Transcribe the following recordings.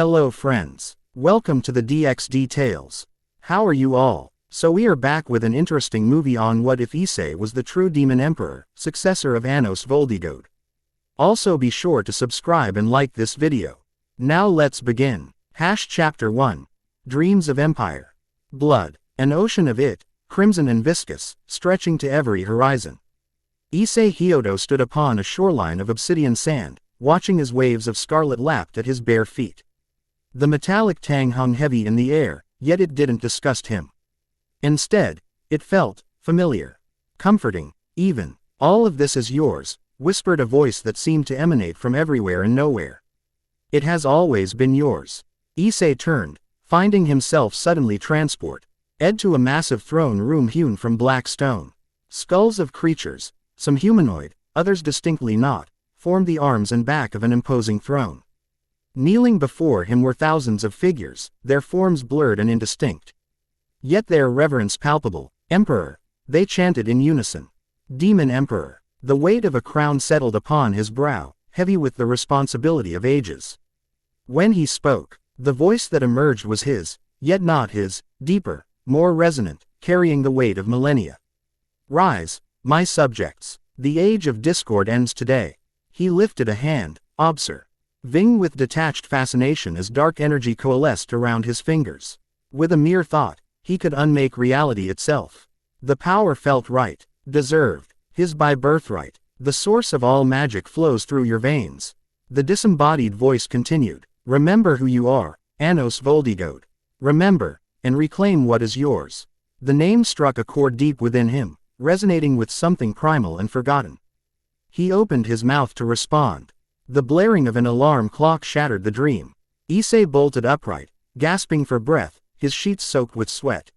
Hello friends. Welcome to the DXD Tales. How are you all? So we are back with an interesting movie on what if Issei was the true demon emperor, successor of Anos Voldigoad. Also be sure to subscribe and like this video. Now let's begin. Chapter 1. Dreams of Empire. Blood. An ocean of it, crimson and viscous, stretching to every horizon. Issei Hyodo stood upon a shoreline of obsidian sand, watching as waves of scarlet lapped at his bare feet. The metallic tang hung heavy in the air, yet it didn't disgust him. Instead, it felt familiar, comforting, even. All of this is yours, whispered a voice that seemed to emanate from everywhere and nowhere. It has always been yours. Issei turned, finding himself suddenly transported to a massive throne room hewn from black stone. Skulls of creatures, some humanoid, others distinctly not, formed the arms and back of an imposing throne. Kneeling before him were thousands of figures, their forms blurred and indistinct. Yet their reverence palpable. Emperor, they chanted in unison. Demon Emperor. The weight of a crown settled upon his brow, heavy with the responsibility of ages. When he spoke, the voice that emerged was his, yet not his, deeper, more resonant, carrying the weight of millennia. Rise, my subjects. The age of discord ends today. He lifted a hand, observing with detached fascination as dark energy coalesced around his fingers. With a mere thought, he could unmake reality itself. The power felt right, deserved, his by birthright. The source of all magic flows through your veins. The disembodied voice continued. Remember who you are, Anos Voldigoad. Remember, and reclaim what is yours. The name struck a chord deep within him, resonating with something primal and forgotten. He opened his mouth to respond. The blaring of an alarm clock shattered the dream. Issei bolted upright, gasping for breath, his sheets soaked with sweat.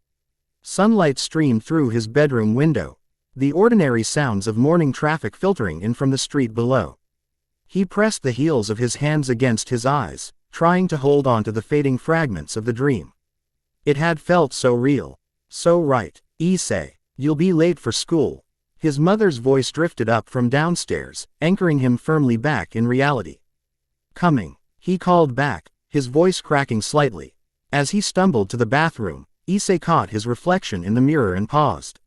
Sunlight streamed through his bedroom window, the ordinary sounds of morning traffic filtering in from the street below. He pressed the heels of his hands against his eyes, trying to hold on to the fading fragments of the dream. It had felt so real, so right. Issei, you'll be late for school. His mother's voice drifted up from downstairs, anchoring him firmly back in reality. Coming, he called back, his voice cracking slightly. As he stumbled to the bathroom, Issei caught his reflection in the mirror and paused.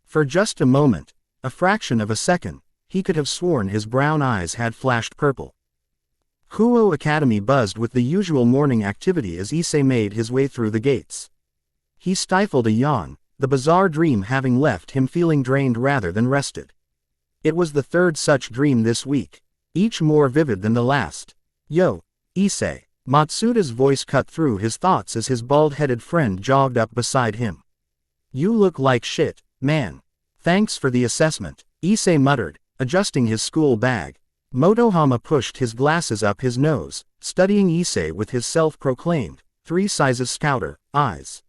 For just a moment, a fraction of a second, he could have sworn his brown eyes had flashed purple. Kuo Academy buzzed with the usual morning activity as Issei made his way through the gates. He stifled a yawn, the bizarre dream having left him feeling drained rather than rested. It was the third such dream this week, each more vivid than the last. Yo, Issei. Matsuda's voice cut through his thoughts as his bald-headed friend jogged up beside him. You look like shit, man. Thanks for the assessment, Issei muttered, adjusting his school bag. Motohama pushed his glasses up his nose, studying Issei with his self-proclaimed, 3 sizes scouter, eyes.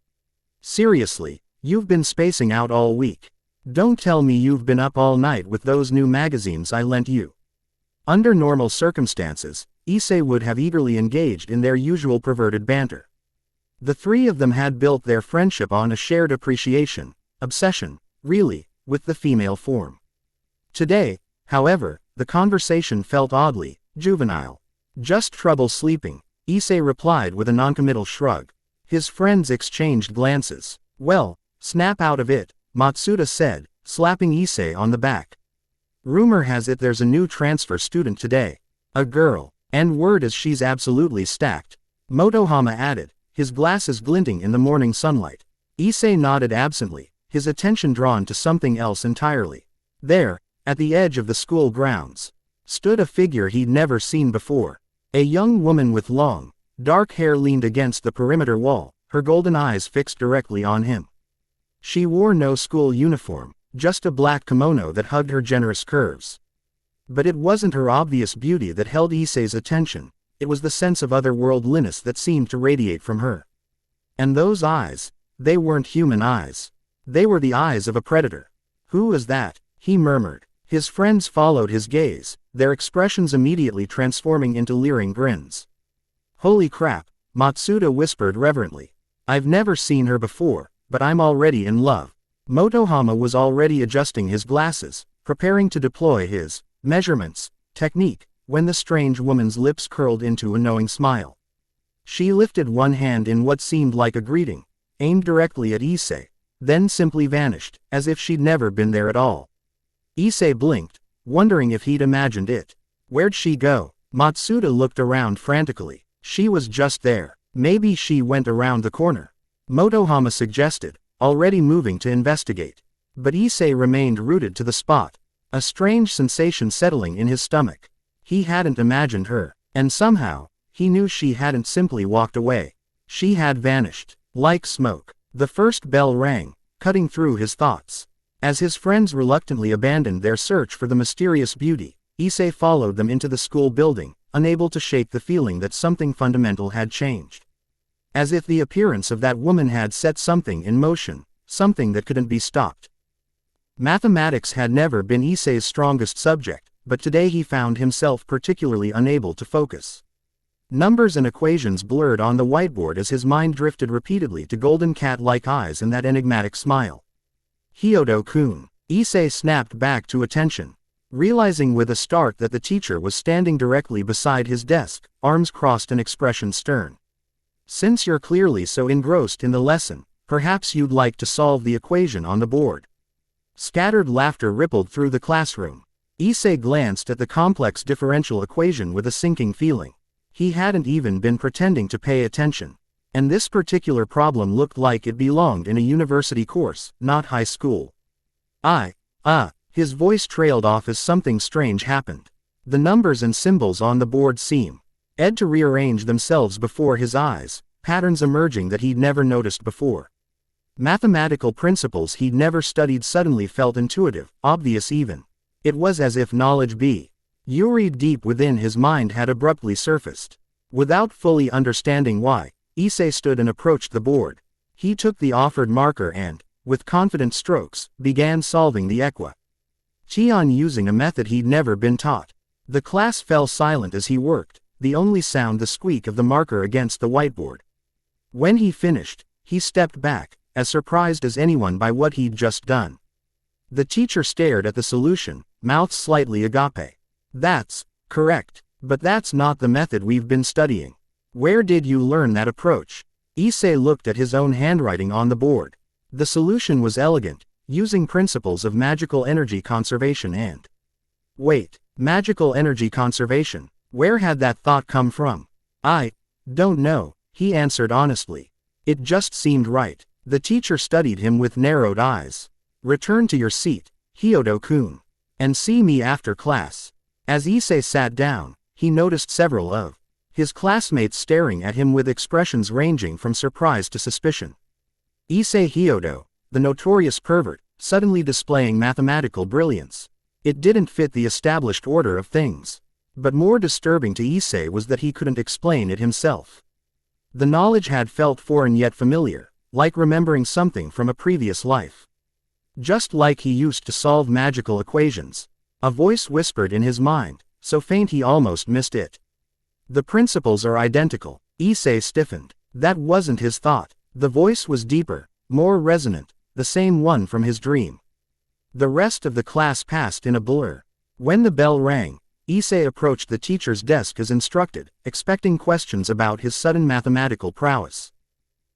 Seriously, you've been spacing out all week. Don't tell me you've been up all night with those new magazines I lent you. Under normal circumstances, Issei would have eagerly engaged in their usual perverted banter. The three of them had built their friendship on a shared appreciation, obsession, really, with the female form. Today, however, the conversation felt oddly juvenile. Just trouble sleeping, Issei replied with a noncommittal shrug. His friends exchanged glances. Well, snap out of it, Matsuda said, slapping Issei on the back. Rumor has it there's a new transfer student today. A girl. And word is she's absolutely stacked. Motohama added, his glasses glinting in the morning sunlight. Issei nodded absently, his attention drawn to something else entirely. There, at the edge of the school grounds, stood a figure he'd never seen before. A young woman with long, dark hair leaned against the perimeter wall, her golden eyes fixed directly on him. She wore no school uniform, just a black kimono that hugged her generous curves. But it wasn't her obvious beauty that held Issei's attention, it was the sense of otherworldliness that seemed to radiate from her. And those eyes, they weren't human eyes. They were the eyes of a predator. Who is that? He murmured. His friends followed his gaze, their expressions immediately transforming into leering grins. Holy crap, Matsuda whispered reverently. I've never seen her before, but I'm already in love. Motohama was already adjusting his glasses, preparing to deploy his measurements technique, when the strange woman's lips curled into a knowing smile. She lifted one hand in what seemed like a greeting, aimed directly at Issei, then simply vanished, as if she'd never been there at all. Issei blinked, wondering if he'd imagined it. Where'd she go? Matsuda looked around frantically. She was just there. Maybe she went around the corner. Motohama suggested, already moving to investigate. But Issei remained rooted to the spot, a strange sensation settling in his stomach. He hadn't imagined her, and somehow, he knew she hadn't simply walked away. She had vanished, like smoke. The first bell rang, cutting through his thoughts. As his friends reluctantly abandoned their search for the mysterious beauty, Issei followed them into the school building, unable to shake the feeling that something fundamental had changed. As if the appearance of that woman had set something in motion, something that couldn't be stopped. Mathematics had never been Issei's strongest subject, but today he found himself particularly unable to focus. Numbers and equations blurred on the whiteboard as his mind drifted repeatedly to golden cat-like eyes and that enigmatic smile. Hyodo-kun. Issei snapped back to attention, realizing with a start that the teacher was standing directly beside his desk, arms crossed and expression stern. Since you're clearly so engrossed in the lesson, perhaps you'd like to solve the equation on the board. Scattered laughter rippled through the classroom. Issei glanced at the complex differential equation with a sinking feeling. He hadn't even been pretending to pay attention. And this particular problem looked like it belonged in a university course, not high school. His voice trailed off as something strange happened. The numbers and symbols on the board seemed to rearrange themselves before his eyes, patterns emerging that he'd never noticed before. Mathematical principles he'd never studied suddenly felt intuitive, obvious even. It was as if knowledge buried deep within his mind had abruptly surfaced. Without fully understanding why, Issei stood and approached the board. He took the offered marker and, with confident strokes, began solving the equation using a method he'd never been taught. The class fell silent as he worked, the only sound the squeak of the marker against the whiteboard. When he finished, he stepped back, as surprised as anyone by what he'd just done. The teacher stared at the solution, mouth slightly agape. That's correct, but that's not the method we've been studying. Where did you learn that approach? Issei looked at his own handwriting on the board. The solution was elegant, using principles of magical energy conservation and... Wait, magical energy conservation? Where had that thought come from? I don't know, he answered honestly. It just seemed right. The teacher studied him with narrowed eyes. Return to your seat, Hyodo-kun, and see me after class. As Issei sat down, he noticed several of his classmates staring at him with expressions ranging from surprise to suspicion. Issei Hyodo, the notorious pervert, suddenly displaying mathematical brilliance. It didn't fit the established order of things. But more disturbing to Issei was that he couldn't explain it himself. The knowledge had felt foreign yet familiar, like remembering something from a previous life. Just like he used to solve magical equations. A voice whispered in his mind, so faint he almost missed it. The principles are identical. Issei stiffened. That wasn't his thought. The voice was deeper, more resonant, the same one from his dream. The rest of the class passed in a blur. When the bell rang, Issei approached the teacher's desk as instructed, expecting questions about his sudden mathematical prowess.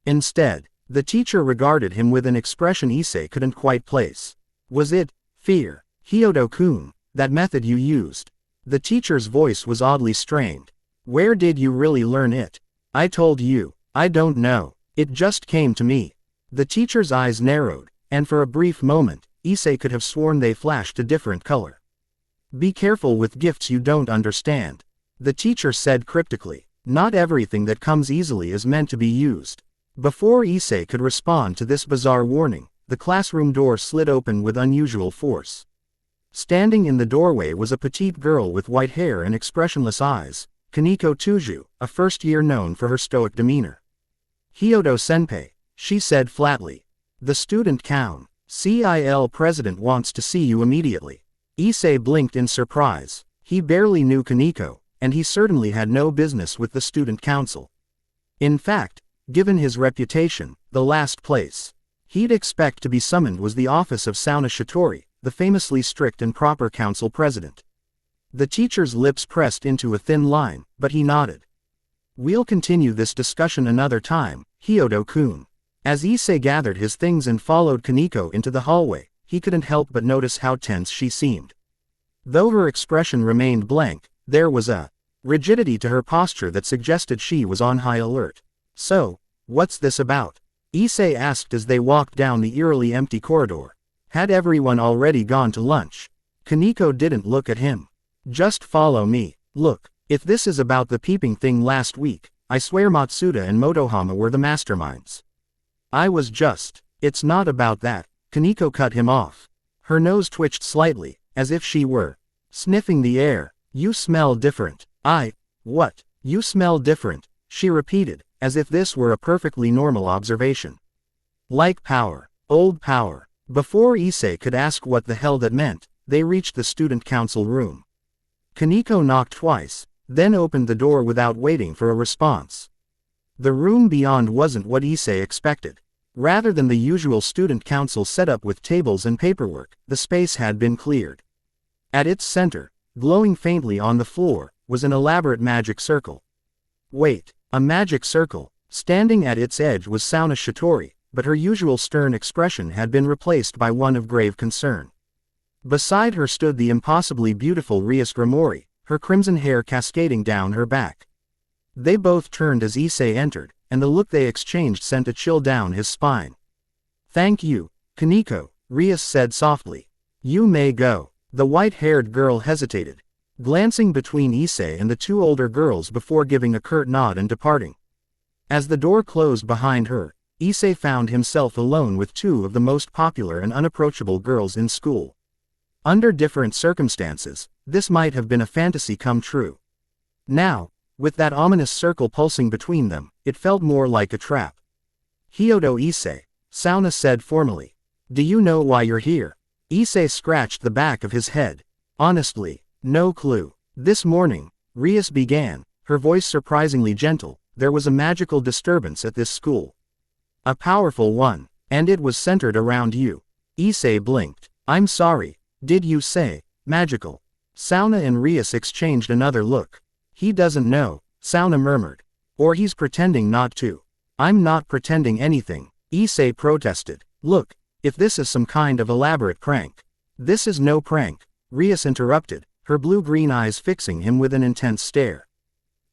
Instead, the teacher regarded him with an expression Issei couldn't quite place. Was it fear? Hyodo-kun, that method you used? The teacher's voice was oddly strained. Where did you really learn it? I told you, I don't know. It just came to me. The teacher's eyes narrowed, and for a brief moment, Issei could have sworn they flashed a different color. Be careful with gifts you don't understand. The teacher said cryptically. Not everything that comes easily is meant to be used. Before Issei could respond to this bizarre warning, the classroom door slid open with unusual force. Standing in the doorway was a petite girl with white hair and expressionless eyes, Kaneko Tuju, a first-year known for her stoic demeanor. Hyodo-senpai, she said flatly. The student CIL president wants to see you immediately. Issei blinked in surprise. He barely knew Kaneko, and he certainly had no business with the student council. In fact, given his reputation, the last place he'd expect to be summoned was the office of Sauna Shitori, the famously strict and proper council president. The teacher's lips pressed into a thin line, but he nodded. We'll continue this discussion another time, Hyodo-kun. As Issei gathered his things and followed Kaneko into the hallway, he couldn't help but notice how tense she seemed. Though her expression remained blank, there was a rigidity to her posture that suggested she was on high alert. So, what's this about? Issei asked as they walked down the eerily empty corridor. Had everyone already gone to lunch? Kaneko didn't look at him. Just follow me. Look, if this is about the peeping thing last week, I swear Matsuda and Motohama were the masterminds. It's not about that. Kaneko cut him off. Her nose twitched slightly, as if she were sniffing the air. You smell different. What? You smell different, she repeated, as if this were a perfectly normal observation. Like power. Old power. Before Issei could ask what the hell that meant, they reached the student council room. Kaneko knocked twice, then opened the door without waiting for a response. The room beyond wasn't what Issei expected. Rather than the usual student council setup with tables and paperwork, the space had been cleared. At its center, glowing faintly on the floor, was an elaborate magic circle. Wait, a magic circle? Standing at its edge was Sauna Shitori, but her usual stern expression had been replaced by one of grave concern. Beside her stood the impossibly beautiful Rias Grimori, her crimson hair cascading down her back. They both turned as Issei entered, and the look they exchanged sent a chill down his spine. Thank you, Kaneko, Rias said softly. You may go. The white-haired girl hesitated, glancing between Issei and the two older girls before giving a curt nod and departing. As the door closed behind her, Issei found himself alone with two of the most popular and unapproachable girls in school. Under different circumstances, this might have been a fantasy come true. Now, with that ominous circle pulsing between them, it felt more like a trap. Hyodo Issei, Sauna said formally. Do you know why you're here? Issei scratched the back of his head. Honestly, no clue. This morning, Rias began, her voice surprisingly gentle, there was a magical disturbance at this school. A powerful one, and it was centered around you. Issei blinked. I'm sorry, did you say, magical? Sauna and Rias exchanged another look. He doesn't know, Sauna murmured. Or he's pretending not to. I'm not pretending anything, Issei protested. Look, if this is some kind of elaborate prank. This is no prank, Rias interrupted, her blue-green eyes fixing him with an intense stare.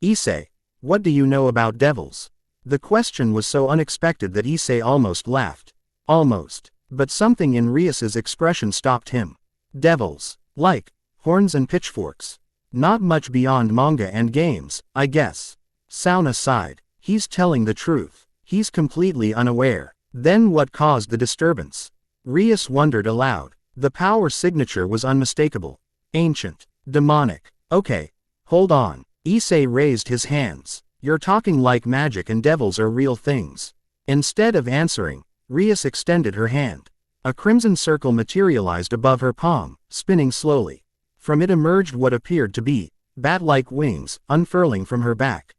Issei, what do you know about devils? The question was so unexpected that Issei almost laughed. Almost. But something in Rias's expression stopped him. Devils. Like horns and pitchforks. Not much beyond manga and games, I guess. Sauna sighed. He's telling the truth. He's completely unaware. Then what caused the disturbance? Rias wondered aloud. The power signature was unmistakable. Ancient. Demonic. Okay. Hold on. Issei raised his hands. You're talking like magic and devils are real things. Instead of answering, Rias extended her hand. A crimson circle materialized above her palm, spinning slowly. From it emerged what appeared to be bat-like wings, unfurling from her back.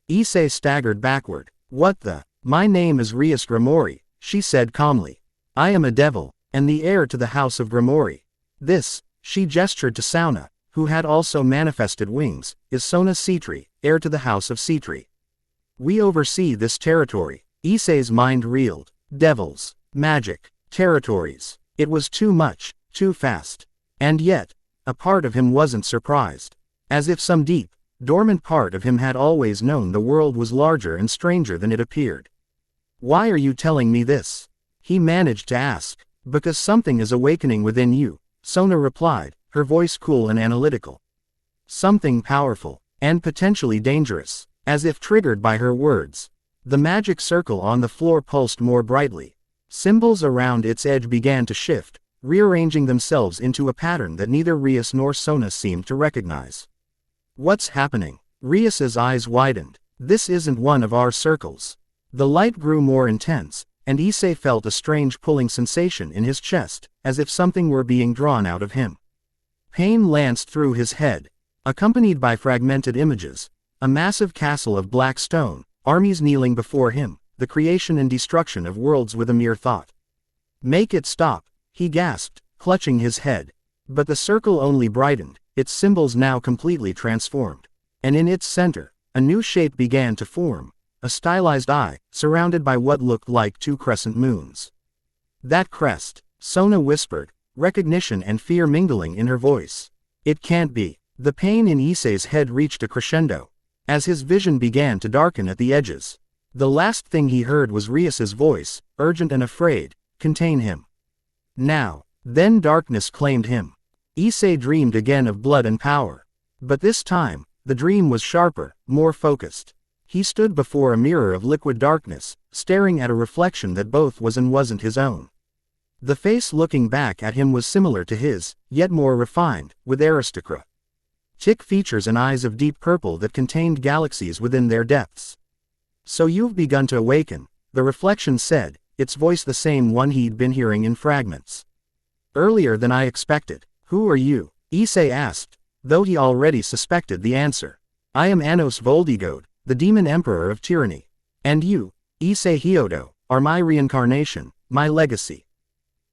Issei staggered backward. What the? My name is Rias Grimori, she said calmly. I am a devil, and the heir to the house of Grimori. This, she gestured to Sauna, who had also manifested wings, is Sona Citri, heir to the house of Citri. We oversee this territory. Issei's mind reeled. Devils, magic, territories. It was too much, too fast. And yet, a part of him wasn't surprised. As if some deep, dormant part of him had always known the world was larger and stranger than it appeared. Why are you telling me this? He managed to ask. Because something is awakening within you, Sona replied, her voice cool and analytical. Something powerful, and potentially dangerous, as if triggered by her words. The magic circle on the floor pulsed more brightly. Symbols around its edge began to shift, rearranging themselves into a pattern that neither Rias nor Sona seemed to recognize. What's happening? Rias's eyes widened. This isn't one of our circles. The light grew more intense, and Issei felt a strange pulling sensation in his chest, as if something were being drawn out of him. Pain lanced through his head, accompanied by fragmented images, a massive castle of black stone, armies kneeling before him, the creation and destruction of worlds with a mere thought. Make it stop, he gasped, clutching his head. But the circle only brightened, its symbols now completely transformed. And in its center, A new shape began to form, a stylized eye, surrounded by what looked like two crescent moons. That crest, Sona whispered, recognition and fear mingling in her voice. It can't be. The pain in Issei's head reached a crescendo, as his vision began to darken at the edges. The last thing he heard was Rias's voice, urgent and afraid, contain him. Now. Then darkness claimed him. Issei dreamed again of blood and power. But this time, the dream was sharper, more focused. He stood before a mirror of liquid darkness, staring at a reflection that both was and wasn't his own. The face looking back at him was similar to his, yet more refined, with aristocrat chic features and eyes of deep purple that contained galaxies within their depths. So you've begun to awaken, the reflection said, its voice the same one he'd been hearing in fragments. Earlier than I expected. Who are you? Issei asked, though he already suspected the answer. I am Anos Voldigoad, the demon emperor of tyranny. And you, Issei Hyodo, are my reincarnation, my legacy.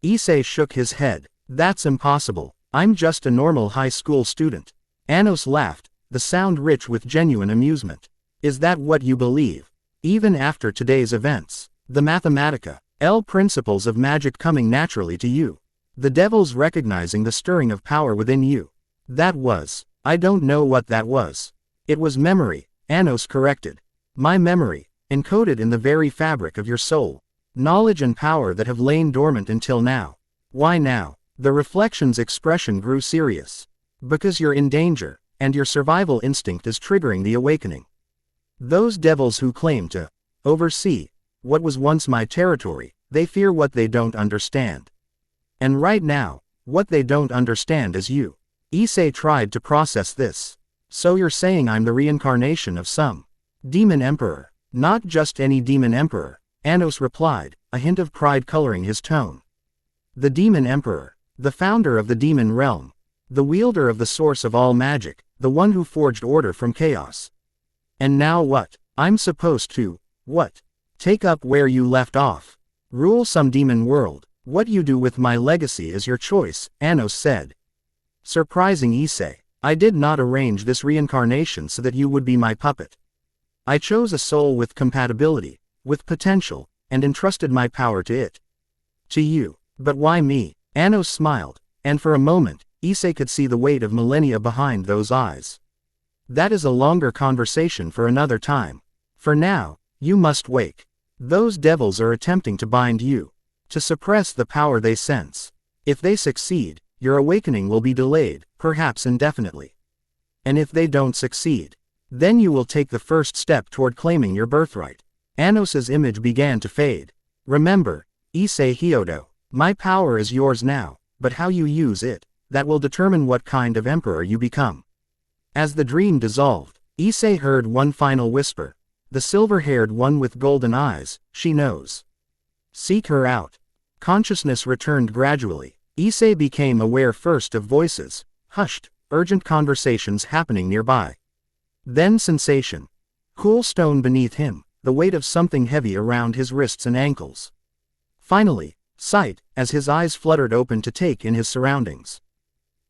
Issei shook his head. That's impossible. I'm just a normal high school student. Anos laughed, the sound rich with genuine amusement. Is that what you believe? Even after today's events, the Mathematica, principles of magic coming naturally to you. The devils recognizing the stirring of power within you. I don't know what that was. It was memory, Anos corrected. My memory, encoded in the very fabric of your soul. Knowledge and power that have lain dormant until now. Why now? The reflection's expression grew serious. Because you're in danger, and your survival instinct is triggering the awakening. Those devils who claim to oversee what was once my territory, they fear what they don't understand. And right now, what they don't understand is you. Issei tried to process this. So you're saying I'm the reincarnation of some demon emperor? Not just any demon emperor, Anos replied, a hint of pride coloring his tone. The demon emperor, the founder of the demon realm, the wielder of the source of all magic, the one who forged order from chaos. And now what? I'm supposed to, what? Take up where you left off. Rule some demon world. What you do with my legacy is your choice, Anos said. Surprising Issei, I did not arrange this reincarnation so that you would be my puppet. I chose a soul with compatibility, with potential, and entrusted my power to it. To you. But why me? Anos smiled, and for a moment, Issei could see the weight of millennia behind those eyes. That is a longer conversation for another time. For now, you must wake. Those devils are attempting to bind you. To suppress the power they sense. If they succeed, your awakening will be delayed, perhaps indefinitely. And if they don't succeed, then you will take the first step toward claiming your birthright. Anos's image began to fade. Remember, Issei Hyodo, my power is yours now, but how you use it, that will determine what kind of emperor you become. As the dream dissolved, Issei heard one final whisper. The silver-haired one with golden eyes, she knows. Seek her out. Consciousness returned gradually. Issei became aware first of voices, hushed, urgent conversations happening nearby. Then sensation. Cool stone beneath him, the weight of something heavy around his wrists and ankles. Finally, sight, as his eyes fluttered open to take in his surroundings.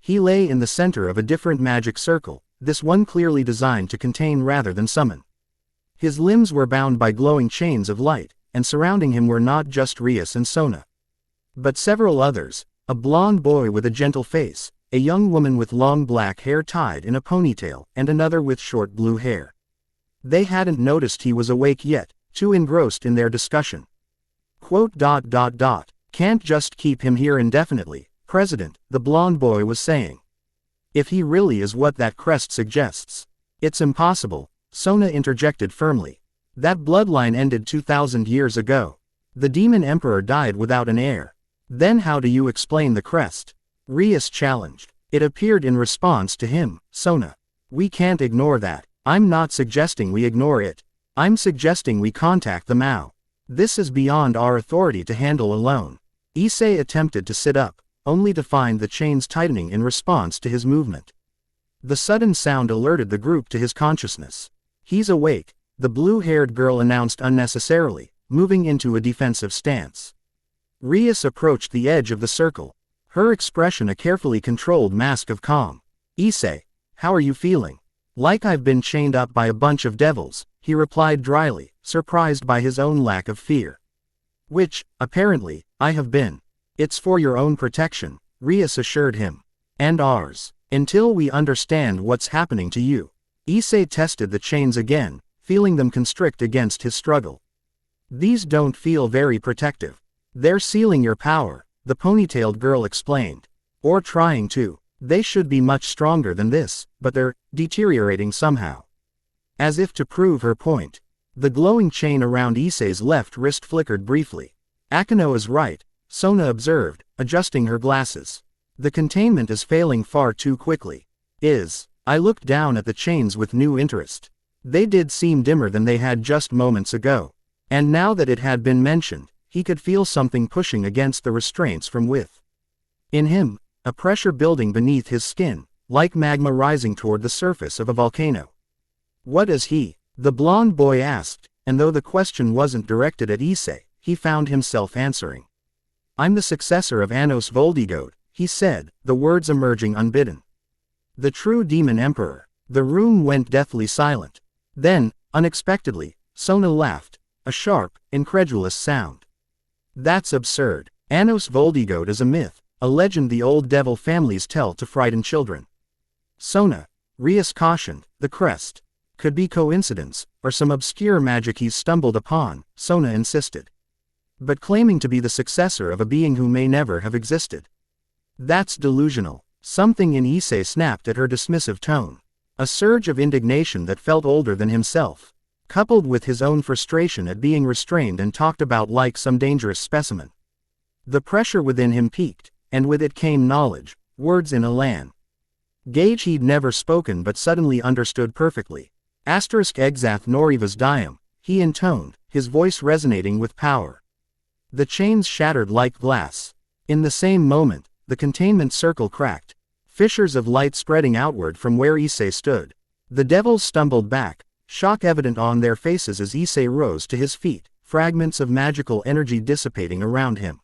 He lay in the center of a different magic circle, this one clearly designed to contain rather than summon. His limbs were bound by glowing chains of light, and surrounding him were not just Rias and Sona, but several others, a blonde boy with a gentle face, a young woman with long black hair tied in a ponytail, and another with short blue hair. They hadn't noticed he was awake yet, too engrossed in their discussion. Can't just keep him here indefinitely, President, the blonde boy was saying. If he really is what that crest suggests. It's impossible, Sona interjected firmly. That bloodline ended 2,000 years ago. The demon emperor died without an heir. Then how do you explain the crest? Rias challenged. It appeared in response to him, Sona. We can't ignore that. I'm not suggesting we ignore it. I'm suggesting we contact the Mao. This is beyond our authority to handle alone. Issei attempted to sit up, only to find the chains tightening in response to his movement. The sudden sound alerted the group to his consciousness. He's awake, the blue-haired girl announced unnecessarily, moving into a defensive stance. Rias approached the edge of the circle, her expression a carefully controlled mask of calm. Issei, how are you feeling? Like I've been chained up by a bunch of devils, he replied dryly, surprised by his own lack of fear. Which, apparently, I have been. It's for your own protection, Rias assured him. And ours. Until we understand what's happening to you. Issei tested the chains again, feeling them constrict against his struggle. These don't feel very protective. They're sealing your power, the ponytailed girl explained. Or trying to. They should be much stronger than this, but they're deteriorating somehow. As if to prove her point. The glowing chain around Issei's left wrist flickered briefly. Akeno is right, Sona observed, adjusting her glasses. The containment is failing far too quickly. I looked down at the chains with new interest. They did seem dimmer than they had just moments ago. And now that it had been mentioned, he could feel something pushing against the restraints from within. In him, a pressure building beneath his skin, like magma rising toward the surface of a volcano. What is he? The blonde boy asked, and though the question wasn't directed at Issei, he found himself answering. I'm the successor of Anos Voldigoad, he said, the words emerging unbidden. The true demon emperor. The room went deathly silent. Then, unexpectedly, Sona laughed, a sharp, incredulous sound. That's absurd. Anos Voldigoad is a myth, a legend the old devil families tell to frighten children. Sona, Rias cautioned, the crest. Could be coincidence, or some obscure magic he's stumbled upon, Sona insisted. But claiming to be the successor of a being who may never have existed. That's delusional. Something in Issei snapped at her dismissive tone. A surge of indignation that felt older than himself, coupled with his own frustration at being restrained and talked about like some dangerous specimen. The pressure within him peaked, and with it came knowledge, words in Elan. Gage he'd never spoken but suddenly understood perfectly. Exath Noriva's Diam, he intoned, his voice resonating with power. The chains shattered like glass. In the same moment, the containment circle cracked. Fissures of light spreading outward from where Issei stood. The devils stumbled back, shock evident on their faces as Issei rose to his feet, fragments of magical energy dissipating around him.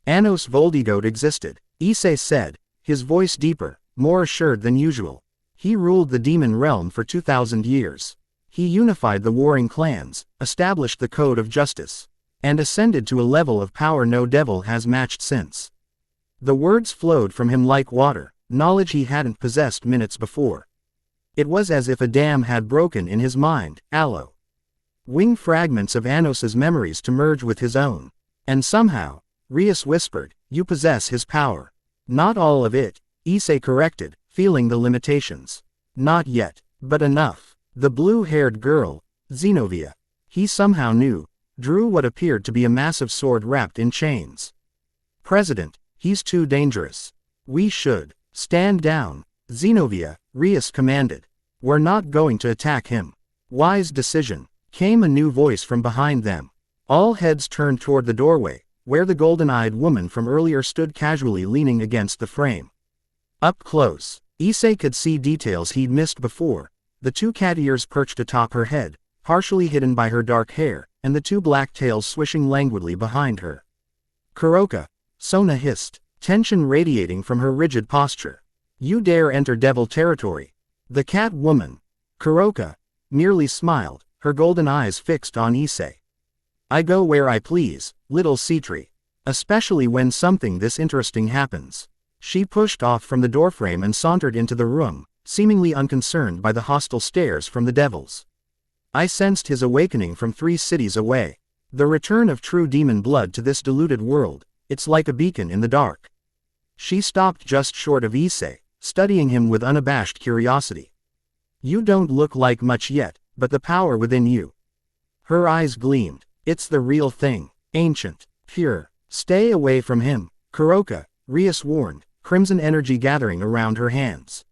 Anos Voldigoad existed, Issei said, his voice deeper, more assured than usual. He ruled the demon realm for 2,000 years. He unified the warring clans, established the code of justice, and ascended to a level of power no devil has matched since. The words flowed from him like water, knowledge he hadn't possessed minutes before. It was as if a dam had broken in his mind, wing fragments of Anos's memories to merge with his own. And somehow, Rias whispered, you possess his power. Not all of it, Issei corrected, feeling the limitations. Not yet, but enough. The blue-haired girl, Zenobia, he somehow knew, drew what appeared to be a massive sword wrapped in chains. President, he's too dangerous. We should stand down. Zenobia, Rias commanded. We're not going to attack him. Wise decision. Came a new voice from behind them. All heads turned toward the doorway, where the golden-eyed woman from earlier stood casually leaning against the frame. Up close, Issei could see details he'd missed before, the two cat ears perched atop her head, partially hidden by her dark hair, and the two black tails swishing languidly behind her. Kuroka, Sona hissed, tension radiating from her rigid posture. You dare enter devil territory. The cat woman, Kuroka, merely smiled, her golden eyes fixed on Issei. I go where I please, little Citri. Especially when something this interesting happens. She pushed off from the doorframe and sauntered into the room, seemingly unconcerned by the hostile stares from the devils. I sensed his awakening from 3 cities away. The return of true demon blood to this deluded world, it's like a beacon in the dark. She stopped just short of Issei, studying him with unabashed curiosity. You don't look like much yet, but the power within you. Her eyes gleamed. It's the real thing, ancient, pure. Stay away from him, Kuroka, Rias warned, crimson energy gathering around her hands.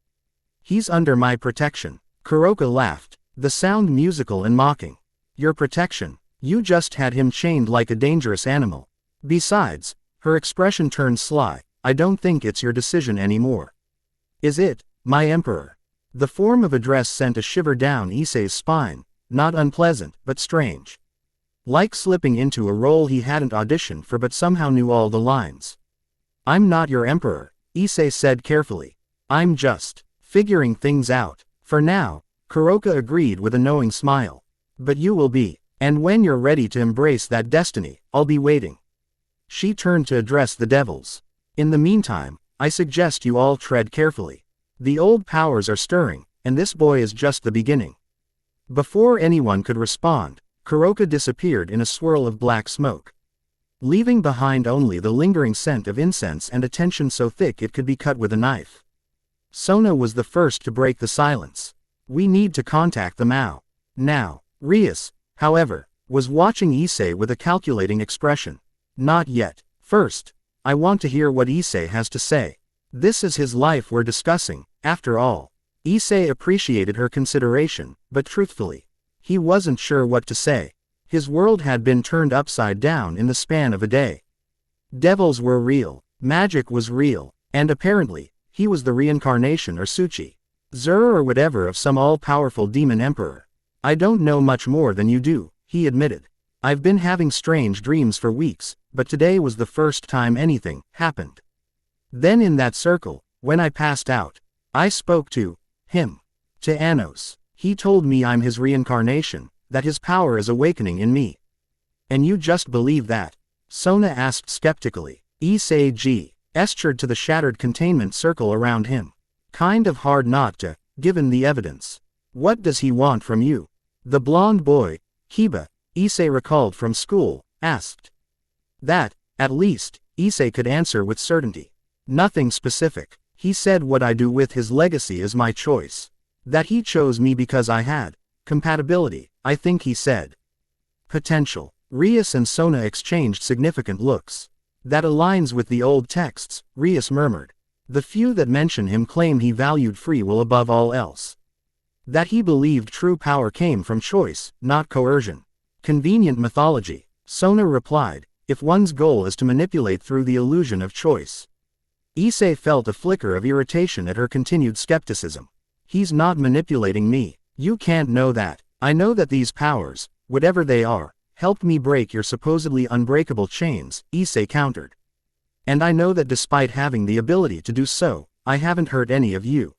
He's under my protection. Kuroka laughed, the sound musical and mocking. Your protection? You just had him chained like a dangerous animal. Besides, her expression turned sly, I don't think it's your decision anymore. Is it, my emperor? The form of address sent a shiver down Issei's spine, not unpleasant, but strange. Like slipping into a role he hadn't auditioned for but somehow knew all the lines. I'm not your emperor, Issei said carefully. I'm just figuring things out. For now, Kuroka agreed with a knowing smile. But you will be. And when you're ready to embrace that destiny, I'll be waiting. She turned to address the devils. In the meantime, I suggest you all tread carefully. The old powers are stirring, and this boy is just the beginning. Before anyone could respond, Kuroka disappeared in a swirl of black smoke, leaving behind only the lingering scent of incense and a tension so thick it could be cut with a knife. Sona was the first to break the silence. We need to contact the Mao. Now. Rias, however, was watching Issei with a calculating expression. Not yet. First, I want to hear what Issei has to say. This is his life we're discussing, after all. Issei appreciated her consideration, but truthfully, he wasn't sure what to say. His world had been turned upside down in the span of a day. Devils were real, magic was real, and apparently, he was the reincarnation or Suchi, Zur or whatever of some all-powerful demon emperor. I don't know much more than you do, he admitted. I've been having strange dreams for weeks, but today was the first time anything happened. Then in that circle, when I passed out, I spoke to him. To Anos. He told me I'm his reincarnation, that his power is awakening in me. And you just believe that? Sona asked skeptically. Issei gestured to the shattered containment circle around him. Kind of hard not to, given the evidence. What does he want from you? The blonde boy, Kiba, Issei recalled from school, asked. That, at least, Issei could answer with certainty. Nothing specific. He said what I do with his legacy is my choice. That he chose me because I had compatibility, I think he said. Potential. Rias and Sona exchanged significant looks. That aligns with the old texts, Rias murmured. The few that mention him claim he valued free will above all else. That he believed true power came from choice, not coercion. Convenient mythology. Sona replied, if one's goal is to manipulate through the illusion of choice. Issei felt a flicker of irritation at her continued skepticism. He's not manipulating me. You can't know that. I know that these powers, whatever they are, helped me break your supposedly unbreakable chains, Issei countered. And I know that despite having the ability to do so, I haven't hurt any of you.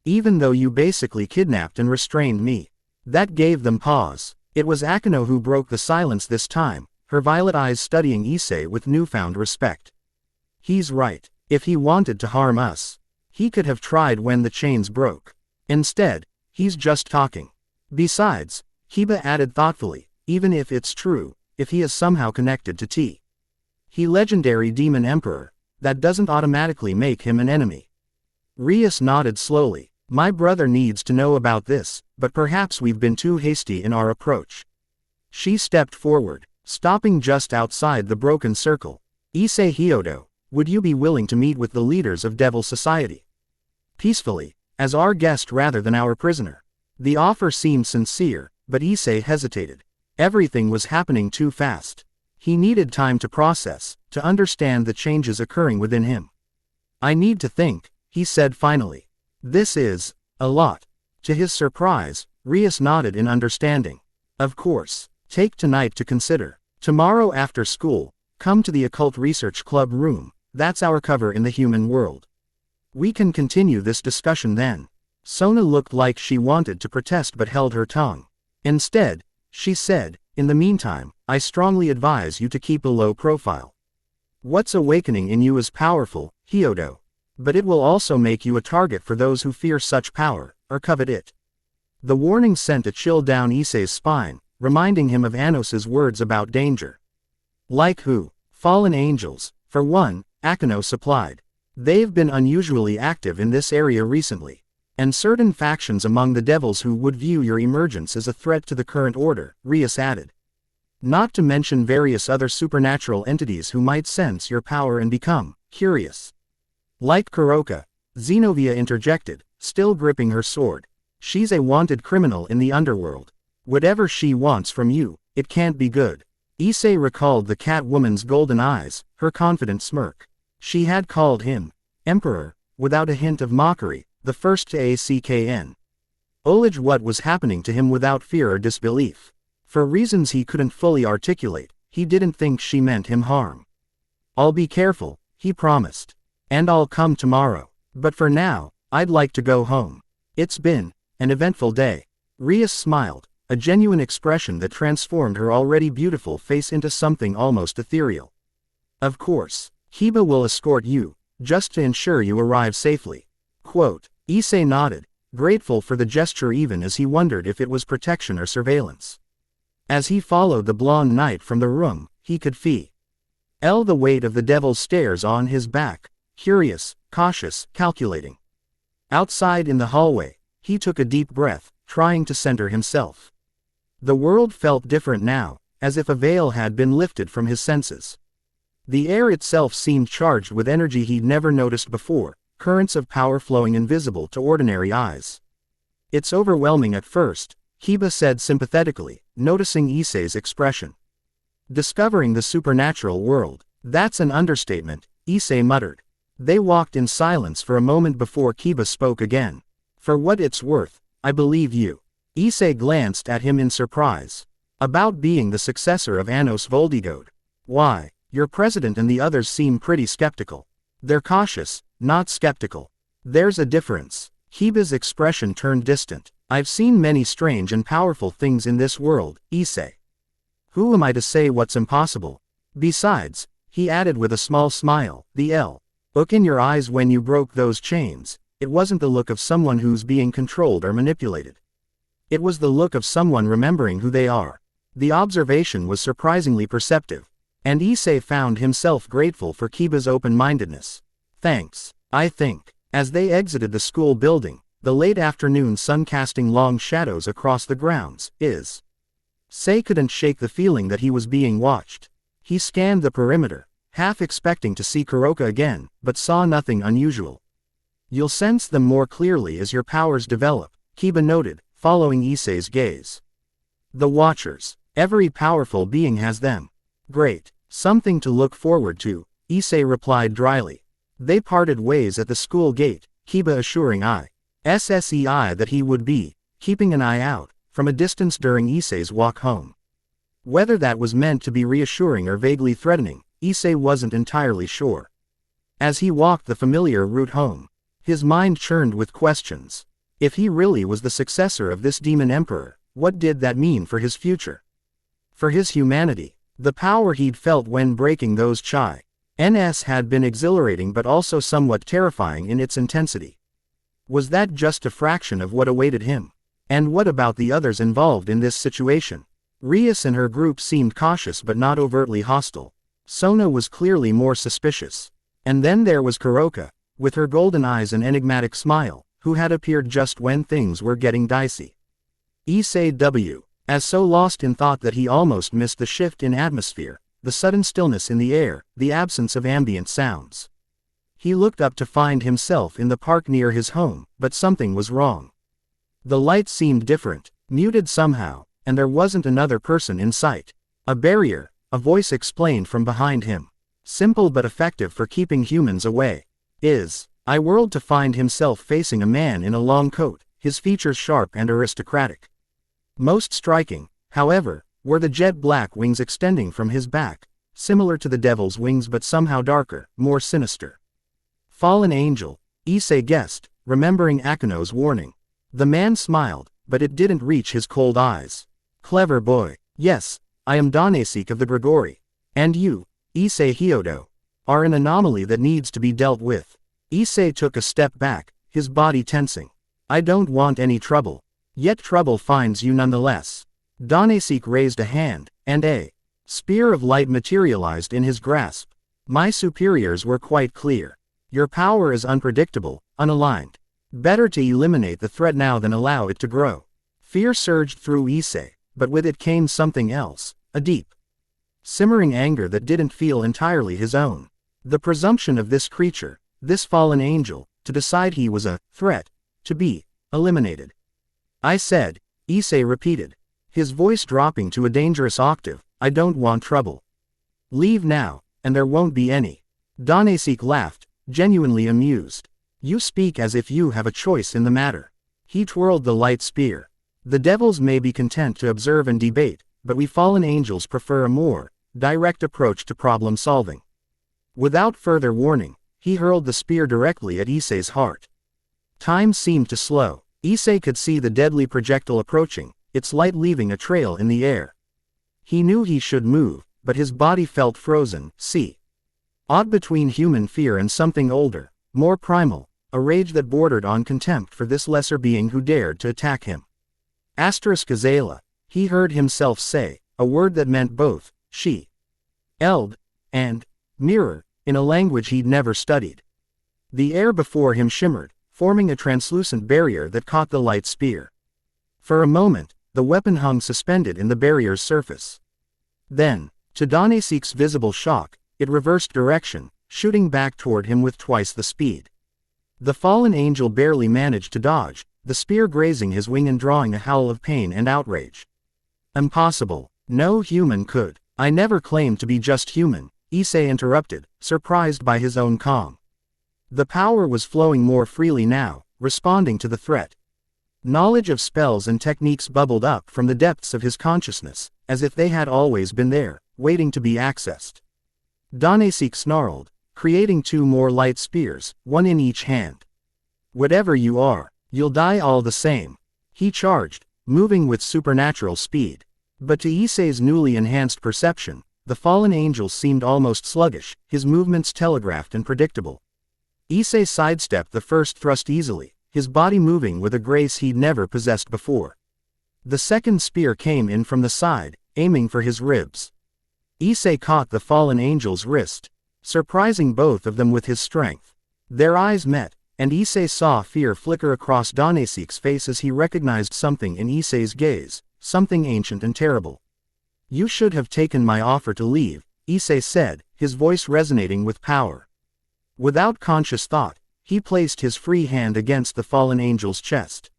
Even though you basically kidnapped and restrained me. That gave them pause. It was Akeno who broke the silence this time, her violet eyes studying Issei with newfound respect. He's right. If he wanted to harm us, he could have tried when the chains broke. Instead, he's just talking. Besides, Kiba added thoughtfully, even if it's true, if he is somehow connected to T. He legendary demon emperor, that doesn't automatically make him an enemy. Rias nodded slowly. My brother needs to know about this, but perhaps we've been too hasty in our approach. She stepped forward, stopping just outside the broken circle. Issei Hyodo, would you be willing to meet with the leaders of Devil Society? Peacefully, as our guest rather than our prisoner. The offer seemed sincere, but Issei hesitated. Everything was happening too fast. He needed time to process, to understand the changes occurring within him. I need to think, he said finally. This is a lot. To his surprise, Rias nodded in understanding. Of course. Take tonight to consider. Tomorrow after school, come to the Occult Research Club room. That's our cover in the human world. We can continue this discussion then. Sona looked like she wanted to protest but held her tongue. Instead, she said, in the meantime, I strongly advise you to keep a low profile. What's awakening in you is powerful, Hyodo. But it will also make you a target for those who fear such power, or covet it. The warning sent a chill down Issei's spine, reminding him of Anos's words about danger. Like who? Fallen angels, for one, Akeno supplied. They've been unusually active in this area recently. And certain factions among the devils who would view your emergence as a threat to the current order, Rias added. Not to mention various other supernatural entities who might sense your power and become curious. Like Kuroka, Zenobia interjected, still gripping her sword. She's a wanted criminal in the underworld. Whatever she wants from you, it can't be good. Issei recalled the cat woman's golden eyes, her confident smirk. She had called him Emperor, without a hint of mockery, the first to ACKN. Oleg what was happening to him without fear or disbelief. For reasons he couldn't fully articulate, he didn't think she meant him harm. I'll be careful, he promised. And I'll come tomorrow. But for now, I'd like to go home. It's been an eventful day. Rias smiled, a genuine expression that transformed her already beautiful face into something almost ethereal. Of course, Kiba will escort you, just to ensure you arrive safely. Quote. Issei nodded, grateful for the gesture even as he wondered if it was protection or surveillance. As he followed the blonde knight from the room, he could feel the weight of the devil's stares on his back, curious, cautious, calculating. Outside in the hallway, he took a deep breath, trying to center himself. The world felt different now, as if a veil had been lifted from his senses. The air itself seemed charged with energy he'd never noticed before, currents of power flowing invisible to ordinary eyes. It's overwhelming at first, Kiba said sympathetically, noticing Issei's expression. Discovering the supernatural world, that's an understatement, Issei muttered. They walked in silence for a moment before Kiba spoke again. For what it's worth, I believe you. Issei glanced at him in surprise. About being the successor of Anos Voldigoad. Why, your president and the others seem pretty skeptical. They're cautious, not skeptical. There's a difference. Kiba's expression turned distant. I've seen many strange and powerful things in this world, Issei. Who am I to say what's impossible? Besides, he added with a small smile, the look in your eyes when you broke those chains, it wasn't the look of someone who's being controlled or manipulated. It was the look of someone remembering who they are. The observation was surprisingly perceptive, and Issei found himself grateful for Kiba's open-mindedness. Thanks, I think. As they exited the school building, the late afternoon sun casting long shadows across the grounds, Issei couldn't shake the feeling that he was being watched. He scanned the perimeter, half expecting to see Kuroka again, but saw nothing unusual. You'll sense them more clearly as your powers develop, Kiba noted, following Issei's gaze. The Watchers. Every powerful being has them. Great. Something to look forward to, Issei replied dryly. They parted ways at the school gate, Kiba assuring Issei that he would be keeping an eye out from a distance during Issei's walk home. Whether that was meant to be reassuring or vaguely threatening, Issei wasn't entirely sure. As he walked the familiar route home, his mind churned with questions. If he really was the successor of this demon emperor, what did that mean for his future? For his humanity, the power he'd felt when breaking those chains had been exhilarating but also somewhat terrifying in its intensity. Was that just a fraction of what awaited him? And what about the others involved in this situation? Rias and her group seemed cautious but not overtly hostile. Sona was clearly more suspicious. And then there was Kuroka, with her golden eyes and enigmatic smile, who had appeared just when things were getting dicey. Issei as so lost in thought that he almost missed the shift in atmosphere, the sudden stillness in the air, the absence of ambient sounds. He looked up to find himself in the park near his home, but something was wrong. The light seemed different, muted somehow, and there wasn't another person in sight. A barrier, a voice explained from behind him. Simple but effective for keeping humans away. I whirled to find himself facing a man in a long coat, his features sharp and aristocratic. Most striking, however, were the jet-black wings extending from his back, similar to the devil's wings but somehow darker, more sinister. Fallen angel, Issei guessed, remembering Akino's warning. The man smiled, but it didn't reach his cold eyes. Clever boy. Yes, I am Danesik of the Grigori. And you, Issei Hyodo, are an anomaly that needs to be dealt with. Issei took a step back, his body tensing. I don't want any trouble. Yet trouble finds you nonetheless. Danesik raised a hand, and a spear of light materialized in his grasp. My superiors were quite clear. Your power is unpredictable, unaligned. Better to eliminate the threat now than allow it to grow. Fear surged through Issei, but with it came something else, a deep, simmering anger that didn't feel entirely his own. The presumption of this creature, this fallen angel, to decide he was a threat, to be eliminated. I said, Issei repeated, his voice dropping to a dangerous octave, I don't want trouble. Leave now, and there won't be any. Danesik laughed, genuinely amused. You speak as if you have a choice in the matter. He twirled the light spear. The devils may be content to observe and debate, but we fallen angels prefer a more direct approach to problem solving. Without further warning, he hurled the spear directly at Issei's heart. Time seemed to slow. Issei could see the deadly projectile approaching, its light leaving a trail in the air. He knew he should move, but his body felt frozen. Odd between human fear and something older, more primal, a rage that bordered on contempt for this lesser being who dared to attack him. Azela, he heard himself say, a word that meant both, she, eld, and mirror, in a language he'd never studied. The air before him shimmered, forming a translucent barrier that caught the light spear. For a moment, the weapon hung suspended in the barrier's surface. Then, to Danesik's visible shock, it reversed direction, shooting back toward him with twice the speed. The fallen angel barely managed to dodge, the spear grazing his wing and drawing a howl of pain and outrage. Impossible. No human could. I never claimed to be just human, Issei interrupted, surprised by his own calm. The power was flowing more freely now, responding to the threat. Knowledge of spells and techniques bubbled up from the depths of his consciousness, as if they had always been there, waiting to be accessed. Danesik snarled, creating 2 more light spears, 1 in each hand. Whatever you are, you'll die all the same. He charged, moving with supernatural speed. But to Issei's newly enhanced perception, the fallen angel seemed almost sluggish, his movements telegraphed and predictable. Issei sidestepped the first thrust easily, his body moving with a grace he'd never possessed before. The second spear came in from the side, aiming for his ribs. Issei caught the fallen angel's wrist, surprising both of them with his strength. Their eyes met, and Issei saw fear flicker across Danesik's face as he recognized something in Issei's gaze, something ancient and terrible. You should have taken my offer to leave, Issei said, his voice resonating with power. Without conscious thought, he placed his free hand against the fallen angel's chest.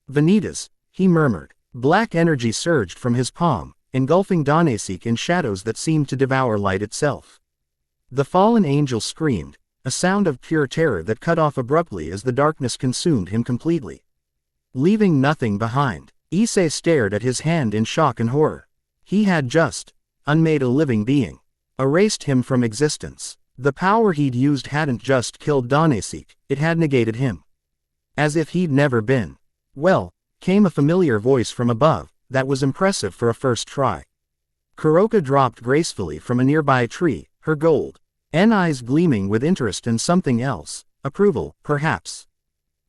Vanitas, he murmured. Black energy surged from his palm, engulfing Danesik in shadows that seemed to devour light itself. The fallen angel screamed, a sound of pure terror that cut off abruptly as the darkness consumed him completely. Leaving nothing behind, Issei stared at his hand in shock and horror. He had just unmade a living being, erased him from existence. The power he'd used hadn't just killed Danesik, it had negated him. As if he'd never been. Well, came a familiar voice from above, that was impressive for a first try. Kuroka dropped gracefully from a nearby tree, her gold eyes gleaming with interest and something else, approval, perhaps.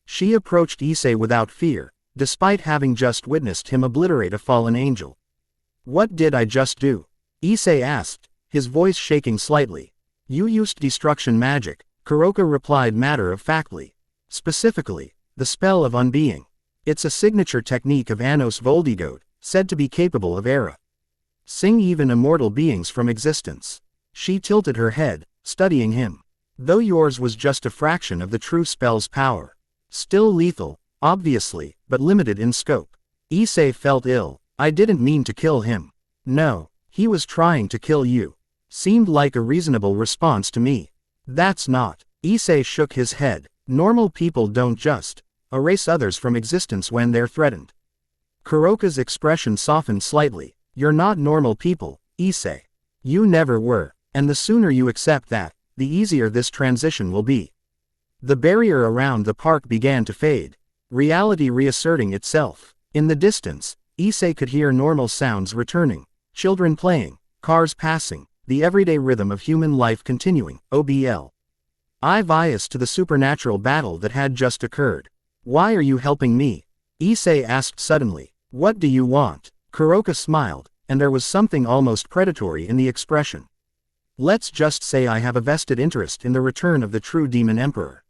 She approached Issei without fear, despite having just witnessed him obliterate a fallen angel. What did I just do? Issei asked, his voice shaking slightly. You used destruction magic, Kuroka replied matter-of-factly. Specifically, the spell of unbeing. It's a signature technique of Anos Voldigoad, said to be capable of sing even immortal beings from existence. She tilted her head, studying him. Though yours was just a fraction of the true spell's power. Still lethal, obviously, but limited in scope. Issei felt ill. I didn't mean to kill him. No, he was trying to kill you. Seemed like a reasonable response to me. That's not. Issei shook his head. Normal people don't just erase others from existence when they're threatened. Kuroka's expression softened slightly. You're not normal people, Issei. You never were, and the sooner you accept that, the easier this transition will be. The barrier around the park began to fade, reality reasserting itself. In the distance, Issei could hear normal sounds returning, children playing, cars passing, the everyday rhythm of human life continuing, OBL. I biased to the supernatural battle that had just occurred. Why are you helping me? Issei asked suddenly. What do you want? Kuroka smiled, and there was something almost predatory in the expression. Let's just say I have a vested interest in the return of the true demon emperor.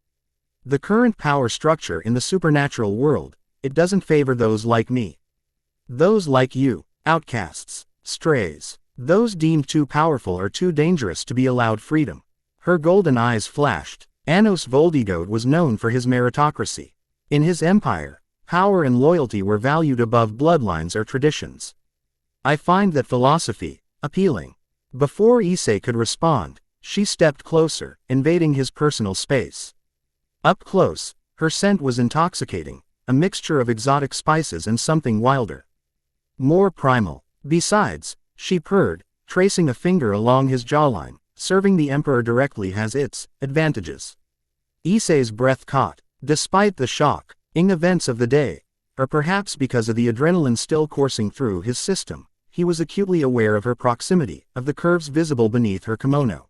The current power structure in the supernatural world, it doesn't favor those like me. Those like you, outcasts, strays, those deemed too powerful or too dangerous to be allowed freedom. Her golden eyes flashed. Anos Voldigoad was known for his meritocracy. In his empire, power and loyalty were valued above bloodlines or traditions. I find that philosophy appealing. Before Issei could respond, she stepped closer, invading his personal space. Up close, her scent was intoxicating, a mixture of exotic spices and something wilder. More primal. Besides, she purred, tracing a finger along his jawline. Serving the emperor directly has its advantages. Issei's breath caught. Despite the shock, events of the day. Or perhaps because of the adrenaline still coursing through his system, he was acutely aware of her proximity, of the curves visible beneath her kimono.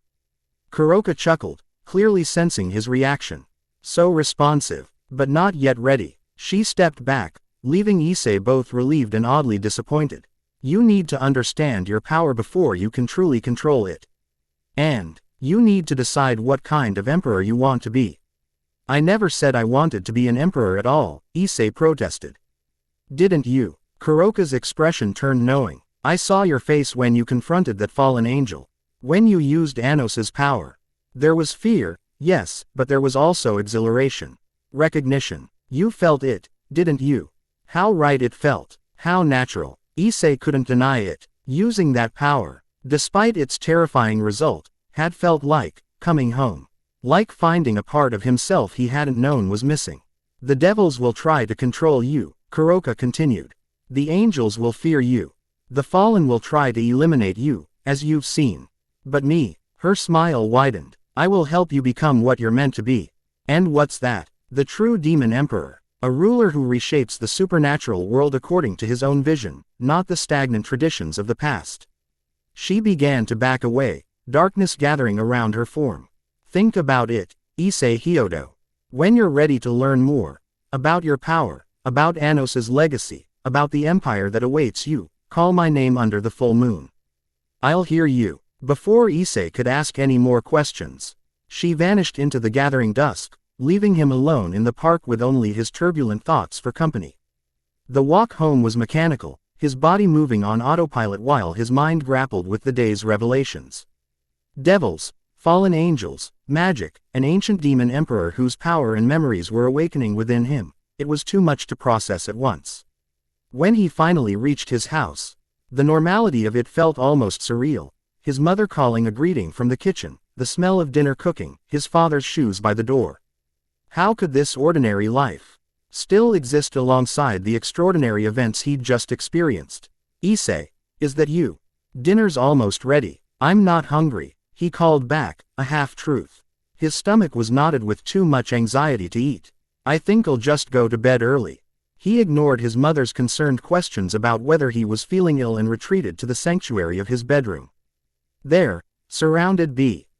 Kuroka chuckled, clearly sensing his reaction. So responsive, but not yet ready. She stepped back, leaving Issei both relieved and oddly disappointed. You need to understand your power before you can truly control it. And you need to decide what kind of emperor you want to be. I never said I wanted to be an emperor at all, Issei protested. Didn't you? Kuroka's expression turned knowing. I saw your face when you confronted that fallen angel. When you used Anos's power. There was fear, yes, but there was also exhilaration. Recognition. You felt it, didn't you? How right it felt. How natural. Issei couldn't deny it. Using that power, despite its terrifying result, had felt like coming home. Like finding a part of himself he hadn't known was missing. The devils will try to control you, Kuroka continued. The angels will fear you. The fallen will try to eliminate you, as you've seen. But me, her smile widened. I will help you become what you're meant to be. And what's that? The true demon emperor. A ruler who reshapes the supernatural world according to his own vision, not the stagnant traditions of the past. She began to back away, darkness gathering around her form. Think about it, Issei Hyodo. When you're ready to learn more, about your power, about Anos's legacy, about the empire that awaits you, call my name under the full moon. I'll hear you. Before Issei could ask any more questions, she vanished into the gathering dusk, leaving him alone in the park with only his turbulent thoughts for company. The walk home was mechanical, his body moving on autopilot while his mind grappled with the day's revelations. Devils, fallen angels, magic, an ancient demon emperor whose power and memories were awakening within him. It was too much to process at once. When he finally reached his house, the normality of it felt almost surreal. His mother calling a greeting from the kitchen, the smell of dinner cooking, his father's shoes by the door. How could this ordinary life still exist alongside the extraordinary events he'd just experienced? Issei, is that you? Dinner's almost ready. I'm not hungry, he called back, a half-truth. His stomach was knotted with too much anxiety to eat. I think I'll just go to bed early. He ignored his mother's concerned questions about whether he was feeling ill and retreated to the sanctuary of his bedroom. There, surrounded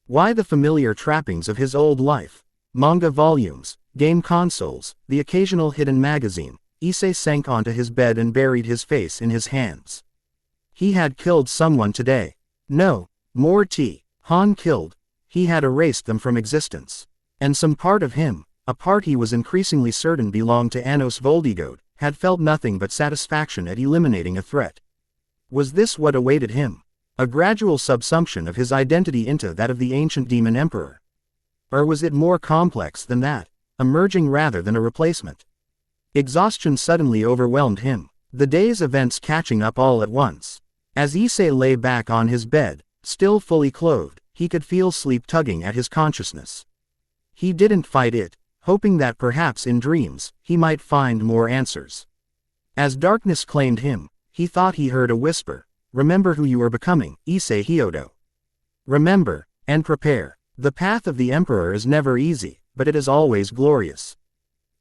by the familiar trappings of his old life, manga volumes, game consoles, the occasional hidden magazine, Issei sank onto his bed and buried his face in his hands. He had killed someone today. No, more tea. Han killed. He had erased them from existence. And some part of him, a part he was increasingly certain belonged to Anos Voldigoad, had felt nothing but satisfaction at eliminating a threat. Was this what awaited him? A gradual subsumption of his identity into that of the ancient demon emperor? Or was it more complex than that, emerging rather than a replacement? Exhaustion suddenly overwhelmed him, the day's events catching up all at once. As Issei lay back on his bed, still fully clothed, he could feel sleep tugging at his consciousness. He didn't fight it, hoping that perhaps in dreams, he might find more answers. As darkness claimed him, he thought he heard a whisper. Remember who you are becoming, Issei Hyodo. Remember, and prepare. The path of the emperor is never easy, but it is always glorious.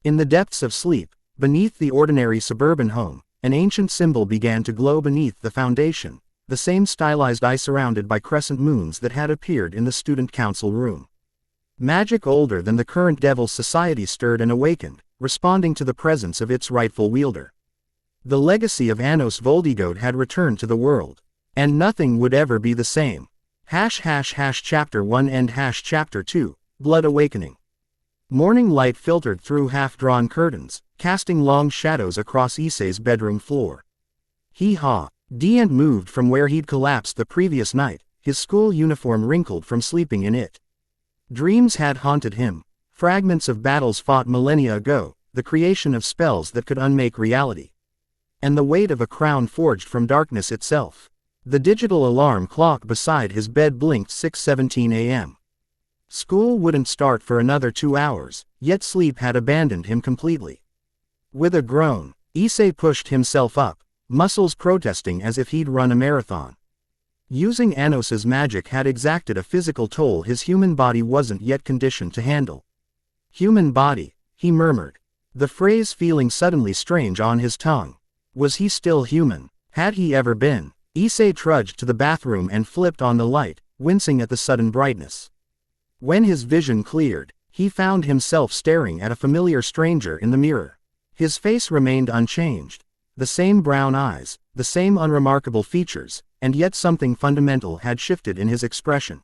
In the depths of sleep, beneath the ordinary suburban home, an ancient symbol began to glow beneath the foundation, the same stylized eye surrounded by crescent moons that had appeared in the student council room. Magic older than the current Devil's Society stirred and awakened, responding to the presence of its rightful wielder. The legacy of Anos Voldigoad had returned to the world. And nothing would ever be the same. Chapter 1 and Chapter 2, Blood Awakening. Morning light filtered through half-drawn curtains, casting long shadows across Issei's bedroom floor. Hee-haw. Deant moved from where he'd collapsed the previous night, his school uniform wrinkled from sleeping in it. Dreams had haunted him, fragments of battles fought millennia ago, the creation of spells that could unmake reality. And the weight of a crown forged from darkness itself. The digital alarm clock beside his bed blinked 6:17 a.m. School wouldn't start for another 2 hours, yet sleep had abandoned him completely. With a groan, Issei pushed himself up, muscles protesting as if he'd run a marathon. Using Anos's magic had exacted a physical toll his human body wasn't yet conditioned to handle. Human body, he murmured. The phrase feeling suddenly strange on his tongue. Was he still human? Had he ever been? Issei trudged to the bathroom and flipped on the light, wincing at the sudden brightness. When his vision cleared, he found himself staring at a familiar stranger in the mirror. His face remained unchanged. The same brown eyes, the same unremarkable features, and yet something fundamental had shifted in his expression.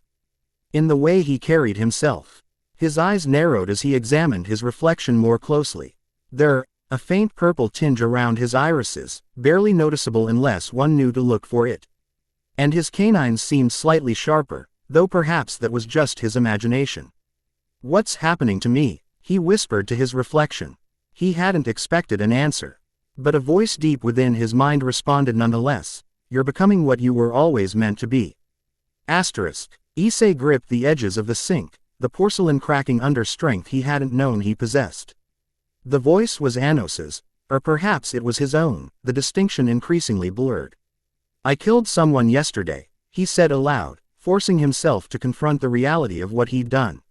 In the way he carried himself. His eyes narrowed as he examined his reflection more closely. There, a faint purple tinge around his irises, barely noticeable unless one knew to look for it. And his canines seemed slightly sharper, though perhaps that was just his imagination. "What's happening to me?" he whispered to his reflection. He hadn't expected an answer. But a voice deep within his mind responded nonetheless, "You're becoming what you were always meant to be." Issei gripped the edges of the sink, the porcelain cracking under strength he hadn't known he possessed. The voice was Anos's, or perhaps it was his own, the distinction increasingly blurred. "I killed someone yesterday," he said aloud, forcing himself to confront the reality of what he'd done.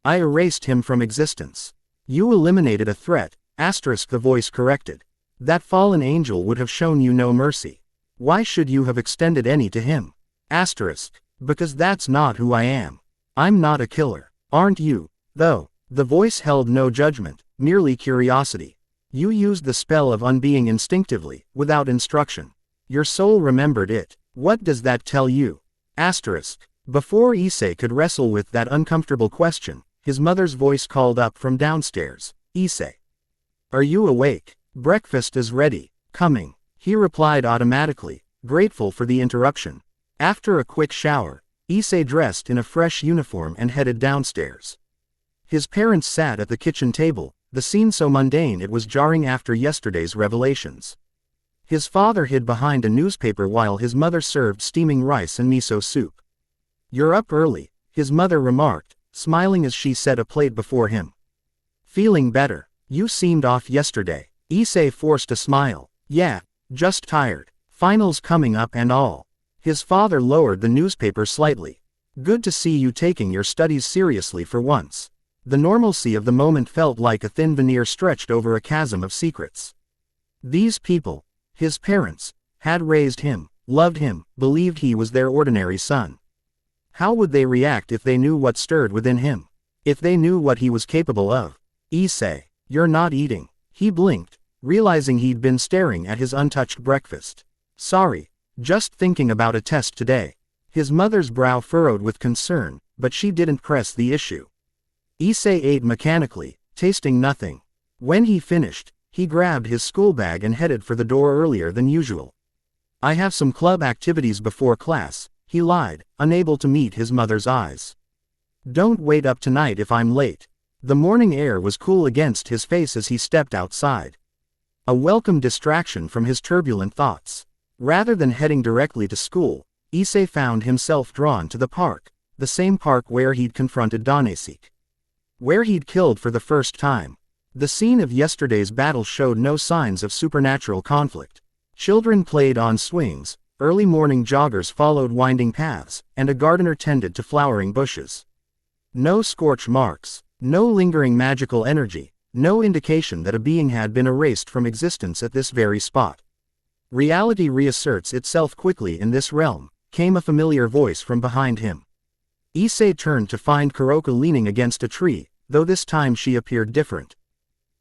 "I erased him from existence." "You eliminated a threat," the voice corrected. "That fallen angel would have shown you no mercy. Why should you have extended any to him?" "Because that's not who I am. I'm not a killer. Aren't you, though?" The voice held no judgment, merely curiosity. "You used the spell of unbeing instinctively, without instruction. Your soul remembered it. What does that tell you?" Before Issei could wrestle with that uncomfortable question, his mother's voice called up from downstairs, "Issei. Are you awake? Breakfast is ready." "Coming," he replied automatically, grateful for the interruption. After a quick shower, Issei dressed in a fresh uniform and headed downstairs. His parents sat at the kitchen table, the scene so mundane it was jarring after yesterday's revelations. His father hid behind a newspaper while his mother served steaming rice and miso soup. "You're up early," his mother remarked, smiling as she set a plate before him. "Feeling better? You seemed off yesterday." Issei forced a smile. "Yeah, just tired. Finals coming up and all." His father lowered the newspaper slightly. "Good to see you taking your studies seriously for once." The normalcy of the moment felt like a thin veneer stretched over a chasm of secrets. These people, his parents, had raised him, loved him, believed he was their ordinary son. How would they react if they knew what stirred within him? If they knew what he was capable of? "Issei, you're not eating." He blinked, realizing he'd been staring at his untouched breakfast. "Sorry, just thinking about a test today." His mother's brow furrowed with concern, but she didn't press the issue. Issei ate mechanically, tasting nothing. When he finished, he grabbed his school bag and headed for the door earlier than usual. "I have some club activities before class," he lied, unable to meet his mother's eyes. "Don't wait up tonight if I'm late." The morning air was cool against his face as he stepped outside. A welcome distraction from his turbulent thoughts. Rather than heading directly to school, Issei found himself drawn to the park, the same park where he'd confronted Danesik. Where he'd killed for the first time. The scene of yesterday's battle showed no signs of supernatural conflict. Children played on swings, early morning joggers followed winding paths, and a gardener tended to flowering bushes. No scorch marks, no lingering magical energy, no indication that a being had been erased from existence at this very spot. "Reality reasserts itself quickly in this realm," came a familiar voice from behind him. Issei turned to find Kuroka leaning against a tree, though this time she appeared different.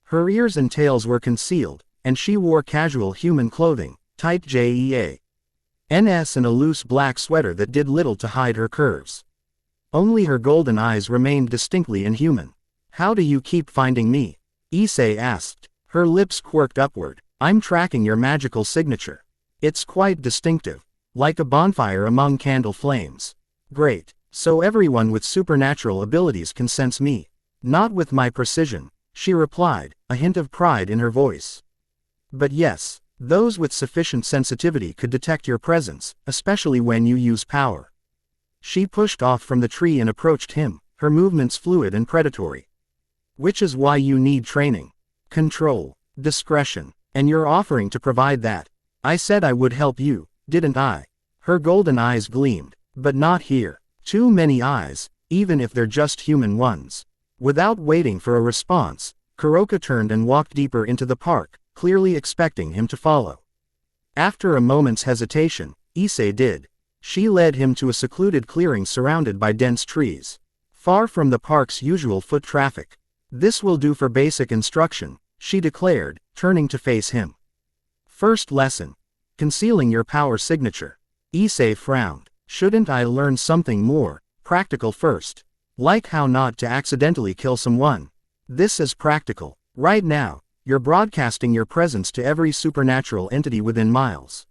Her ears and tails were concealed, and she wore casual human clothing, tight jeans and a loose black sweater that did little to hide her curves. Only her golden eyes remained distinctly inhuman. "How do you keep finding me?" Issei asked. Her lips quirked upward. "I'm tracking your magical signature. It's quite distinctive, like a bonfire among candle flames." "Great. So everyone with supernatural abilities can sense me." "Not with my precision," she replied, a hint of pride in her voice. "But yes, those with sufficient sensitivity could detect your presence, especially when you use power." She pushed off from the tree and approached him, her movements fluid and predatory. "Which is why you need training. Control, discretion, and you're offering to provide that. I said I would help you, didn't I?" Her golden eyes gleamed. "But not here. Too many eyes, even if they're just human ones." Without waiting for a response, Kuroka turned and walked deeper into the park, clearly expecting him to follow. After a moment's hesitation, Issei did. She led him to a secluded clearing surrounded by dense trees, far from the park's usual foot traffic. "This will do for basic instruction," she declared, turning to face him. "First lesson. Concealing your power signature." Issei frowned. "Shouldn't I learn something more practical first? Like how not to accidentally kill someone?" "This is practical. Right now, you're broadcasting your presence to every supernatural entity within miles.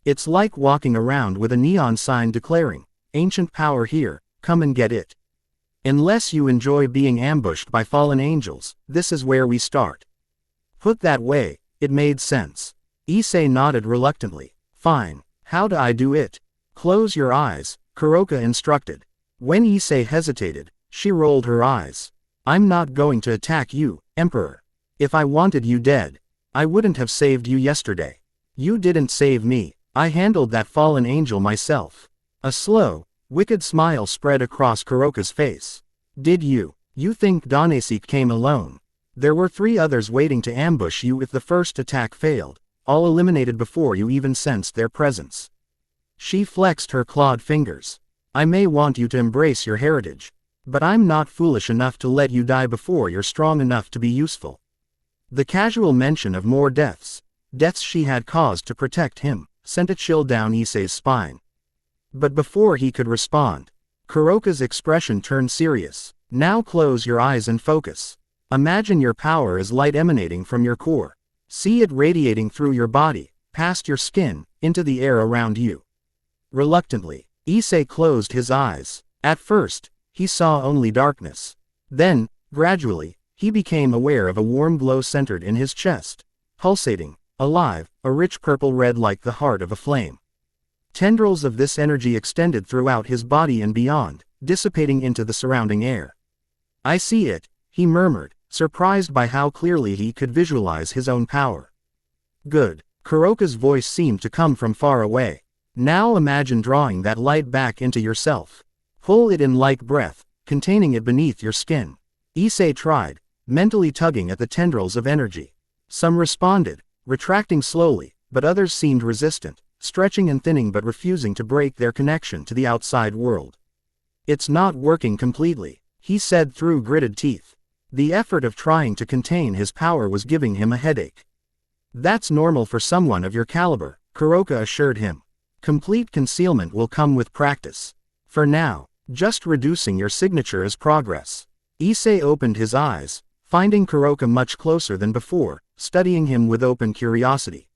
It's like walking around with a neon sign declaring, 'Ancient power here, come and get it.' Unless you enjoy being ambushed by fallen angels, this is where we start." Put that way, it made sense. Issei nodded reluctantly. "Fine, how do I do it?" "Close your eyes," Kuroka instructed. When Issei hesitated, she rolled her eyes. "I'm not going to attack you, Emperor. If I wanted you dead, I wouldn't have saved you yesterday. You didn't save me. I handled that fallen angel myself." A slow, wicked smile spread across Kuroka's face. "Did you? You think Danesik came alone? There were 3 others waiting to ambush you if the first attack failed, all eliminated before you even sensed their presence." She flexed her clawed fingers. "I may want you to embrace your heritage, but I'm not foolish enough to let you die before you're strong enough to be useful." The casual mention of more deaths she had caused to protect him, sent a chill down Issei's spine. But before he could respond, Kuroka's expression turned serious. "Now close your eyes and focus. Imagine your power as light emanating from your core. See it radiating through your body, past your skin, into the air around you." Reluctantly, Issei closed his eyes. At first, he saw only darkness. Then, gradually, he became aware of a warm glow centered in his chest, pulsating, alive, a rich purple-red like the heart of a flame. Tendrils of this energy extended throughout his body and beyond, dissipating into the surrounding air. "I see it," he murmured, surprised by how clearly he could visualize his own power. "Good." Kuroka's voice seemed to come from far away. "Now imagine drawing that light back into yourself. Pull it in like breath, containing it beneath your skin." Issei tried, mentally tugging at the tendrils of energy. Some responded, retracting slowly, but others seemed resistant, stretching and thinning but refusing to break their connection to the outside world. "It's not working completely," he said through gritted teeth. The effort of trying to contain his power was giving him a headache. "That's normal for someone of your caliber," Kuroka assured him. "Complete concealment will come with practice. For now, just reducing your signature is progress." Issei opened his eyes, finding Kuroka much closer than before, studying him with open curiosity.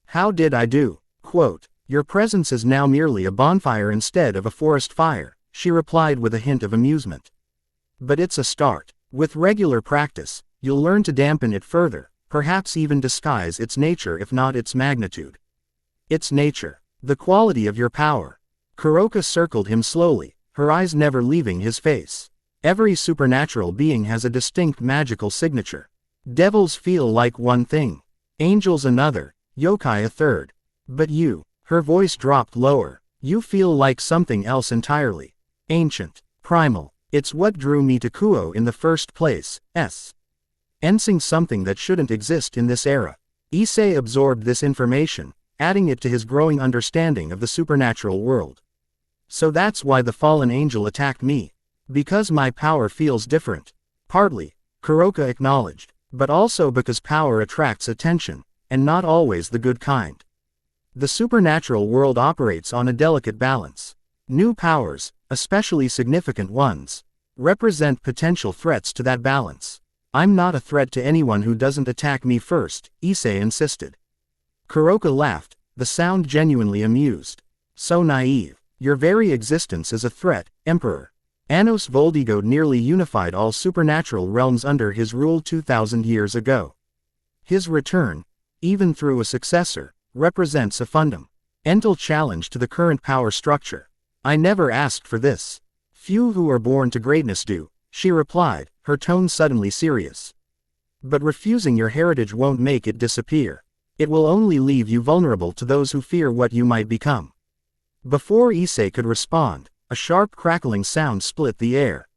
"How did I do?" Quote, "Your presence is now merely a bonfire instead of a forest fire," she replied with a hint of amusement. "But it's a start. With regular practice, you'll learn to dampen it further, perhaps even disguise its nature if not its magnitude." "Its nature. The quality of your power." Kuroka circled him slowly, her eyes never leaving his face. "Every supernatural being has a distinct magical signature. Devils feel like one thing, angels another, yokai a third. But you," her voice dropped lower, "you feel like something else entirely. Ancient, primal. It's what drew me to Kuo in the first place, Ensing something that shouldn't exist in this era." Issei absorbed this information, adding it to his growing understanding of the supernatural world. "So that's why the fallen angel attacked me. Because my power feels different." "Partly," Kuroka acknowledged, "but also because power attracts attention, and not always the good kind. The supernatural world operates on a delicate balance. New powers, especially significant ones, represent potential threats to that balance. I'm not a threat to anyone who doesn't attack me first," Issei insisted. Kuroka laughed, the sound genuinely amused. "So naive. Your very existence is a threat, Emperor. Anos Voldigoad nearly unified all supernatural realms under his rule 2,000 years ago. His return, even through a successor, represents a fundamental challenge to the current power structure. I never asked for this. Few who are born to greatness do," she replied, her tone suddenly serious. "But refusing your heritage won't make it disappear. It will only leave you vulnerable to those who fear what you might become." Before Issei could respond, a sharp crackling sound split the air.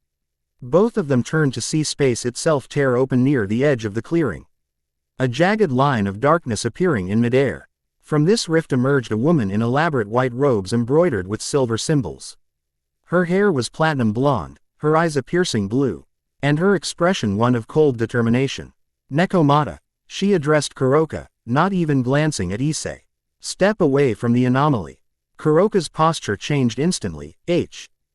Both of them turned to see space itself tear open near the edge of the clearing. A jagged line of darkness appearing in midair. From this rift emerged a woman in elaborate white robes embroidered with silver symbols. Her hair was platinum blonde, her eyes a piercing blue, and her expression one of cold determination. Nekomata, she addressed Kuroka, not even glancing at Issei. Step away from the anomaly. Kuroka's posture changed instantly,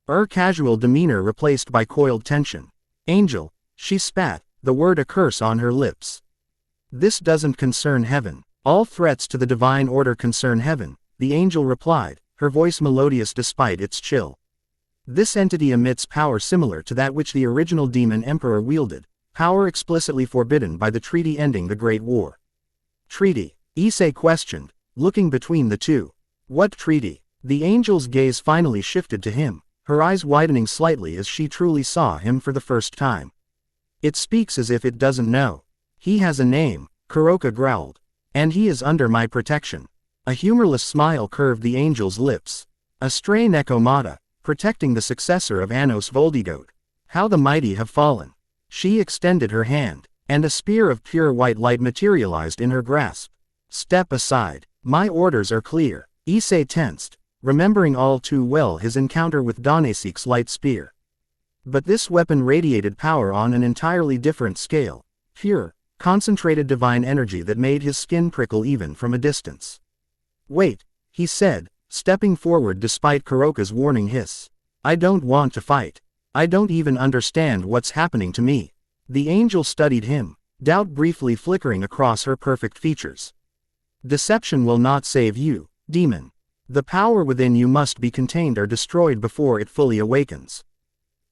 her casual demeanor replaced by coiled tension. Angel, she spat, the word a curse on her lips. This doesn't concern heaven. All threats to the divine order concern heaven, the angel replied, her voice melodious despite its chill. This entity emits power similar to that which the original demon emperor wielded, power explicitly forbidden by the treaty ending the Great War. Treaty? Issei questioned, looking between the two. What treaty? The angel's gaze finally shifted to him, her eyes widening slightly as she truly saw him for the first time. It speaks as if it doesn't know. He has a name, Kuroka growled. And he is under my protection. A humorless smile curved the angel's lips. A stray Nekomata, protecting the successor of Anos Voldigoad. How the mighty have fallen. She extended her hand, and a spear of pure white light materialized in her grasp. Step aside. My orders are clear. Issei tensed, remembering all too well his encounter with Danesik's light spear. But this weapon radiated power on an entirely different scale. Pure, concentrated divine energy that made his skin prickle even from a distance. Wait, he said, stepping forward despite Kuroka's warning hiss. I don't want to fight. I don't even understand what's happening to me. The angel studied him, doubt briefly flickering across her perfect features. Deception will not save you, demon. The power within you must be contained or destroyed before it fully awakens.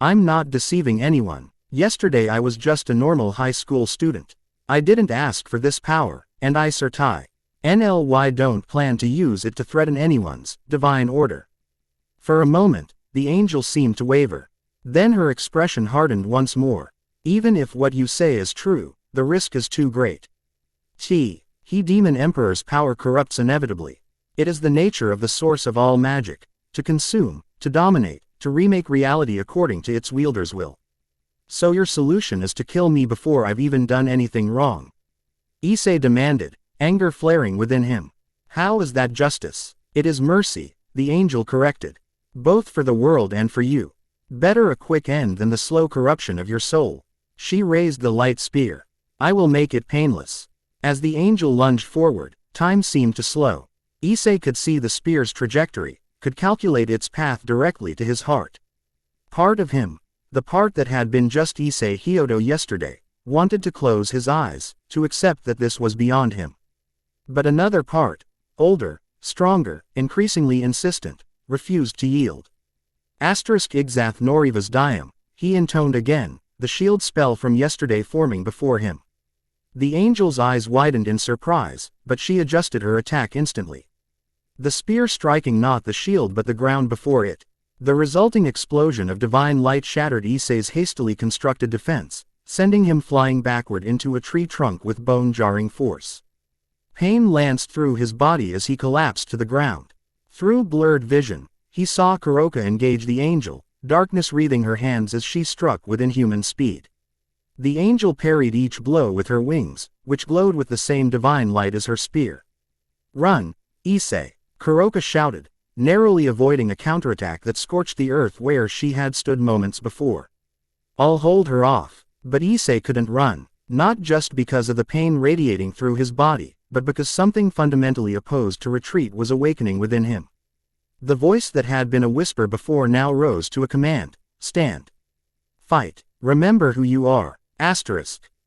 I'm not deceiving anyone. Yesterday I was just a normal high school student. I didn't ask for this power, and I certainly don't plan to use it to threaten anyone's divine order. For a moment, the angel seemed to waver. Then her expression hardened once more. Even if what you say is true, the risk is too great. Demon Emperor's power corrupts inevitably. It is the nature of the source of all magic, to consume, to dominate, to remake reality according to its wielder's will. So your solution is to kill me before I've even done anything wrong? Issei demanded, anger flaring within him. How is that justice? It is mercy, the angel corrected. Both for the world and for you. Better a quick end than the slow corruption of your soul. She raised the light spear. I will make it painless. As the angel lunged forward, time seemed to slow. Issei could see the spear's trajectory, could calculate its path directly to his heart. Part of him, the part that had been just Issei Hyodo yesterday, wanted to close his eyes, to accept that this was beyond him. But another part, older, stronger, increasingly insistent, refused to yield. Igzath Noriva's Diam, he intoned again, the shield spell from yesterday forming before him. The angel's eyes widened in surprise, but she adjusted her attack instantly. The spear striking not the shield but the ground before it. The resulting explosion of divine light shattered Issei's hastily constructed defense, sending him flying backward into a tree trunk with bone-jarring force. Pain lanced through his body as he collapsed to the ground. Through blurred vision, he saw Kuroka engage the angel, darkness wreathing her hands as she struck with inhuman speed. The angel parried each blow with her wings, which glowed with the same divine light as her spear. Run, Issei, Kuroka shouted, narrowly avoiding a counterattack that scorched the earth where she had stood moments before. I'll hold her off. But Issei couldn't run, not just because of the pain radiating through his body, but because something fundamentally opposed to retreat was awakening within him. The voice that had been a whisper before now rose to a command: stand. Fight. Remember who you are.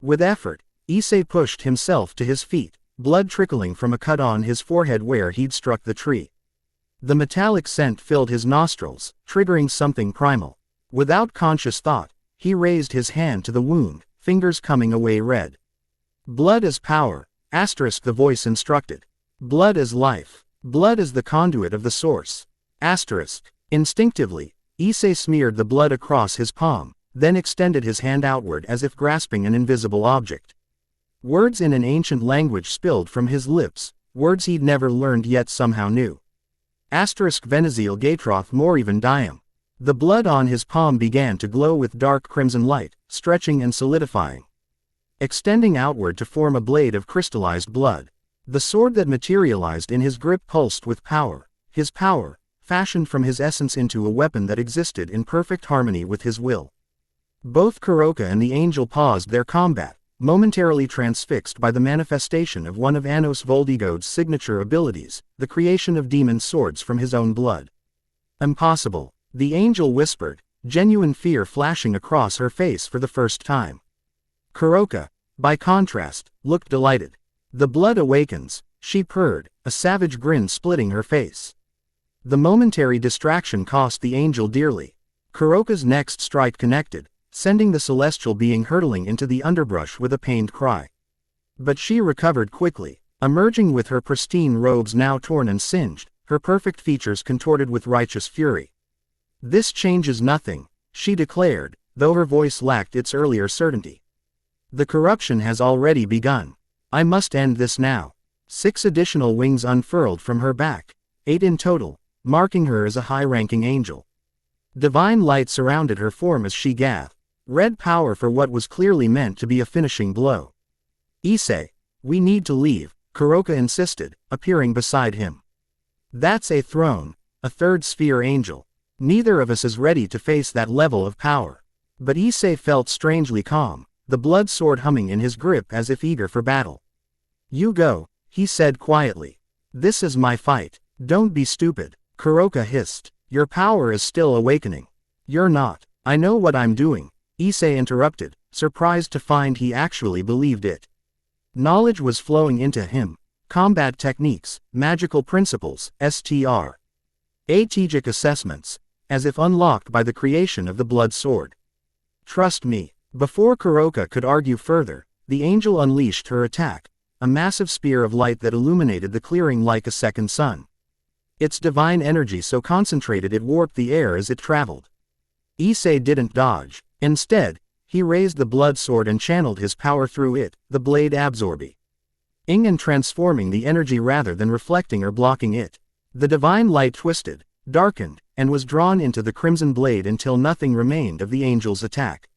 With effort, Issei pushed himself to his feet, blood trickling from a cut on his forehead where he'd struck the tree. The metallic scent filled his nostrils, triggering something primal. Without conscious thought, he raised his hand to the wound, fingers coming away red. Blood is power, the voice instructed. Blood is life. Blood is the conduit of the source. Instinctively, Issei smeared the blood across his palm, then extended his hand outward as if grasping an invisible object. Words in an ancient language spilled from his lips, words he'd never learned yet somehow knew. Venezil Gatroth Morivan Diam. The blood on his palm began to glow with dark crimson light, stretching and solidifying, extending outward to form a blade of crystallized blood. The sword that materialized in his grip pulsed with power, his power, fashioned from his essence into a weapon that existed in perfect harmony with his will. Both Kuroka and the angel paused their combat, momentarily transfixed by the manifestation of one of Anos Voldigoad's signature abilities, the creation of demon swords from his own blood. Impossible, the angel whispered, genuine fear flashing across her face for the first time. Kuroka, by contrast, looked delighted. The blood awakens, she purred, a savage grin splitting her face. The momentary distraction cost the angel dearly. Kuroka's next strike connected, sending the celestial being hurtling into the underbrush with a pained cry. But she recovered quickly, emerging with her pristine robes now torn and singed, her perfect features contorted with righteous fury. "This changes nothing," she declared, though her voice lacked its earlier certainty. "The corruption has already begun. I must end this now." 6 additional wings unfurled from her back, 8 in total, marking her as a high-ranking angel. Divine light surrounded her form as she gasped, red power for what was clearly meant to be a finishing blow. "Issei, we need to leave," Kuroka insisted, appearing beside him. "That's a throne, a third sphere angel. Neither of us is ready to face that level of power." But Issei felt strangely calm, the blood sword humming in his grip as if eager for battle. "You go," he said quietly. "This is my fight." "Don't be stupid," Kuroka hissed. "Your power is still awakening." "You're not." "I know what I'm doing," Issei interrupted, surprised to find he actually believed it. Knowledge was flowing into him. Combat techniques, magical principles, strategic assessments, as if unlocked by the creation of the blood sword. "Trust me." Before Kuroka could argue further, the angel unleashed her attack, a massive spear of light that illuminated the clearing like a second sun. Its divine energy so concentrated it warped the air as it traveled. Issei didn't dodge. Instead, he raised the blood sword and channeled his power through it, the blade absorbing and transforming the energy rather than reflecting or blocking it. The divine light twisted, darkened, and was drawn into the crimson blade until nothing remained of the angel's attack.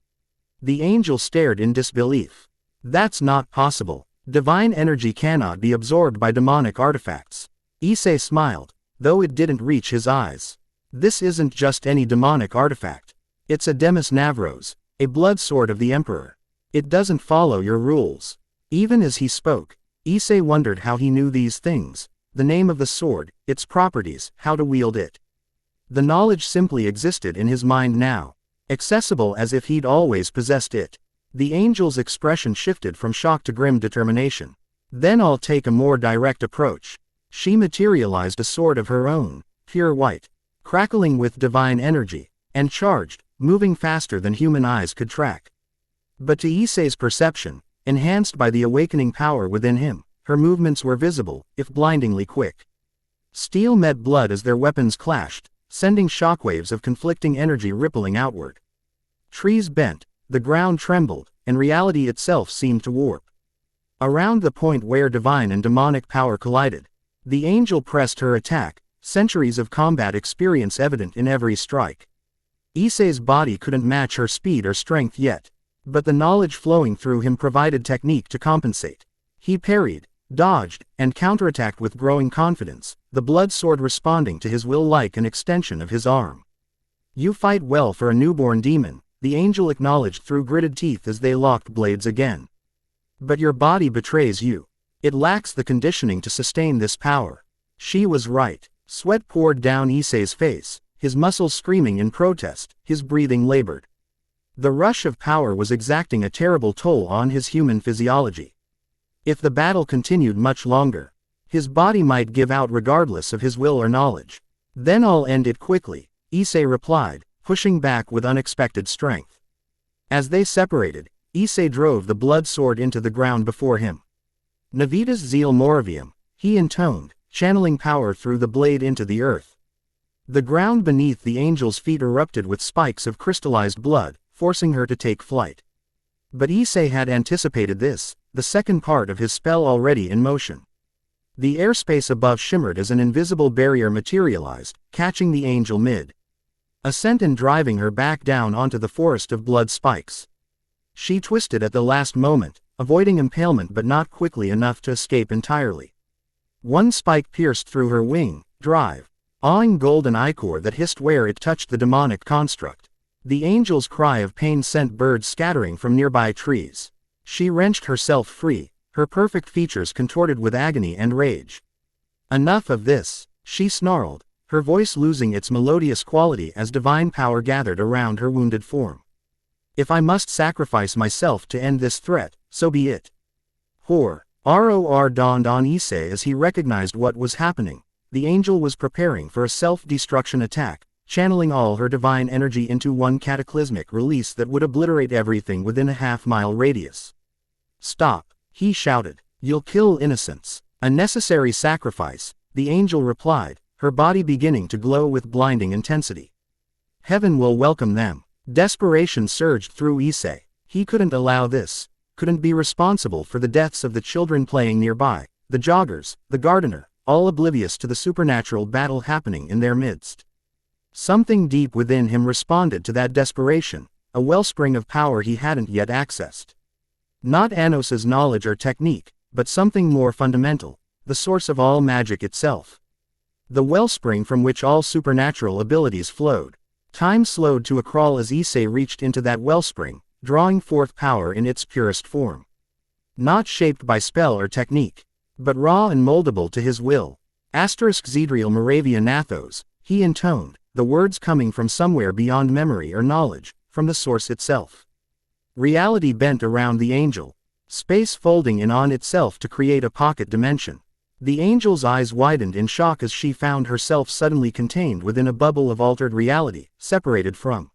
The angel stared in disbelief. "That's not possible. Divine energy cannot be absorbed by demonic artifacts." Issei smiled, though it didn't reach his eyes. "This isn't just any demonic artifact. It's a Demus Navros, a blood sword of the Emperor. It doesn't follow your rules." Even as he spoke, Issei wondered how he knew these things: the name of the sword, its properties, how to wield it. The knowledge simply existed in his mind now, accessible as if he'd always possessed it. The angel's expression shifted from shock to grim determination. "Then I'll take a more direct approach." She materialized a sword of her own, pure white, crackling with divine energy, and charged, moving faster than human eyes could track. But to Issei's perception, enhanced by the awakening power within him, her movements were visible, if blindingly quick. Steel met blood as their weapons clashed, sending shockwaves of conflicting energy rippling outward. Trees bent, the ground trembled, and reality itself seemed to warp. Around the point where divine and demonic power collided, the angel pressed her attack, centuries of combat experience evident in every strike. Issei's body couldn't match her speed or strength yet, but the knowledge flowing through him provided technique to compensate. He parried, dodged, and counterattacked with growing confidence, the blood sword responding to his will like an extension of his arm. "You fight well for a newborn demon," the angel acknowledged through gritted teeth as they locked blades again. "But your body betrays you. It lacks the conditioning to sustain this power." She was right. Sweat poured down Issei's face, his muscles screaming in protest, his breathing labored. The rush of power was exacting a terrible toll on his human physiology. If the battle continued much longer, his body might give out regardless of his will or knowledge. "Then I'll end it quickly," Issei replied, pushing back with unexpected strength. As they separated, Issei drove the blood sword into the ground before him. "Navitas zeal moravium," he intoned, channeling power through the blade into the earth. The ground beneath the angel's feet erupted with spikes of crystallized blood, forcing her to take flight. But Issei had anticipated this, the second part of his spell already in motion. The airspace above shimmered as an invisible barrier materialized, catching the angel mid. a sentence driving her back down onto the forest of blood spikes. She twisted at the last moment, avoiding impalement but not quickly enough to escape entirely. One spike pierced through her wing, awing golden ichor that hissed where it touched the demonic construct. The angel's cry of pain sent birds scattering from nearby trees. She wrenched herself free, her perfect features contorted with agony and rage. Enough of this, she snarled, her voice losing its melodious quality as divine power gathered around her wounded form. If I must sacrifice myself to end this threat, so be it. Horror dawned on Issei as he recognized what was happening. The angel was preparing for a self-destruction attack, channeling all her divine energy into one cataclysmic release that would obliterate everything within a half-mile radius. Stop, he shouted. You'll kill innocents. A necessary sacrifice, the angel replied, her body beginning to glow with blinding intensity. Heaven will welcome them. Desperation surged through Issei. He couldn't allow this, couldn't be responsible for the deaths of the children playing nearby, the joggers, the gardener, all oblivious to the supernatural battle happening in their midst. Something deep within him responded to that desperation, a wellspring of power he hadn't yet accessed. Not Anos's knowledge or technique, but something more fundamental, the source of all magic itself. The wellspring from which all supernatural abilities flowed. Time slowed to a crawl as Issei reached into that wellspring, drawing forth power in its purest form. Not shaped by spell or technique, but raw and moldable to his will. Zedriel Moravia Nathos, he intoned, the words coming from somewhere beyond memory or knowledge, from the source itself. Reality bent around the angel, space folding in on itself to create a pocket dimension. The angel's eyes widened in shock as she found herself suddenly contained within a bubble of altered reality, separated from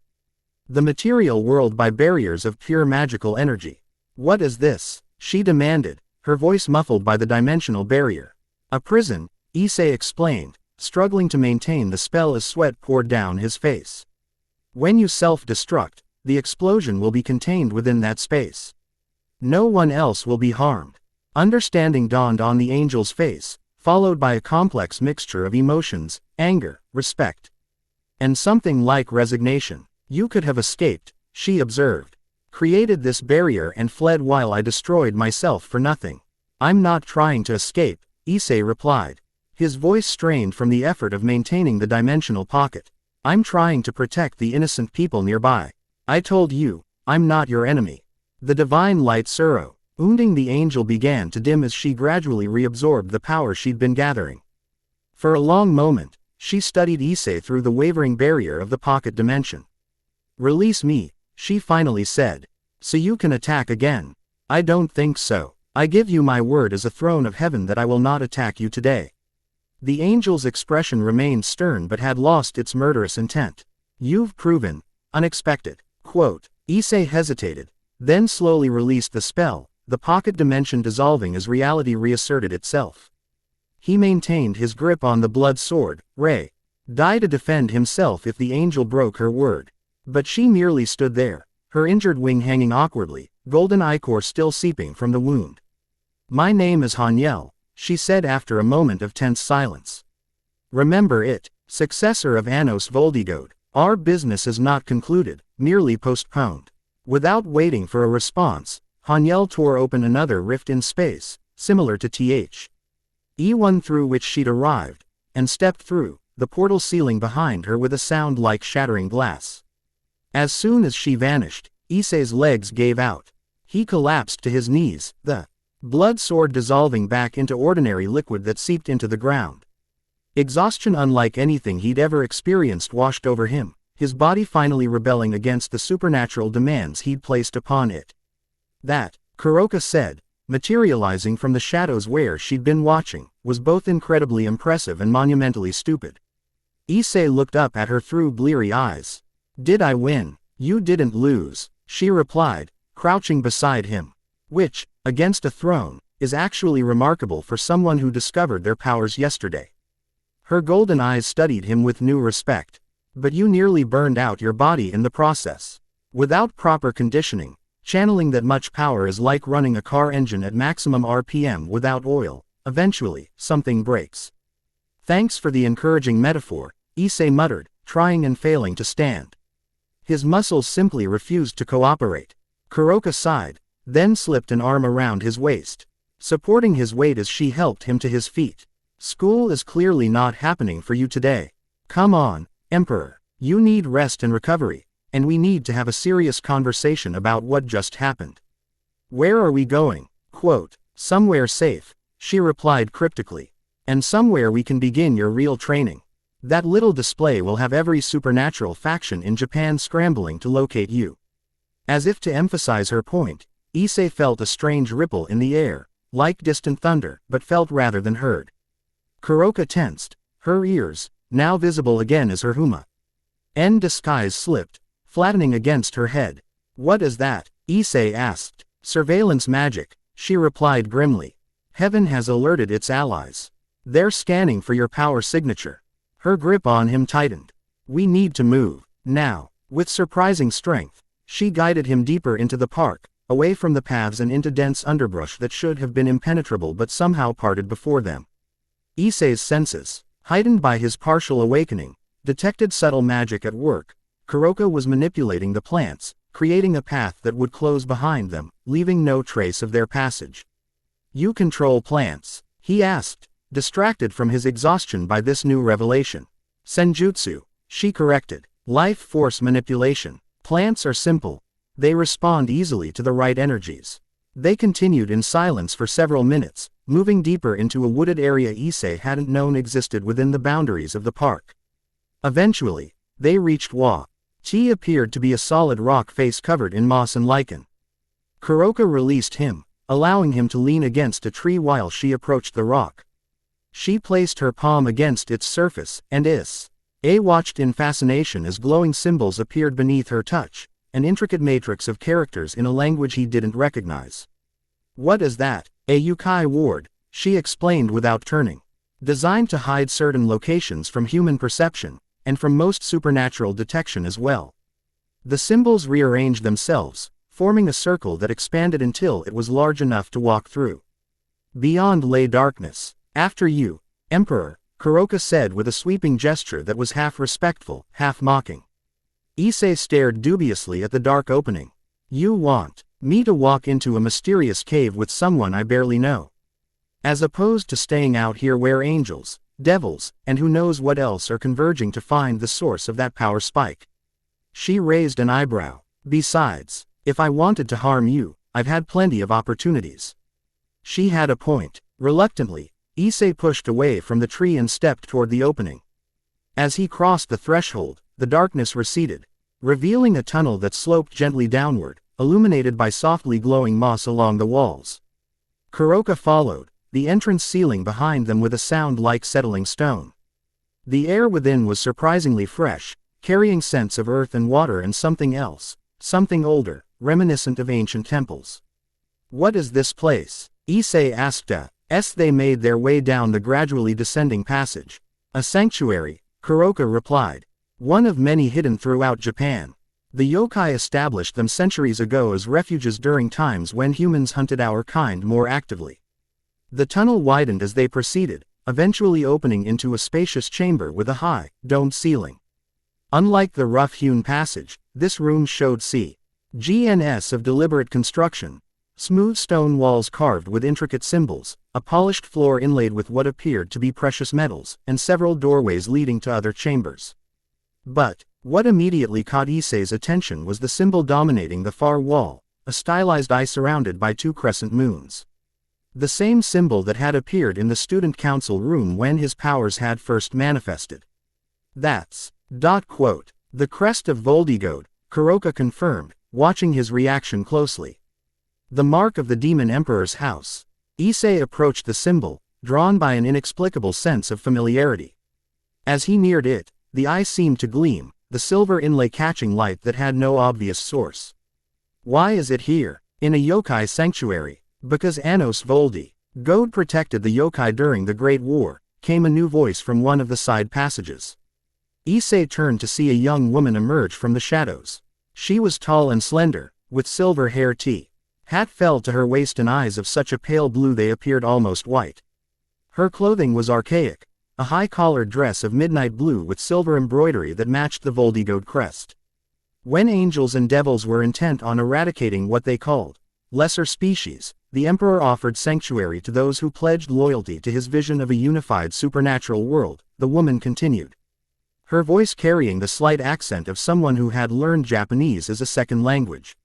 the material world by barriers of pure magical energy. What is this? She demanded, her voice muffled by the dimensional barrier. A prison, Issei explained, struggling to maintain the spell as sweat poured down his face. When you self-destruct, the explosion will be contained within that space. No one else will be harmed. Understanding dawned on the angel's face, followed by a complex mixture of emotions, anger, respect, and something like resignation. You could have escaped, she observed. Created this barrier and fled while I destroyed myself for nothing. I'm not trying to escape, Issei replied, his voice strained from the effort of maintaining the dimensional pocket. I'm trying to protect the innocent people nearby. I told you, I'm not your enemy. The divine light surrounding the angel began to dim as she gradually reabsorbed the power she'd been gathering. For a long moment, she studied Issei through the wavering barrier of the pocket dimension. Release me, she finally said. So you can attack again. I don't think so. I give you my word as a throne of heaven that I will not attack you today. The angel's expression remained stern but had lost its murderous intent. You've proven unexpected. Issei hesitated, then slowly released the spell, the pocket dimension dissolving as reality reasserted itself. He maintained his grip on the blood sword, ready to defend himself if the angel broke her word. But she merely stood there, her injured wing hanging awkwardly, golden ichor still seeping from the wound. My name is Haniel, she said after a moment of tense silence. Remember it, successor of Anos Voldigoad. Our business is not concluded, merely postponed. Without waiting for a response, Haniel tore open another rift in space, similar to the through which she'd arrived, and stepped through, the portal sealing behind her with a sound like shattering glass. As soon as she vanished, Issei's legs gave out. He collapsed to his knees, the blood sword dissolving back into ordinary liquid that seeped into the ground. Exhaustion unlike anything he'd ever experienced washed over him, his body finally rebelling against the supernatural demands he'd placed upon it. That, Kuroka said, materializing from the shadows where she'd been watching, was both incredibly impressive and monumentally stupid. Issei looked up at her through bleary eyes. Did I win? You didn't lose, she replied, crouching beside him. Which, against a throne, is actually remarkable for someone who discovered their powers yesterday. Her golden eyes studied him with new respect. But you nearly burned out your body in the process. Without proper conditioning, channeling that much power is like running a car engine at maximum RPM without oil. Eventually, something breaks. Thanks for the encouraging metaphor, Issei muttered, trying and failing to stand. His muscles simply refused to cooperate. Kuroka sighed, then slipped an arm around his waist, supporting his weight as she helped him to his feet. School is clearly not happening for you today. Come on, Emperor. You need rest and recovery, and we need to have a serious conversation about what just happened. Where are we going? Quote, somewhere safe, she replied cryptically. And somewhere we can begin your real training. That little display will have every supernatural faction in Japan scrambling to locate you. As if to emphasize her point, Issei felt a strange ripple in the air, like distant thunder, but felt rather than heard. Kuroka tensed, her ears, now visible again as her huma. Disguise slipped, flattening against her head. What is that? Issei asked. Surveillance magic, she replied grimly. Heaven has alerted its allies. They're scanning for your power signature. Her grip on him tightened. We need to move, now. With surprising strength, she guided him deeper into the park, away from the paths and into dense underbrush that should have been impenetrable but somehow parted before them. Issei's senses, heightened by his partial awakening, detected subtle magic at work. Kuroka was manipulating the plants, creating a path that would close behind them, leaving no trace of their passage. You control plants? He asked, distracted from his exhaustion by this new revelation. Senjutsu, she corrected. Life force manipulation. Plants are simple. They respond easily to the right energies. They continued in silence for several minutes, moving deeper into a wooded area Issei hadn't known existed within the boundaries of the park. Eventually, they reached Wa. Chi appeared to be a solid rock face covered in moss and lichen. Kuroka released him, allowing him to lean against a tree while she approached the rock. She placed her palm against its surface, and Issei watched in fascination as glowing symbols appeared beneath her touch, an intricate matrix of characters in a language he didn't recognize. What is that? A yokai ward, she explained without turning. Designed to hide certain locations from human perception, and from most supernatural detection as well. The symbols rearranged themselves, forming a circle that expanded until it was large enough to walk through. Beyond lay darkness. After you, Emperor, Kuroka said with a sweeping gesture that was half respectful, half mocking. Issei stared dubiously at the dark opening. You want me to walk into a mysterious cave with someone I barely know? As opposed to staying out here where angels, devils, and who knows what else are converging to find the source of that power spike. She raised an eyebrow. Besides, if I wanted to harm you, I've had plenty of opportunities. She had a point. Reluctantly, Issei pushed away from the tree and stepped toward the opening. As he crossed the threshold, the darkness receded, revealing a tunnel that sloped gently downward, illuminated by softly glowing moss along the walls. Kuroka followed, the entrance sealing behind them with a sound like settling stone. The air within was surprisingly fresh, carrying scents of earth and water and something else, something older, reminiscent of ancient temples. What is this place? Issei asked as they made their way down the gradually descending passage. A sanctuary, Kuroka replied. One of many hidden throughout Japan. The yokai established them centuries ago as refuges during times when humans hunted our kind more actively. The tunnel widened as they proceeded, eventually opening into a spacious chamber with a high, domed ceiling. Unlike the rough-hewn passage, this room showed CGNS of deliberate construction. Smooth stone walls carved with intricate symbols, a polished floor inlaid with what appeared to be precious metals, and several doorways leading to other chambers. But, what immediately caught Issei's attention was the symbol dominating the far wall, a stylized eye surrounded by two crescent moons. The same symbol that had appeared in the student council room when his powers had first manifested. That's the crest of Voldigoad, Kuroka confirmed, watching his reaction closely. The mark of the Demon Emperor's house. Issei approached the symbol, drawn by an inexplicable sense of familiarity. As he neared it, the eye seemed to gleam, the silver inlay catching light that had no obvious source. Why is it here, in a yokai sanctuary? Because Anos Voldigoad protected the yokai during the Great War, came a new voice from one of the side passages. Issei turned to see a young woman emerge from the shadows. She was tall and slender, with silver hair hat fell to her waist and eyes of such a pale blue they appeared almost white. Her clothing was archaic, a high-collared dress of midnight blue with silver embroidery that matched the Voldigoad crest. When angels and devils were intent on eradicating what they called lesser species, the Emperor offered sanctuary to those who pledged loyalty to his vision of a unified supernatural world, the woman continued, her voice carrying the slight accent of someone who had learned Japanese as a second language.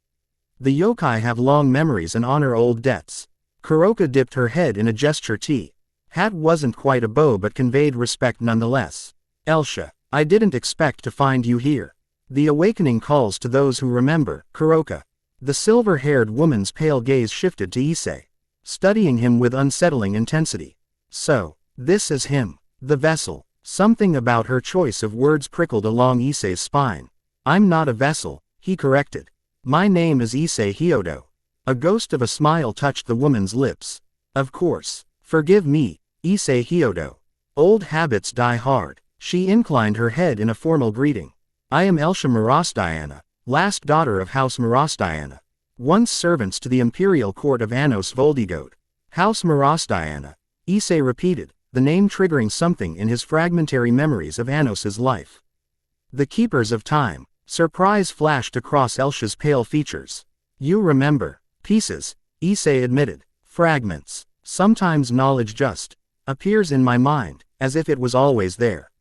The yokai have long memories and honor old debts. Kuroka dipped her head in a gesture T. Hat wasn't quite a bow but conveyed respect nonetheless. Elsha, I didn't expect to find you here. The awakening calls to those who remember, Kuroka. The silver-haired woman's pale gaze shifted to Issei, studying him with unsettling intensity. So, this is him, the vessel. Something about her choice of words prickled along Issei's spine. I'm not a vessel, he corrected. My name is Issei Hyodo. A ghost of a smile touched the woman's lips. Of course. Forgive me, Issei Hyodo. Old habits die hard. She inclined her head in a formal greeting. I am Elsha Marasdiana, last daughter of House Marasdiana. Once servants to the imperial court of Anos Voldigoad. House Marasdiana. Issei repeated, the name triggering something in his fragmentary memories of Anos's life. The Keepers of Time. Surprise flashed across Elsha's pale features. You remember. Pieces, Issei admitted. Fragments. Sometimes knowledge just appears in my mind, as if it was always there.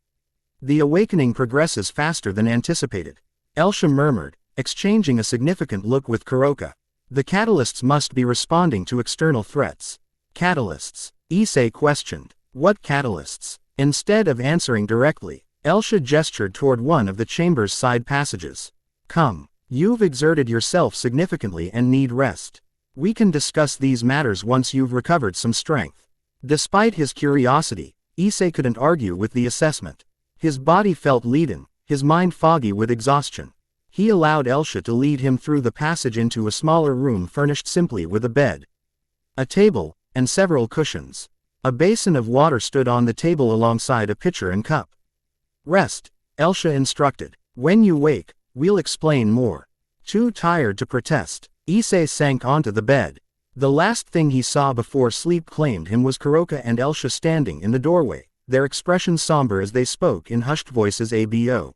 The awakening progresses faster than anticipated. Elsha murmured, exchanging a significant look with Kuroka. The catalysts must be responding to external threats. Catalysts? Issei questioned. What catalysts? Instead of answering directly, Elsha gestured toward one of the chamber's side passages. Come, you've exerted yourself significantly and need rest. We can discuss these matters once you've recovered some strength. Despite his curiosity, Issei couldn't argue with the assessment. His body felt leaden, his mind foggy with exhaustion. He allowed Elsha to lead him through the passage into a smaller room furnished simply with a bed, a table, and several cushions. A basin of water stood on the table alongside a pitcher and cup. Rest, Elsha instructed. When you wake, we'll explain more. Too tired to protest, Issei sank onto the bed. The last thing he saw before sleep claimed him was Kuroka and Elsha standing in the doorway, their expressions somber as they spoke in hushed voices abo.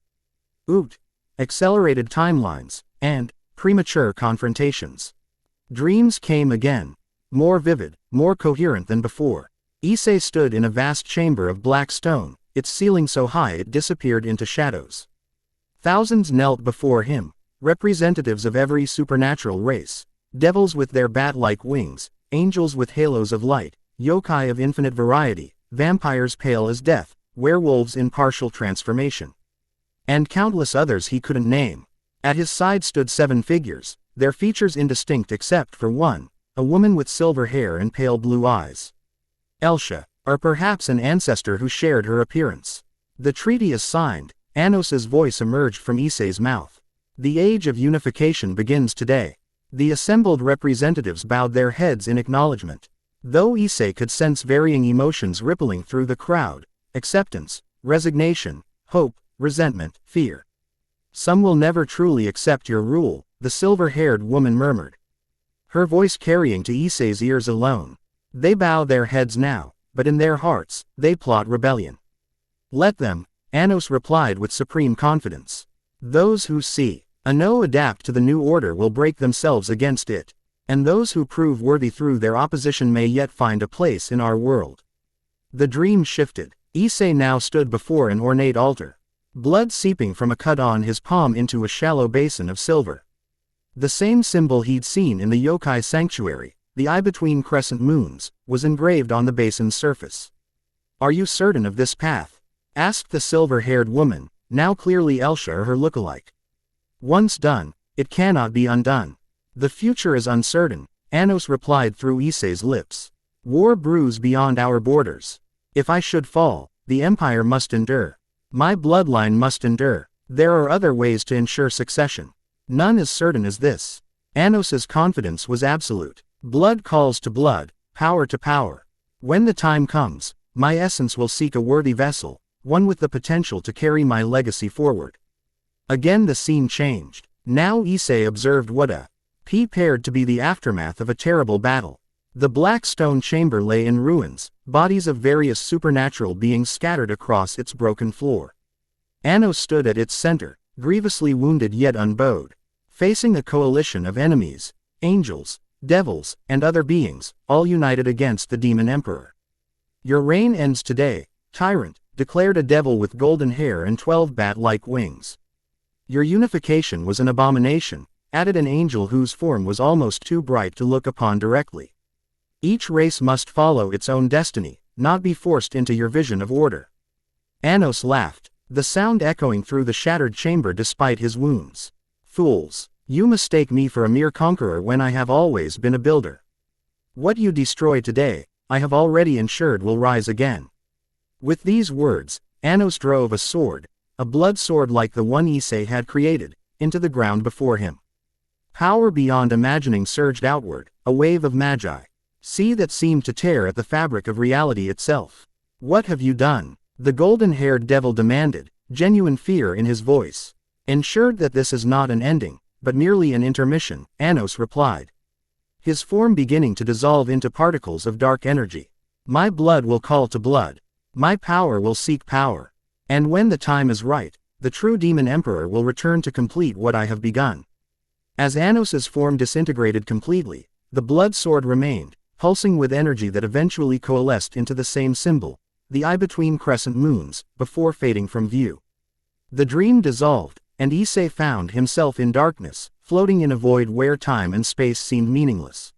Oot. Accelerated timelines, and premature confrontations. Dreams came again. More vivid, more coherent than before. Issei stood in a vast chamber of black stone, its ceiling so high it disappeared into shadows. Thousands knelt before him, representatives of every supernatural race, devils with their bat-like wings, angels with halos of light, yokai of infinite variety, vampires pale as death, werewolves in partial transformation. And countless others he couldn't name. At his side stood 7 figures, their features indistinct except for one, a woman with silver hair and pale blue eyes. Elsha, or perhaps an ancestor who shared her appearance. The treaty is signed, Anos's voice emerged from Issei's mouth. The age of unification begins today. The assembled representatives bowed their heads in acknowledgement. Though Issei could sense varying emotions rippling through the crowd, acceptance, resignation, hope, resentment, fear. Some will never truly accept your rule, the silver-haired woman murmured, her voice carrying to Issei's ears alone. They bow their heads now, but in their hearts, they plot rebellion. Let them, Anos replied with supreme confidence. Those who see Ano adapt to the new order will break themselves against it, and those who prove worthy through their opposition may yet find a place in our world. The dream shifted. Issei now stood before an ornate altar, blood seeping from a cut on his palm into a shallow basin of silver. The same symbol he'd seen in the yokai sanctuary, the eye between crescent moons, was engraved on the basin's surface. Are you certain of this path? Asked the silver-haired woman, now clearly Elsha or her lookalike. Once done, it cannot be undone. The future is uncertain, Anos replied through Issei's lips. War brews beyond our borders. If I should fall, the empire must endure. My bloodline must endure. There are other ways to ensure succession. None as certain as this. Anos's confidence was absolute. Blood calls to blood, power to power. When the time comes, my essence will seek a worthy vessel, one with the potential to carry my legacy forward. Again the scene changed. Now Issei observed what appeared to be the aftermath of a terrible battle. The black stone chamber lay in ruins, bodies of various supernatural beings scattered across its broken floor. Anos stood at its center, grievously wounded yet unbowed, facing a coalition of enemies, angels, devils, and other beings, all united against the demon emperor. "Your reign ends today, tyrant," declared a devil with golden hair and 12 bat-like wings. "Your unification was an abomination," added an angel whose form was almost too bright to look upon directly. "Each race must follow its own destiny, not be forced into your vision of order." Anos laughed, the sound echoing through the shattered chamber despite his wounds. "Fools, you mistake me for a mere conqueror when I have always been a builder. What you destroy today, I have already ensured will rise again." With these words, Anos drove a sword, a blood sword like the one Issei had created, into the ground before him. Power beyond imagining surged outward, a wave of magi. Sea that seemed to tear at the fabric of reality itself. "What have you done?" the golden-haired devil demanded, genuine fear in his voice. "Ensured that this is not an ending, but merely an intermission," Anos replied, his form beginning to dissolve into particles of dark energy. "My blood will call to blood. My power will seek power. And when the time is right, the true demon emperor will return to complete what I have begun." As Anos's form disintegrated completely, the blood sword remained, pulsing with energy that eventually coalesced into the same symbol, the eye between crescent moons, before fading from view. The dream dissolved, and Issei found himself in darkness, floating in a void where time and space seemed meaningless.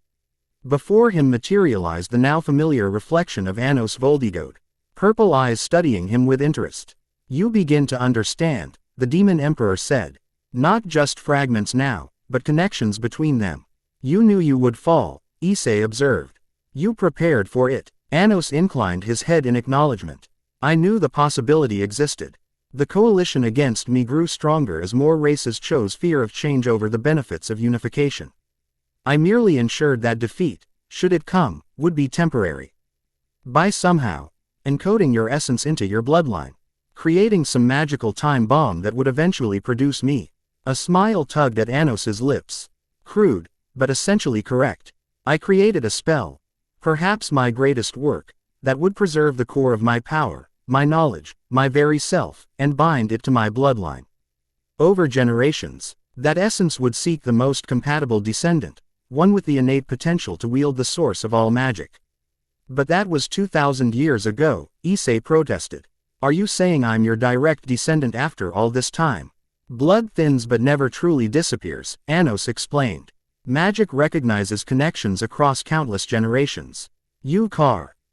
Before him materialized the now familiar reflection of Anos Voldigoad, purple eyes studying him with interest. "You begin to understand," the demon emperor said. "Not just fragments now, but connections between them." "You knew you would fall," Issei observed. "You prepared for it." Anos inclined his head in acknowledgement. "I knew the possibility existed. The coalition against me grew stronger as more races chose fear of change over the benefits of unification. I merely ensured that defeat, should it come, would be temporary. By somehow encoding your essence into your bloodline, creating some magical time bomb that would eventually produce me." A smile tugged at Anos's lips. "Crude, but essentially correct. I created a spell, perhaps my greatest work, that would preserve the core of my power, my knowledge, my very self, and bind it to my bloodline. Over generations, that essence would seek the most compatible descendant, one with the innate potential to wield the source of all magic." "But that was 2,000 years ago," Issei protested. "Are you saying I'm your direct descendant after all this time?" "Blood thins but never truly disappears," Anos explained. "Magic recognizes connections across countless generations. You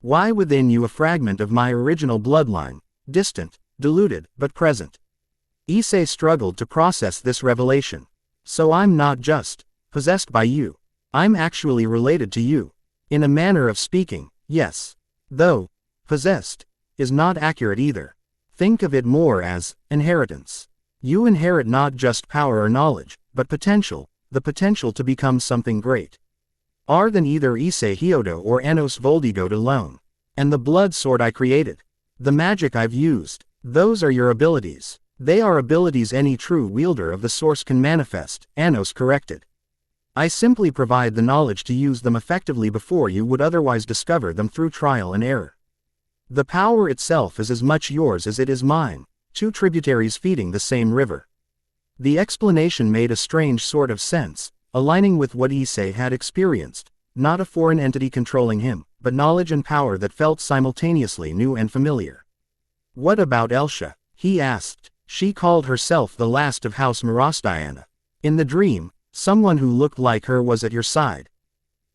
why within you a fragment of my original bloodline, distant, diluted, but present." Issei struggled to process this revelation. "So I'm not just possessed by you. I'm actually related to you. In a manner of speaking, yes. Though possessed is not accurate either. Think of it more as inheritance. You inherit not just power or knowledge, but potential, the potential to become something great. Are than either Issei Hyodo or Anos Voldigoad alone. And the blood sword I created, the magic I've used, those are your abilities. They are abilities any true wielder of the source can manifest," Anos corrected. "I simply provide the knowledge to use them effectively before you would otherwise discover them through trial and error. The power itself is as much yours as it is mine, two tributaries feeding the same river." The explanation made a strange sort of sense, aligning with what Issei had experienced, not a foreign entity controlling him, but knowledge and power that felt simultaneously new and familiar. "What about Elsha?" he asked. "She called herself the last of House Marastiana. In the dream, someone who looked like her was at your side."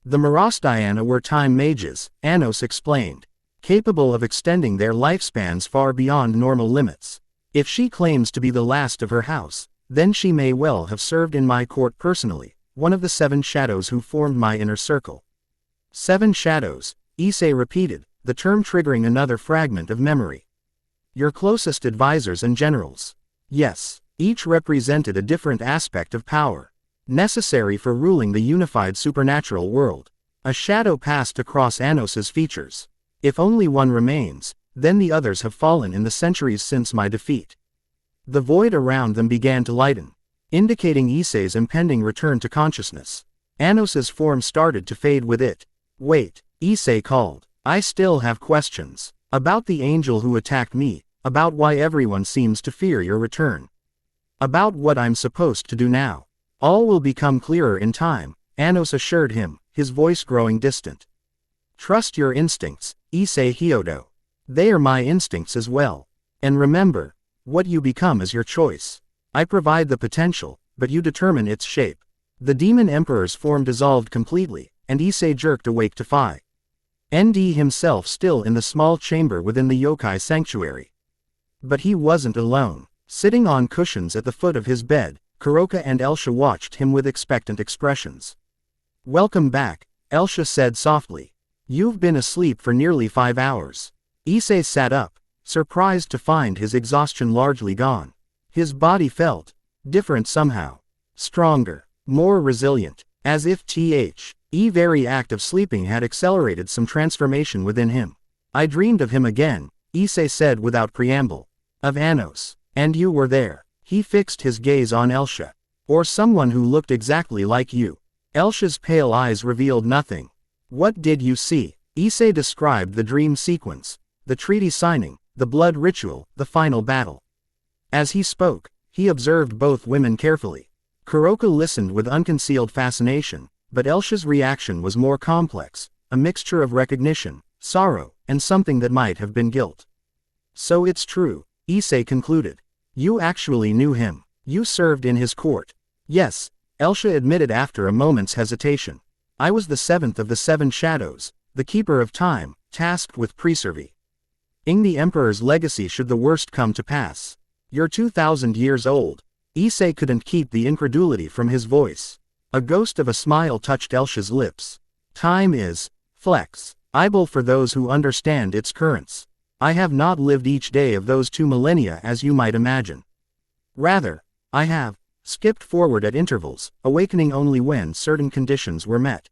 "The Marastiana were time mages," Anos explained, "capable of extending their lifespans far beyond normal limits. If she claims to be the last of her house, then she may well have served in my court personally, one of the 7 shadows who formed my inner circle." 7 shadows, Issei repeated, the term triggering another fragment of memory. "Your closest advisors and generals." Yes, each represented a different aspect of power, necessary for ruling the unified supernatural world. A shadow passed across Anos's features. "If only one remains, then the others have fallen in the centuries since my defeat." The void around them began to lighten, indicating Issei's impending return to consciousness. Anos's form started to fade with it. "Wait," Issei called. I still have questions. About the angel who attacked me, about why everyone seems to fear your return. About what I'm supposed to do now. All will become clearer in time, Anos assured him, his voice growing distant. Trust your instincts, Issei Hyodo. They are my instincts as well. And remember, what you become is your choice. I provide the potential, but you determine its shape. The demon emperor's form dissolved completely, and Issei jerked awake to Phi. ND himself still in the small chamber within the yokai sanctuary. But he wasn't alone. Sitting on cushions at the foot of his bed, Kuroka and Elsha watched him with expectant expressions. Welcome back, Elsha said softly. You've been asleep for nearly 5 hours. Issei sat up, surprised to find his exhaustion largely gone. His body felt different somehow. Stronger, more resilient, as if the very act of sleeping had accelerated some transformation within him. I dreamed of him again, Issei said without preamble. Of Anos. And you were there. He fixed his gaze on Elsha. Or someone who looked exactly like you. Elsha's pale eyes revealed nothing. What did you see? Issei described the dream sequence, the treaty signing, the blood ritual, the final battle. As he spoke, he observed both women carefully. Kuroka listened with unconcealed fascination, but Elsha's reaction was more complex, a mixture of recognition, sorrow, and something that might have been guilt. So it's true, Issei concluded. You actually knew him. You served in his court. Yes, Elsha admitted after a moment's hesitation. I was the 7th of the 7 shadows, the keeper of time, tasked with preserving the emperor's legacy should the worst come to pass. You're 2,000 years old. Issei couldn't keep the incredulity from his voice. A ghost of a smile touched Elsha's lips. Time is flexible for those who understand its currents. I have not lived each day of those 2 millennia as you might imagine. Rather, I have skipped forward at intervals, awakening only when certain conditions were met.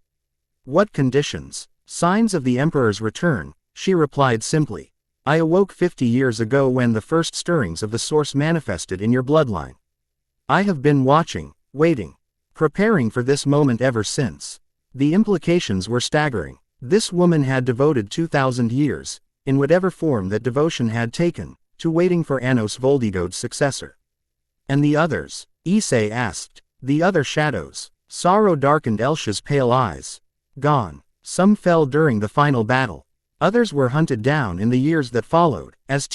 What conditions? Signs of the emperor's return, she replied simply. I awoke 50 years ago when the first stirrings of the source manifested in your bloodline. I have been watching, waiting, preparing for this moment ever since. The implications were staggering. This woman had devoted 2,000 years, in whatever form that devotion had taken, to waiting for Anos Voldigoad's successor. And the others? Issei asked. The other shadows. Sorrow darkened Elsha's pale eyes. Gone. Some fell during the final battle. Others were hunted down in the years that followed, as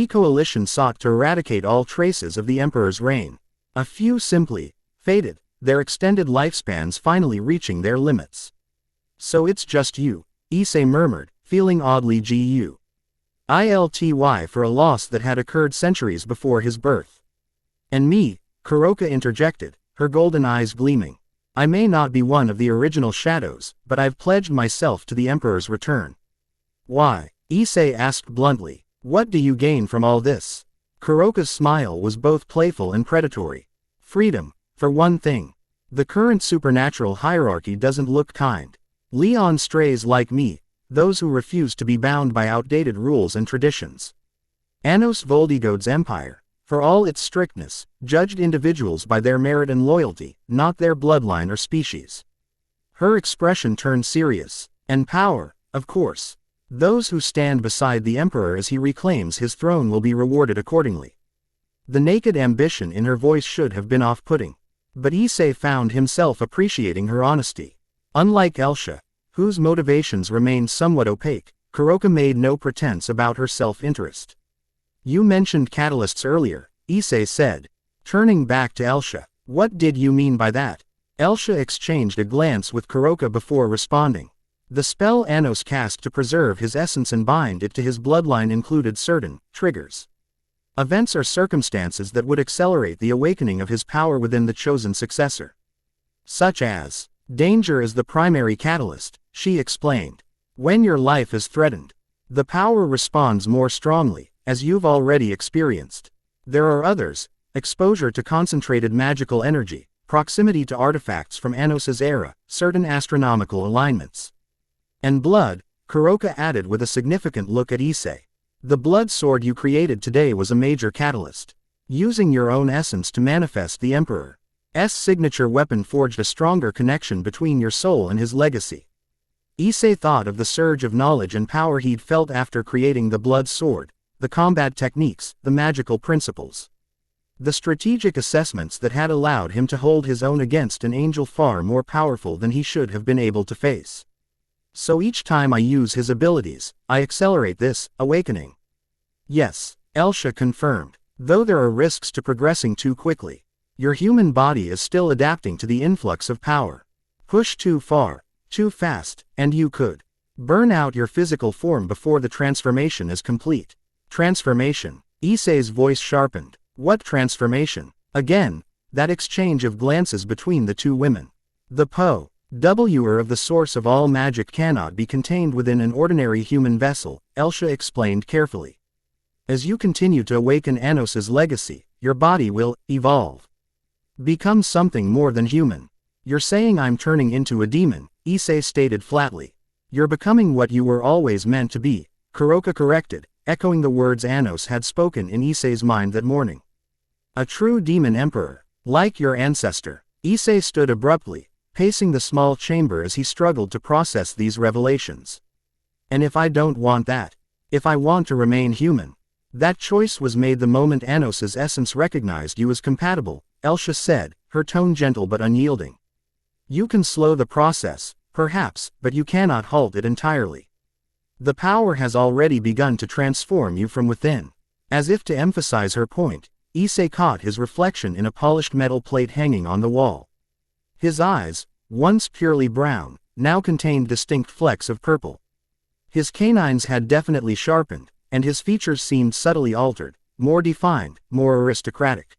coalition sought to eradicate all traces of the emperor's reign. A few simply faded, their extended lifespans finally reaching their limits. So it's just you, Issei murmured, feeling oddly guilty for a loss that had occurred centuries before his birth. And me, Kuroka interjected, her golden eyes gleaming. I may not be one of the original shadows, but I've pledged myself to the emperor's return. Why? Issei asked bluntly. What do you gain from all this? Kuroka's smile was both playful and predatory. Freedom, for one thing. The current supernatural hierarchy doesn't look kind. Leon strays like me, those who refuse to be bound by outdated rules and traditions. Anos Voldigoad's empire, for all its strictness, judged individuals by their merit and loyalty, not their bloodline or species. Her expression turned serious. And power, of course. Those who stand beside the emperor as he reclaims his throne will be rewarded accordingly. The naked ambition in her voice should have been off-putting. But Issei found himself appreciating her honesty. Unlike Elsha, whose motivations remained somewhat opaque, Kuroka made no pretense about her self-interest. You mentioned catalysts earlier, Issei said. Turning back to Elsha, what did you mean by that? Elsha exchanged a glance with Kuroka before responding. The spell Anos cast to preserve his essence and bind it to his bloodline included certain triggers. Events or circumstances that would accelerate the awakening of his power within the chosen successor. Such as, danger is the primary catalyst, she explained. When your life is threatened, the power responds more strongly, as you've already experienced. There are others, exposure to concentrated magical energy, proximity to artifacts from Anos's era, certain astronomical alignments. And blood, Kuroka added with a significant look at Issei. The blood sword you created today was a major catalyst. Using your own essence to manifest the Emperor's signature weapon forged a stronger connection between your soul and his legacy. Issei thought of the surge of knowledge and power he'd felt after creating the blood sword, the combat techniques, the magical principles. The strategic assessments that had allowed him to hold his own against an angel far more powerful than he should have been able to face. So each time I use his abilities, I accelerate this awakening. Yes, Elsha confirmed. Though there are risks to progressing too quickly. Your human body is still adapting to the influx of power. Push too far, too fast, and you could burn out your physical form before the transformation is complete. Transformation. Issei's voice sharpened. What transformation? Again, that exchange of glances between the two women. The Power of the source of all magic cannot be contained within an ordinary human vessel, Elsha explained carefully. As you continue to awaken Anos's legacy, your body will evolve. Become something more than human. You're saying I'm turning into a demon, Issei stated flatly. You're becoming what you were always meant to be, Kuroka corrected, echoing the words Anos had spoken in Issei's mind that morning. A true demon emperor, like your ancestor. Issei stood abruptly, pacing the small chamber as he struggled to process these revelations. And if I don't want that? If I want to remain human? That choice was made the moment Anos's essence recognized you as compatible, Elsha said, her tone gentle but unyielding. You can slow the process, perhaps, but you cannot halt it entirely. The power has already begun to transform you from within. As if to emphasize her point, Issei caught his reflection in a polished metal plate hanging on the wall. His eyes, once purely brown, now contained distinct flecks of purple. His canines had definitely sharpened, and his features seemed subtly altered, more defined, more aristocratic.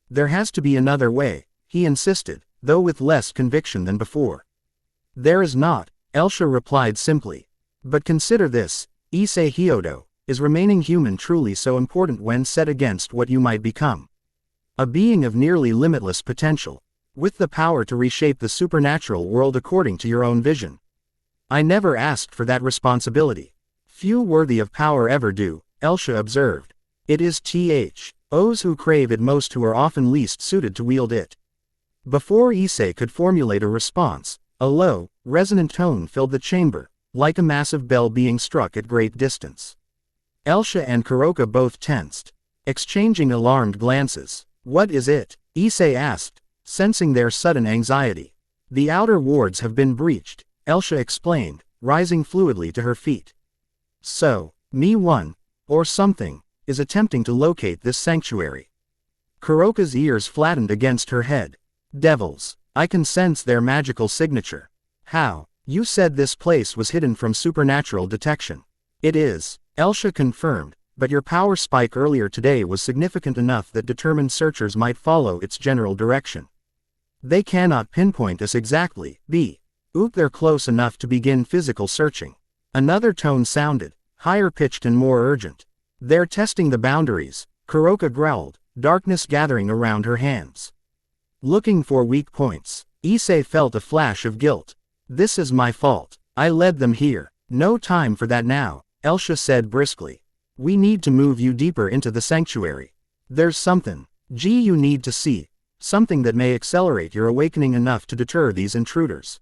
There has to be another way, he insisted, though with less conviction than before. There is not, Elsha replied simply. But consider this, Issei Hyodo, is remaining human truly so important when set against what you might become? A being of nearly limitless potential, with the power to reshape the supernatural world according to your own vision. I never asked for that responsibility. Few worthy of power ever do, Elsha observed. It is those who crave it most who are often least suited to wield it. Before Issei could formulate a response, a low, resonant tone filled the chamber, like a massive bell being struck at great distance. Elsha and Kuroka both tensed, exchanging alarmed glances. What is it? Issei asked, sensing their sudden anxiety. The outer wards have been breached, Elsha explained, rising fluidly to her feet. So, one, or something, is attempting to locate this sanctuary. Kuroka's ears flattened against her head. Devils, I can sense their magical signature. How? You said this place was hidden from supernatural detection. It is, Elsha confirmed, but your power spike earlier today was significant enough that determined searchers might follow its general direction. They cannot pinpoint us exactly, they're close enough to begin physical searching. Another tone sounded, higher pitched and more urgent. They're testing the boundaries, Kuroka growled, darkness gathering around her hands. Looking for weak points. Issei felt a flash of guilt. This is my fault. I led them here. No time for that now, Elsha said briskly. We need to move you deeper into the sanctuary. There's something, you need to see. Something that may accelerate your awakening enough to deter these intruders.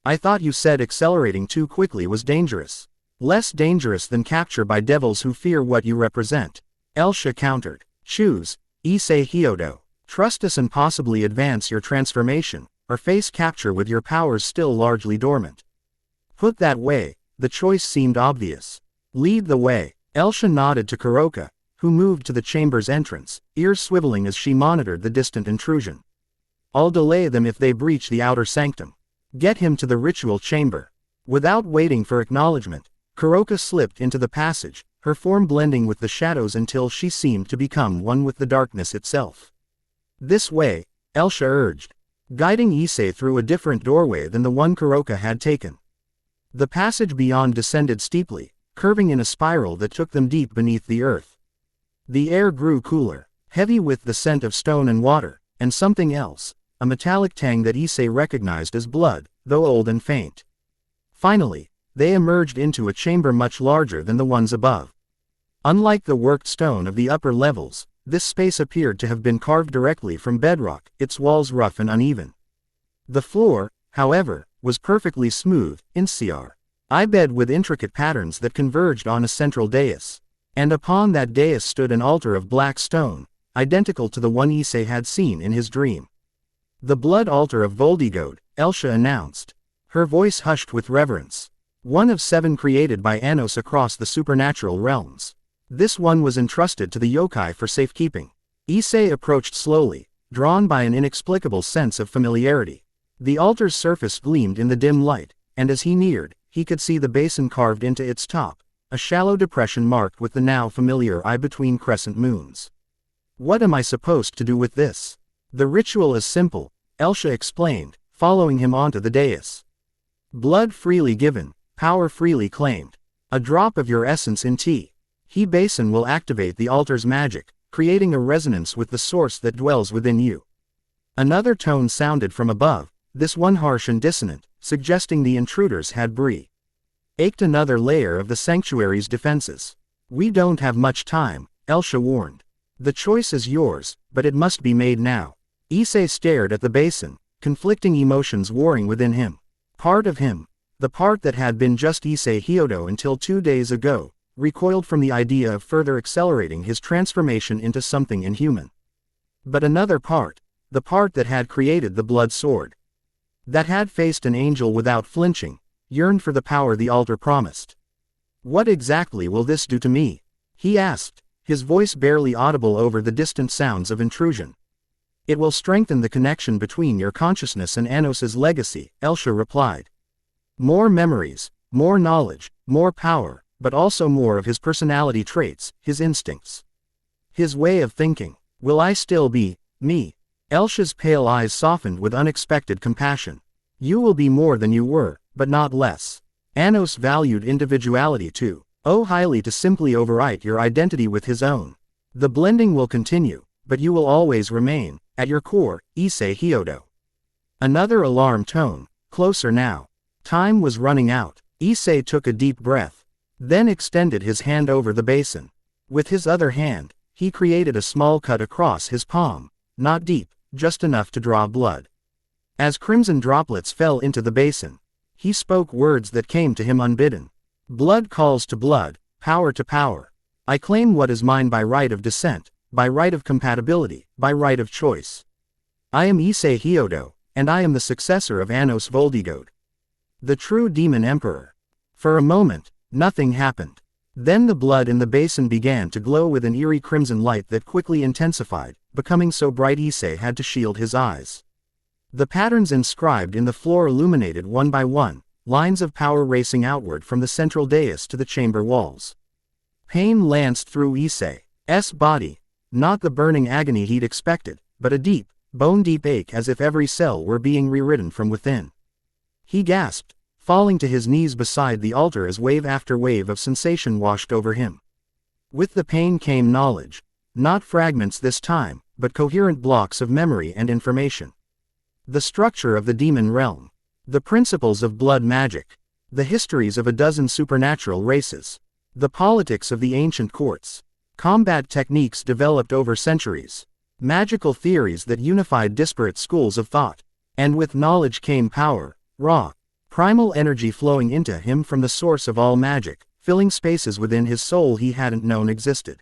I thought you said accelerating too quickly was dangerous. Less dangerous than capture by devils who fear what you represent. Elsha countered. Choose, Issei Hyodo. Trust us and possibly advance your transformation, or face capture with your powers still largely dormant. Put that way, the choice seemed obvious. Lead the way. Elsha nodded to Kuroka, who moved to the chamber's entrance, ears swiveling as she monitored the distant intrusion. I'll delay them if they breach the outer sanctum. Get him to the ritual chamber. Without waiting for acknowledgement, Kuroka slipped into the passage, her form blending with the shadows until she seemed to become one with the darkness itself. This way, Elsha urged, guiding Issei through a different doorway than the one Kuroka had taken. The passage beyond descended steeply, curving in a spiral that took them deep beneath the earth. The air grew cooler, heavy with the scent of stone and water, and something else, a metallic tang that Issei recognized as blood, though old and faint. Finally, they emerged into a chamber much larger than the ones above. Unlike the worked stone of the upper levels, this space appeared to have been carved directly from bedrock, its walls rough and uneven. The floor, however, was perfectly smooth, bed with intricate patterns that converged on a central dais. And upon that dais stood an altar of black stone, identical to the one Issei had seen in his dream. The blood altar of Voldigoad, Elsha announced. Her voice hushed with reverence. One of 7 created by Anos across the supernatural realms. This one was entrusted to the yokai for safekeeping. Issei approached slowly, drawn by an inexplicable sense of familiarity. The altar's surface gleamed in the dim light, and as he neared, he could see the basin carved into its top, a shallow depression marked with the now familiar eye between crescent moons. What am I supposed to do with this? The ritual is simple, Elsha explained, following him onto the dais. Blood freely given, power freely claimed. A drop of your essence in tea. He basin will activate the altar's magic, creating a resonance with the source that dwells within you. Another tone sounded from above, this one harsh and dissonant, suggesting the intruders had ached another layer of the sanctuary's defenses. We don't have much time, Elsha warned. The choice is yours, but it must be made now. Issei stared at the basin, conflicting emotions warring within him. Part of him, the part that had been just Issei Hyodo until 2 days ago, recoiled from the idea of further accelerating his transformation into something inhuman. But another part, the part that had created the blood sword, that had faced an angel without flinching, yearned for the power the altar promised. What exactly will this do to me? He asked, his voice barely audible over the distant sounds of intrusion. It will strengthen the connection between your consciousness and Anos's legacy, Elsha replied. More memories, more knowledge, more power, but also more of his personality traits, his instincts. His way of thinking. Will I still be me? Elsha's pale eyes softened with unexpected compassion. You will be more than you were, but not less. Anos valued individuality too, highly to simply overwrite your identity with his own. The blending will continue, but you will always remain, at your core, Issei Hyodo. Another alarm tone, closer now. Time was running out. Issei took a deep breath, then extended his hand over the basin. With his other hand, he created a small cut across his palm, not deep, just enough to draw blood. As crimson droplets fell into the basin, he spoke words that came to him unbidden. Blood calls to blood, power to power. I claim what is mine by right of descent, by right of compatibility, by right of choice. I am Issei Hyodo, and I am the successor of Anos Voldigoad, the true demon emperor. For a moment, nothing happened. Then the blood in the basin began to glow with an eerie crimson light that quickly intensified, becoming so bright Issei had to shield his eyes. The patterns inscribed in the floor illuminated one by one, lines of power racing outward from the central dais to the chamber walls. Pain lanced through Issei's body, not the burning agony he'd expected, but a deep, bone-deep ache as if every cell were being rewritten from within. He gasped, falling to his knees beside the altar as wave after wave of sensation washed over him. With the pain came knowledge, not fragments this time, but coherent blocks of memory and information. The structure of the demon realm, the principles of blood magic, the histories of a dozen supernatural races, the politics of the ancient courts, combat techniques developed over centuries, magical theories that unified disparate schools of thought. And with knowledge came power, raw, primal energy flowing into him from the source of all magic, filling spaces within his soul he hadn't known existed.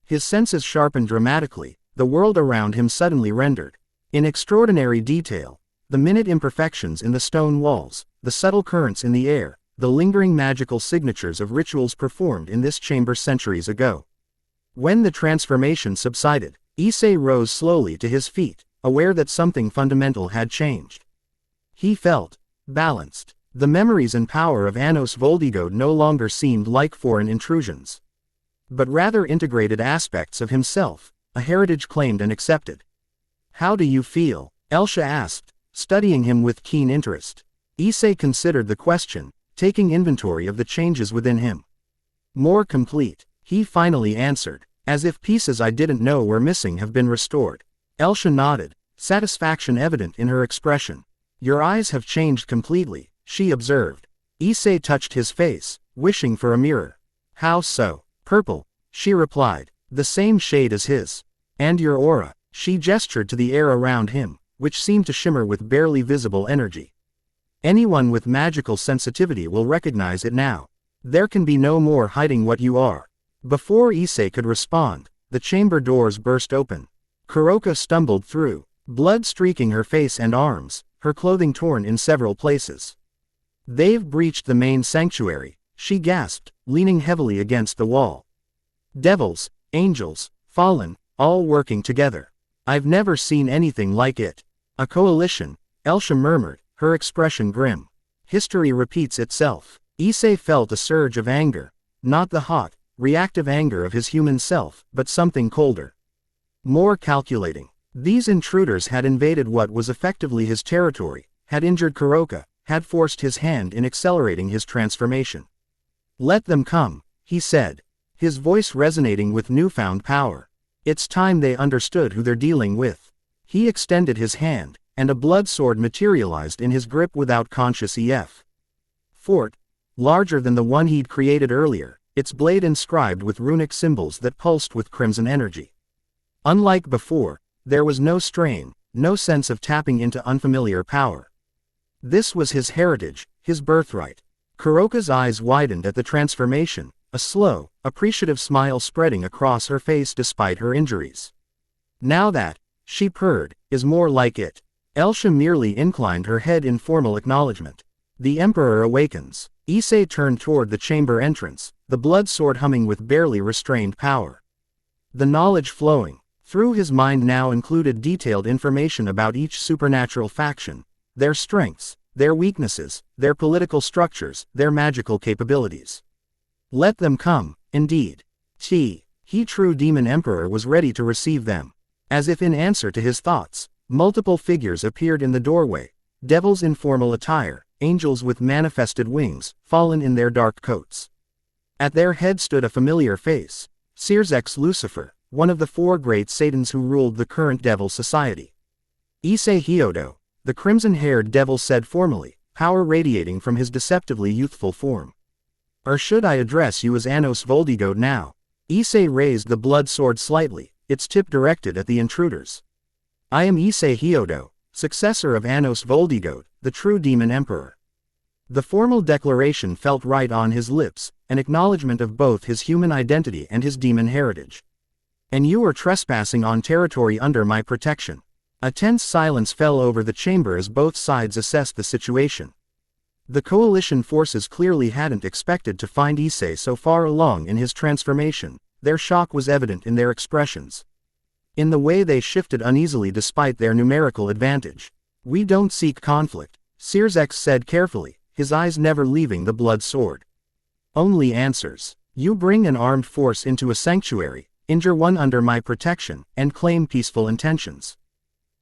His senses sharpened dramatically, the world around him suddenly rendered, in extraordinary detail, the minute imperfections in the stone walls, the subtle currents in the air, the lingering magical signatures of rituals performed in this chamber centuries ago. When the transformation subsided, Issei rose slowly to his feet, aware that something fundamental had changed. He felt balanced. The memories and power of Anos Voldigoad no longer seemed like foreign intrusions, but rather integrated aspects of himself, a heritage claimed and accepted. How do you feel? Elsha asked, studying him with keen interest. Issei considered the question, taking inventory of the changes within him. More complete, he finally answered, as if pieces I didn't know were missing have been restored. Elsha nodded, satisfaction evident in her expression. Your eyes have changed completely, she observed. Issei touched his face, wishing for a mirror. How so? Purple, she replied, the same shade as his. And your aura, she gestured to the air around him, which seemed to shimmer with barely visible energy. Anyone with magical sensitivity will recognize it now. There can be no more hiding what you are. Before Issei could respond, the chamber doors burst open. Kuroka stumbled through, blood streaking her face and arms, her clothing torn in several places. They've breached the main sanctuary, she gasped, leaning heavily against the wall. Devils, angels, fallen, all working together. I've never seen anything like it. A coalition, Elsha murmured, her expression grim. History repeats itself. Issei felt a surge of anger, not the hot, reactive anger of his human self, but something colder. More calculating. These intruders had invaded what was effectively his territory, had injured Kuroka, had forced his hand in accelerating his transformation. Let them come, he said, his voice resonating with newfound power. It's time they understood who they're dealing with. He extended his hand, and a blood sword materialized in his grip without conscious effort. Fort, larger than the one he'd created earlier, its blade inscribed with runic symbols that pulsed with crimson energy. Unlike before, there was no strain, no sense of tapping into unfamiliar power. This was his heritage, his birthright. Kuroka's eyes widened at the transformation, a slow, appreciative smile spreading across her face despite her injuries. Now that, she purred, is more like it. Elsha merely inclined her head in formal acknowledgement. The Emperor awakens. Issei turned toward the chamber entrance, the blood sword humming with barely restrained power. The knowledge flowing through his mind now included detailed information about each supernatural faction, their strengths, their weaknesses, their political structures, their magical capabilities. Let them come, indeed. He, true demon emperor, was ready to receive them. As if in answer to his thoughts, multiple figures appeared in the doorway, devils in formal attire, angels with manifested wings, fallen in their dark coats. At their head stood a familiar face, Successor Lucifer, one of the four great Satans who ruled the current devil society. Issei Hyodo, the crimson-haired devil said formally, power radiating from his deceptively youthful form. Or should I address you as Anos Voldigoad now? Issei raised the blood sword slightly, its tip directed at the intruders. I am Issei Hyodo, successor of Anos Voldigoad, the true demon emperor. The formal declaration felt right on his lips, an acknowledgement of both his human identity and his demon heritage. And you are trespassing on territory under my protection. A tense silence fell over the chamber as both sides assessed the situation. The coalition forces clearly hadn't expected to find Issei so far along in his transformation. Their shock was evident in their expressions. In the way they shifted uneasily despite their numerical advantage. We don't seek conflict, Successor said carefully, his eyes never leaving the blood sword. Only answers. You bring an armed force into a sanctuary, injure one under my protection, and claim peaceful intentions.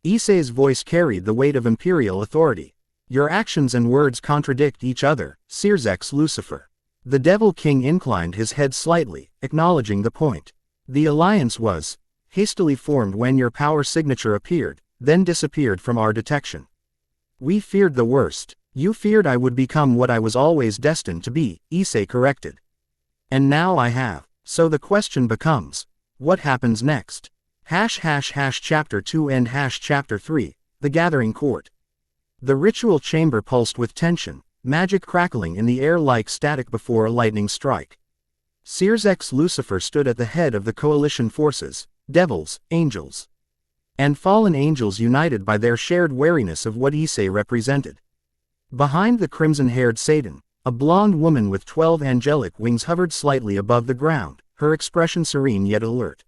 Issei's voice carried the weight of imperial authority. Your actions and words contradict each other, Successor Lucifer. The Devil King inclined his head slightly, acknowledging the point. The alliance was hastily formed when your power signature appeared, then disappeared from our detection. We feared the worst. You feared I would become what I was always destined to be, Issei corrected. And now I have. So the question becomes, what happens next? Chapter 2 and Chapter 3, The Gathering Court. The ritual chamber pulsed with tension, magic crackling in the air like static before a lightning strike. Successor Lucifer stood at the head of the coalition forces, devils, angels, and fallen angels united by their shared wariness of what Issei represented. Behind the crimson-haired Satan, a blonde woman with 12 angelic wings hovered slightly above the ground, her expression serene yet alert.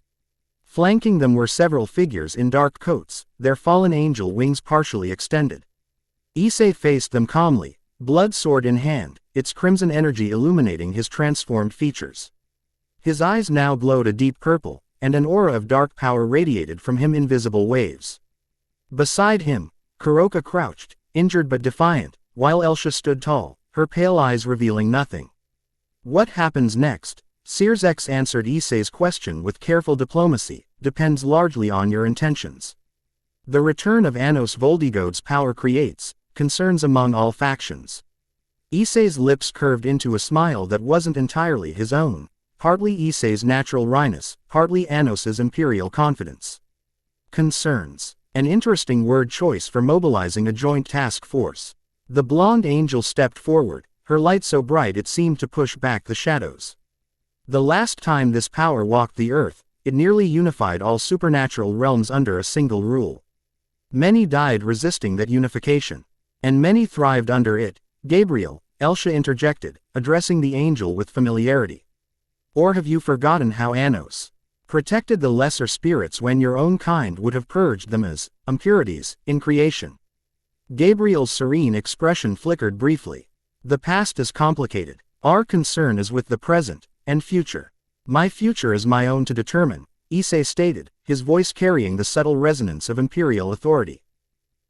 Flanking them were several figures in dark coats, their fallen angel wings partially extended. Issei faced them calmly, blood sword in hand, its crimson energy illuminating his transformed features. His eyes now glowed a deep purple, and an aura of dark power radiated from him in visible waves. Beside him, Kuroka crouched, injured but defiant, while Elsha stood tall, her pale eyes revealing nothing. What happens next? Successor answered Issei's question with careful diplomacy, depends largely on your intentions. The return of Anos Voldigoad's power creates concerns among all factions. Issei's lips curved into a smile that wasn't entirely his own, partly Issei's natural wryness, partly Anos's imperial confidence. Concerns. An interesting word choice for mobilizing a joint task force. The blonde angel stepped forward, her light so bright it seemed to push back the shadows. The last time this power walked the earth, it nearly unified all supernatural realms under a single rule. Many died resisting that unification. And many thrived under it. Gabriel, Elsha interjected, addressing the angel with familiarity. Or have you forgotten how Anos protected the lesser spirits when your own kind would have purged them as impurities in creation? Gabriel's serene expression flickered briefly. The past is complicated. Our concern is with the present and future. My future is my own to determine, Issei stated, his voice carrying the subtle resonance of imperial authority.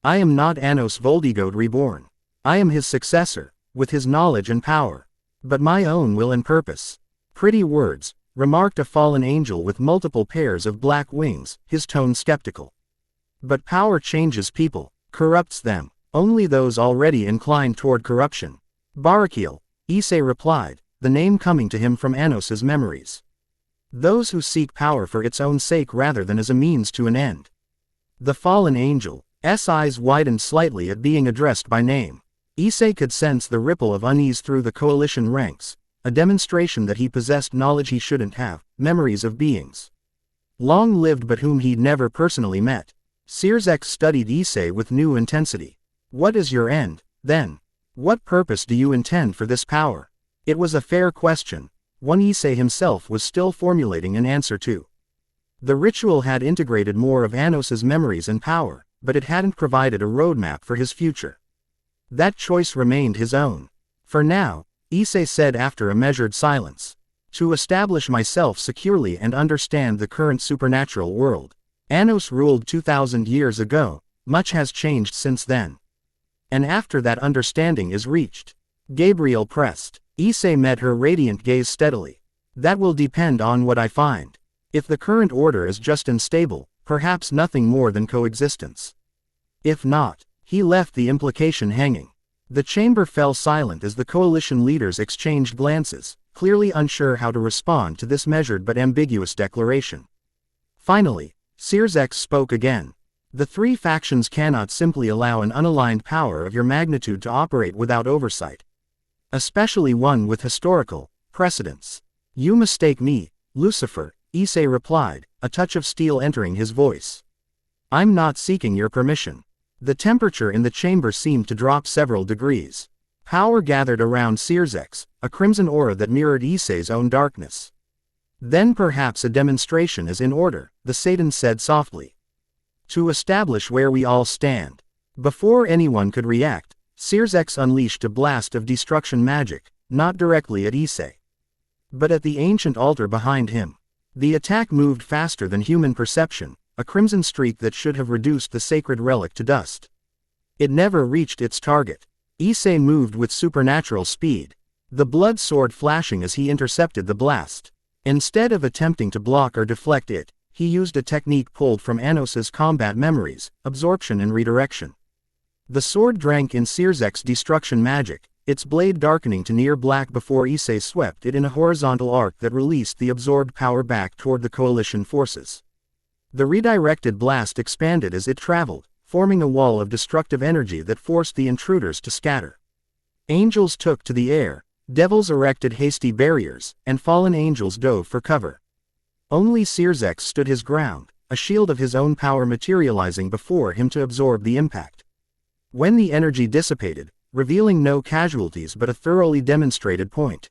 I am not Anos Voldigoad reborn. I am his successor, with his knowledge and power. But my own will and purpose. Pretty words, remarked a fallen angel with multiple pairs of black wings, his tone skeptical. But power changes people, corrupts them, only those already inclined toward corruption. Barakiel, Issei replied, the name coming to him from Anos's memories. Those who seek power for its own sake rather than as a means to an end. The fallen angel's eyes widened slightly at being addressed by name. Issei could sense the ripple of unease through the coalition ranks, a demonstration that he possessed knowledge he shouldn't have, memories of beings long-lived but whom he'd never personally met. Sirzek studied Issei with new intensity. What is your end, then? What purpose do you intend for this power? It was a fair question, one Issei himself was still formulating an answer to. The ritual had integrated more of Anos's memories and power, but it hadn't provided a roadmap for his future. That choice remained his own. For now, Issei said after a measured silence, to establish myself securely and understand the current supernatural world. Anos ruled 2,000 years ago, much has changed since then. And after that understanding is reached, Gabriel pressed. Issei met her radiant gaze steadily. That will depend on what I find. If the current order is just unstable, perhaps nothing more than coexistence. If not, he left the implication hanging. The chamber fell silent as the coalition leaders exchanged glances, clearly unsure how to respond to this measured but ambiguous declaration. Finally, Sirzek spoke again. The three factions cannot simply allow an unaligned power of your magnitude to operate without oversight. Especially one with historical precedents. You mistake me, Lucifer, Issei replied, a touch of steel entering his voice. I'm not seeking your permission. The temperature in the chamber seemed to drop several degrees. Power gathered around Sirzek's, a crimson aura that mirrored Issei's own darkness. Then perhaps a demonstration is in order, the Satan said softly. To establish where we all stand. Before anyone could react, Sirzek unleashed a blast of destruction magic, not directly at Issei, but at the ancient altar behind him. The attack moved faster than human perception, a crimson streak that should have reduced the sacred relic to dust. It never reached its target. Issei moved with supernatural speed, the blood sword flashing as he intercepted the blast. Instead of attempting to block or deflect it, he used a technique pulled from Anos's combat memories, absorption and redirection. The sword drank in Sirzek's destruction magic, its blade darkening to near black before Issei swept it in a horizontal arc that released the absorbed power back toward the coalition forces. The redirected blast expanded as it traveled, forming a wall of destructive energy that forced the intruders to scatter. Angels took to the air, devils erected hasty barriers, and fallen angels dove for cover. Only Sirzek stood his ground, a shield of his own power materializing before him to absorb the impact. When the energy dissipated, revealing no casualties but a thoroughly demonstrated point,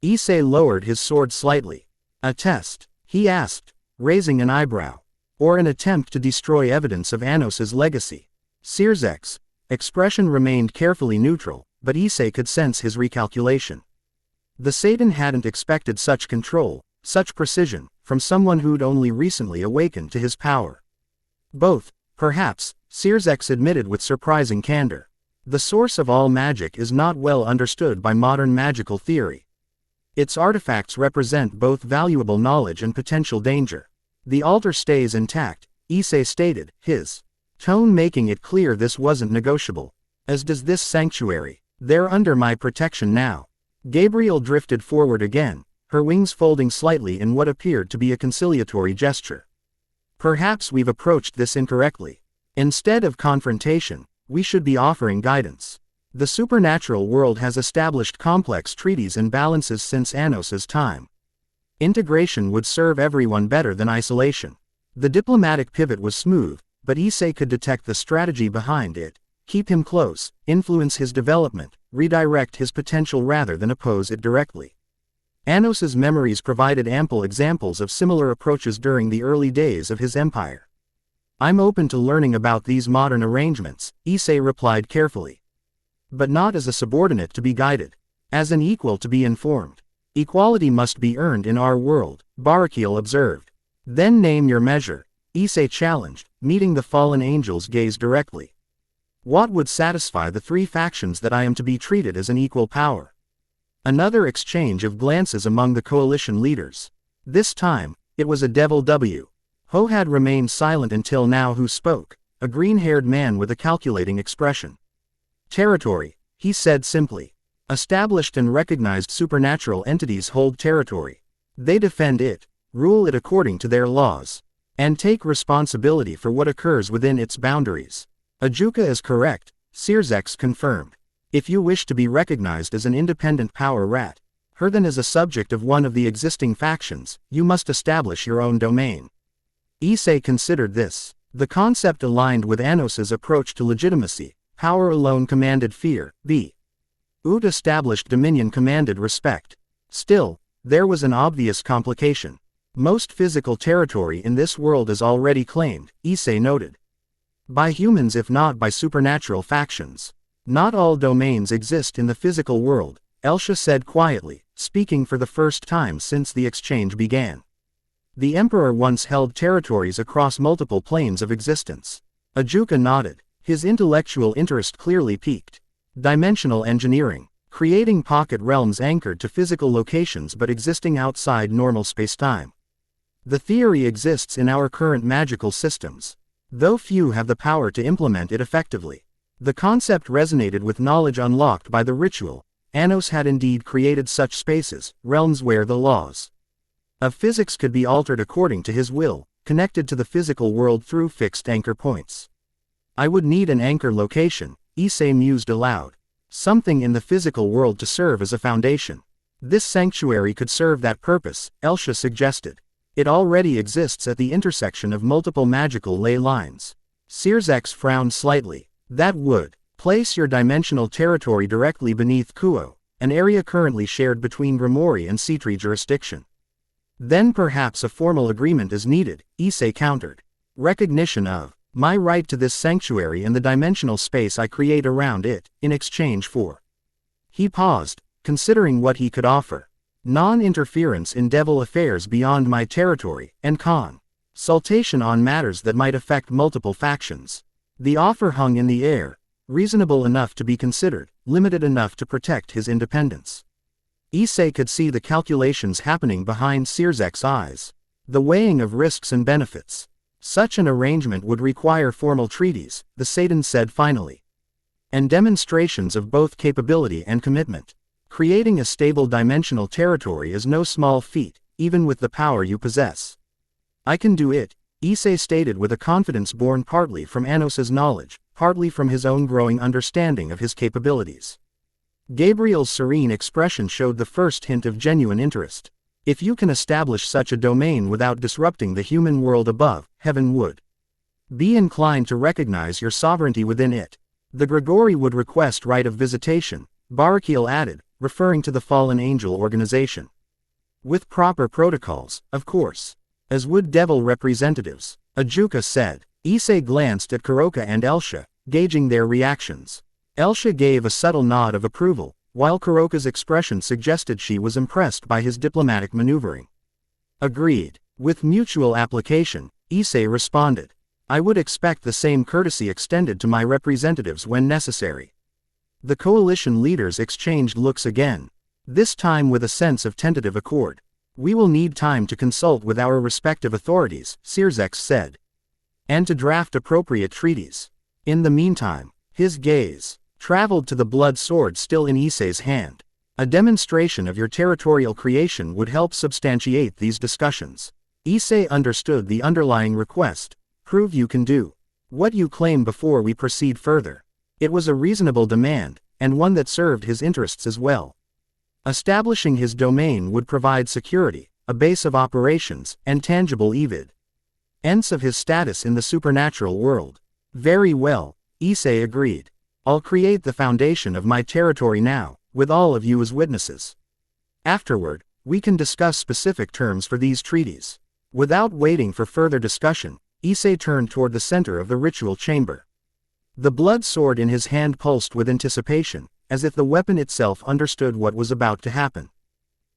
Issei lowered his sword slightly. A test, he asked, raising an eyebrow. Or an attempt to destroy evidence of Anos's legacy. Sirzek's expression remained carefully neutral, but Issei could sense his recalculation. The Satan hadn't expected such control, such precision, from someone who'd only recently awakened to his power. Both, perhaps, Sirzek admitted with surprising candor. The source of all magic is not well understood by modern magical theory. Its artifacts represent both valuable knowledge and potential danger. The altar stays intact, Issei stated, his tone making it clear this wasn't negotiable. As does this sanctuary. They're under my protection now. Gabriel drifted forward again, her wings folding slightly in what appeared to be a conciliatory gesture. Perhaps we've approached this incorrectly. Instead of confrontation, we should be offering guidance. The supernatural world has established complex treaties and balances since Anos's time. Integration would serve everyone better than isolation. The diplomatic pivot was smooth, but Issei could detect the strategy behind it: keep him close, influence his development, redirect his potential rather than oppose it directly. Anos's memories provided ample examples of similar approaches during the early days of his empire. I'm open to learning about these modern arrangements, Issei replied carefully. But not as a subordinate to be guided. As an equal to be informed. Equality must be earned in our world, Barakiel observed. Then name your measure, Issei challenged, meeting the fallen angel's gaze directly. What would satisfy the three factions that I am to be treated as an equal power? Another exchange of glances among the coalition leaders. This time, it was a Devil W. Ho had remained silent until now. Who spoke? A green-haired man with a calculating expression. Territory, he said simply. Established and recognized supernatural entities hold territory. They defend it, rule it according to their laws, and take responsibility for what occurs within its boundaries. Ajuka is correct, Successor confirmed. If you wish to be recognized as an independent power rat, than as a subject of one of the existing factions, you must establish your own domain. Issei considered this. The concept aligned with Anos's approach to legitimacy. Power alone commanded fear, Ut established dominion commanded respect. Still, there was an obvious complication. Most physical territory in this world is already claimed, Issei noted. By humans if not by supernatural factions. Not all domains exist in the physical world, Elsha said quietly, speaking for the first time since the exchange began. The Emperor once held territories across multiple planes of existence. Ajuka nodded, his intellectual interest clearly piqued. Dimensional engineering, creating pocket realms anchored to physical locations but existing outside normal spacetime. The theory exists in our current magical systems, though few have the power to implement it effectively. The concept resonated with knowledge unlocked by the ritual. Anos had indeed created such spaces, realms where the laws of physics could be altered according to his will, connected to the physical world through fixed anchor points. I would need an anchor location, Issei mused aloud. Something in the physical world to serve as a foundation. This sanctuary could serve that purpose, Elsha suggested. It already exists at the intersection of multiple magical ley lines. Successor frowned slightly. That would place your dimensional territory directly beneath Kuo, an area currently shared between Grimori and Citri jurisdiction. Then perhaps a formal agreement is needed, Issei countered. Recognition of my right to this sanctuary and the dimensional space I create around it, in exchange for. He paused, considering what he could offer. Non-interference in devil affairs beyond my territory, and consultation on matters that might affect multiple factions. The offer hung in the air, reasonable enough to be considered, limited enough to protect his independence. Issei could see the calculations happening behind Successor's eyes. The weighing of risks and benefits. Such an arrangement would require formal treaties, the Satan said finally. And demonstrations of both capability and commitment. Creating a stable dimensional territory is no small feat, even with the power you possess. I can do it, Issei stated with a confidence born partly from Anos's knowledge, partly from his own growing understanding of his capabilities. Gabriel's serene expression showed the first hint of genuine interest. If you can establish such a domain without disrupting the human world above, heaven would be inclined to recognize your sovereignty within it. The Grigori would request right of visitation, Barakiel added, referring to the fallen angel organization. With proper protocols, of course. As would devil representatives, Ajuka said. Issei glanced at Kuroka and Elsha, gauging their reactions. Elsha gave a subtle nod of approval, while Kuroka's expression suggested she was impressed by his diplomatic maneuvering. Agreed. With mutual application, Issei responded. I would expect the same courtesy extended to my representatives when necessary. The coalition leaders exchanged looks again, this time with a sense of tentative accord. We will need time to consult with our respective authorities, Successor said. And to draft appropriate treaties. In the meantime, his gaze traveled to the blood sword still in Issei's hand. A demonstration of your territorial creation would help substantiate these discussions. Issei understood the underlying request. Prove you can do what you claim before we proceed further. It was a reasonable demand, and one that served his interests as well. Establishing his domain would provide security, a base of operations, and tangible evidence of his status in the supernatural world. Very well, Issei agreed. I'll create the foundation of my territory now, with all of you as witnesses. Afterward, we can discuss specific terms for these treaties. Without waiting for further discussion, Issei turned toward the center of the ritual chamber. The blood sword in his hand pulsed with anticipation, as if the weapon itself understood what was about to happen.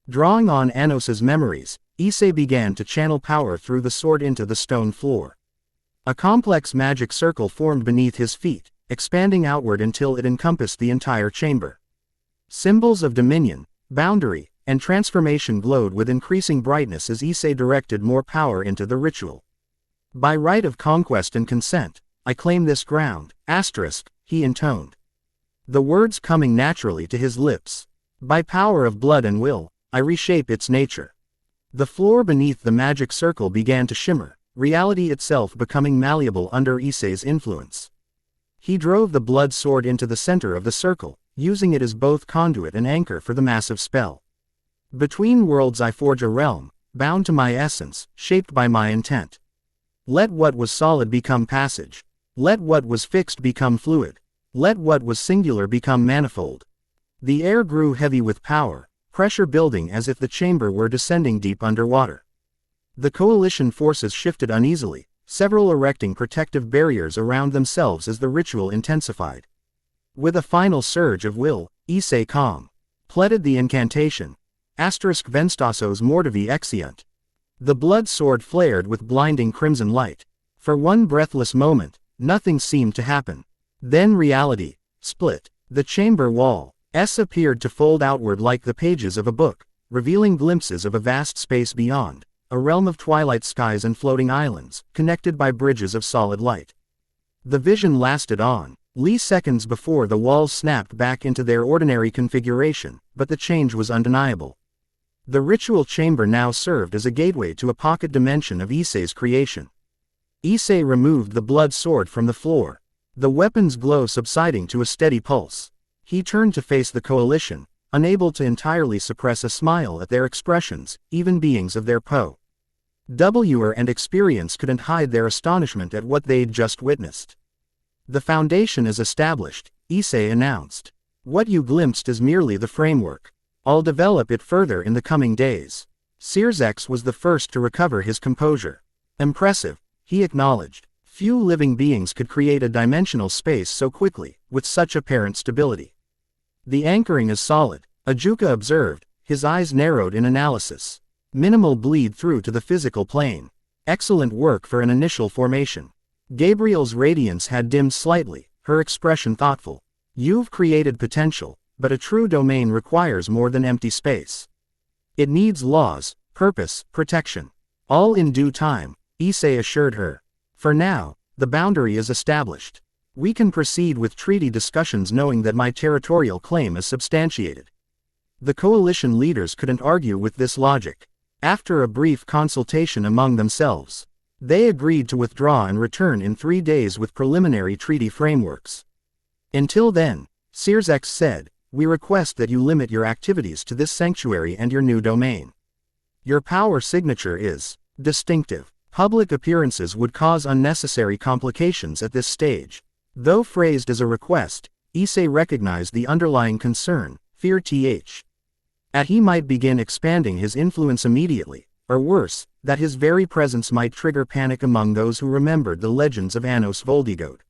Drawing on Anos's memories, Issei began to channel power through the sword into the stone floor. A complex magic circle formed beneath his feet, expanding outward until it encompassed the entire chamber. Symbols of dominion, boundary, and transformation glowed with increasing brightness as Issei directed more power into the ritual. By right of conquest and consent, I claim this ground, he intoned. The words coming naturally to his lips. By power of blood and will, I reshape its nature. The floor beneath the magic circle began to shimmer, reality itself becoming malleable under Issei's influence. He drove the blood sword into the center of the circle, using it as both conduit and anchor for the massive spell. Between worlds I forge a realm, bound to my essence, shaped by my intent. Let what was solid become passage. Let what was fixed become fluid. Let what was singular become manifold. The air grew heavy with power, pressure building as if the chamber were descending deep underwater. The coalition forces shifted uneasily, several erecting protective barriers around themselves as the ritual intensified. With a final surge of will, Issei pleaded the incantation. Venstasos mordivi exeunt. The blood sword flared with blinding crimson light. For one breathless moment, nothing seemed to happen. Then reality split. The chamber walls appeared to fold outward like the pages of a book, revealing glimpses of a vast space beyond, a realm of twilight skies and floating islands, connected by bridges of solid light. The vision lasted seconds before the walls snapped back into their ordinary configuration, but the change was undeniable. The ritual chamber now served as a gateway to a pocket dimension of Issei's creation. Issei removed the blood sword from the floor, the weapon's glow subsiding to a steady pulse. He turned to face the coalition, unable to entirely suppress a smile at their expressions, even beings of their power and experience couldn't hide their astonishment at what they'd just witnessed. The foundation is established, Issei announced. What you glimpsed is merely the framework. I'll develop it further in the coming days. Successor was the first to recover his composure. Impressive, he acknowledged. Few living beings could create a dimensional space so quickly, with such apparent stability. The anchoring is solid, Ajuka observed, his eyes narrowed in analysis. Minimal bleed through to the physical plane. Excellent work for an initial formation. Gabriel's radiance had dimmed slightly, her expression thoughtful. You've created potential, but a true domain requires more than empty space. It needs laws, purpose, protection. All in due time, Issei assured her. For now, the boundary is established. We can proceed with treaty discussions knowing that my territorial claim is substantiated. The coalition leaders couldn't argue with this logic. After a brief consultation among themselves, they agreed to withdraw and return in 3 days with preliminary treaty frameworks. Until then, Successor said, we request that you limit your activities to this sanctuary and your new domain. Your power signature is distinctive. Public appearances would cause unnecessary complications at this stage. Though phrased as a request, Issei recognized the underlying concern, fear that he might begin expanding his influence immediately, or worse, that his very presence might trigger panic among those who remembered the legends of Voldigoad.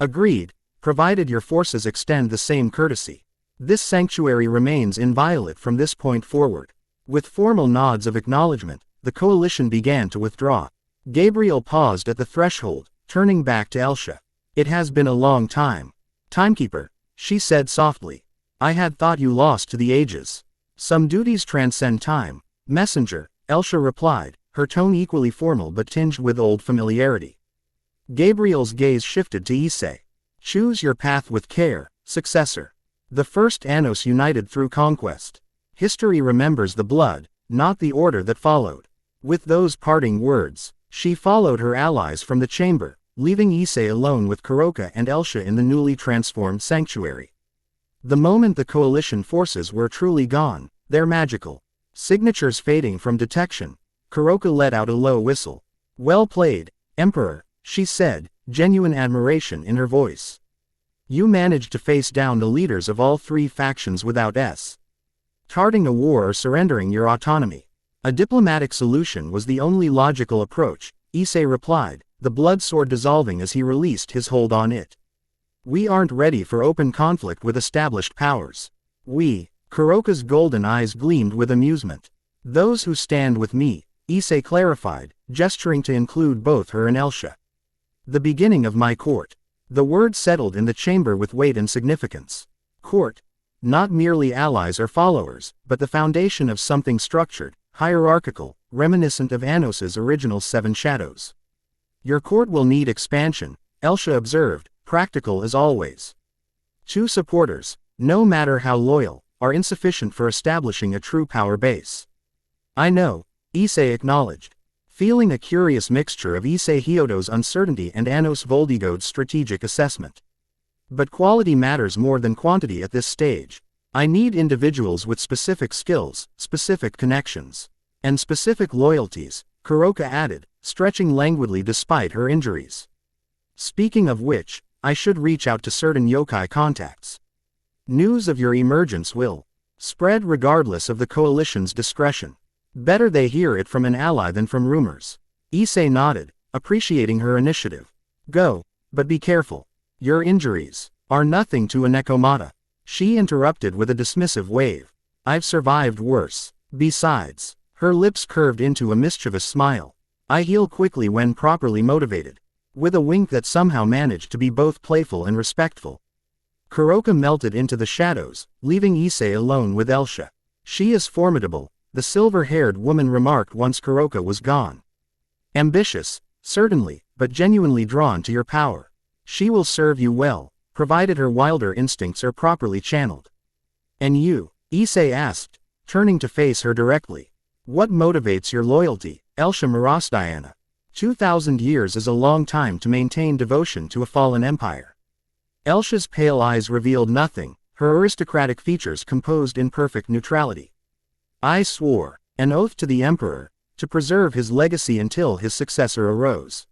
Agreed, provided your forces extend the same courtesy. This sanctuary remains inviolate from this point forward. With formal nods of acknowledgement, the coalition began to withdraw. Gabriel paused at the threshold, turning back to Elsha. It has been a long time. Timekeeper, she said softly. I had thought you lost to the ages. Some duties transcend time. Messenger, Elsha replied, her tone equally formal but tinged with old familiarity. Gabriel's gaze shifted to Issei. Choose your path with care, Successor. The first Anos united through conquest. History remembers the blood, not the order that followed. With those parting words, she followed her allies from the chamber, leaving Issei alone with Kuroka and Elsha in the newly transformed sanctuary. The moment the coalition forces were truly gone, their magical signatures fading from detection, Kuroka let out a low whistle. "Well played, Emperor," she said, genuine admiration in her voice. "You managed to face down the leaders of all three factions without starting a war or surrendering your autonomy. A diplomatic solution was the only logical approach," Issei replied, the blood sword dissolving as he released his hold on it. "We aren't ready for open conflict with established powers. Kuroka's golden eyes gleamed with amusement. "Those who stand with me," Issei clarified, gesturing to include both her and Elsha. "The beginning of my court." The word settled in the chamber with weight and significance. Court. Not merely allies or followers, but the foundation of something structured, hierarchical, reminiscent of Anos's original Seven Shadows. "Your court will need expansion," Elsha observed, practical as always. "Two supporters, no matter how loyal, are insufficient for establishing a true power base." "I know," Issei acknowledged, feeling a curious mixture of Issei Hyodo's uncertainty and Anos Voldigoad's strategic assessment. "But quality matters more than quantity at this stage. I need individuals with specific skills, specific connections, and specific loyalties," Kuroka added, stretching languidly despite her injuries. "Speaking of which, I should reach out to certain yokai contacts. News of your emergence will spread regardless of the coalition's discretion. Better they hear it from an ally than from rumors." Issei nodded, appreciating her initiative. "Go, but be careful. Your injuries are nothing to a Nekomata," she interrupted with a dismissive wave. "I've survived worse. Besides," her lips curved into a mischievous smile, "I heal quickly when properly motivated," with a wink that somehow managed to be both playful and respectful. Kuroka melted into the shadows, leaving Issei alone with Elsha. "She is formidable," the silver-haired woman remarked once Kuroka was gone. "Ambitious, certainly, but genuinely drawn to your power. She will serve you well, provided her wilder instincts are properly channeled." "And you?" Issei asked, turning to face her directly. "What motivates your loyalty, Elsha Marasdiana? 2,000 years is a long time to maintain devotion to a fallen empire." Elsha's pale eyes revealed nothing, her aristocratic features composed in perfect neutrality. "I swore, an oath to the Emperor, to preserve his legacy until his successor arose.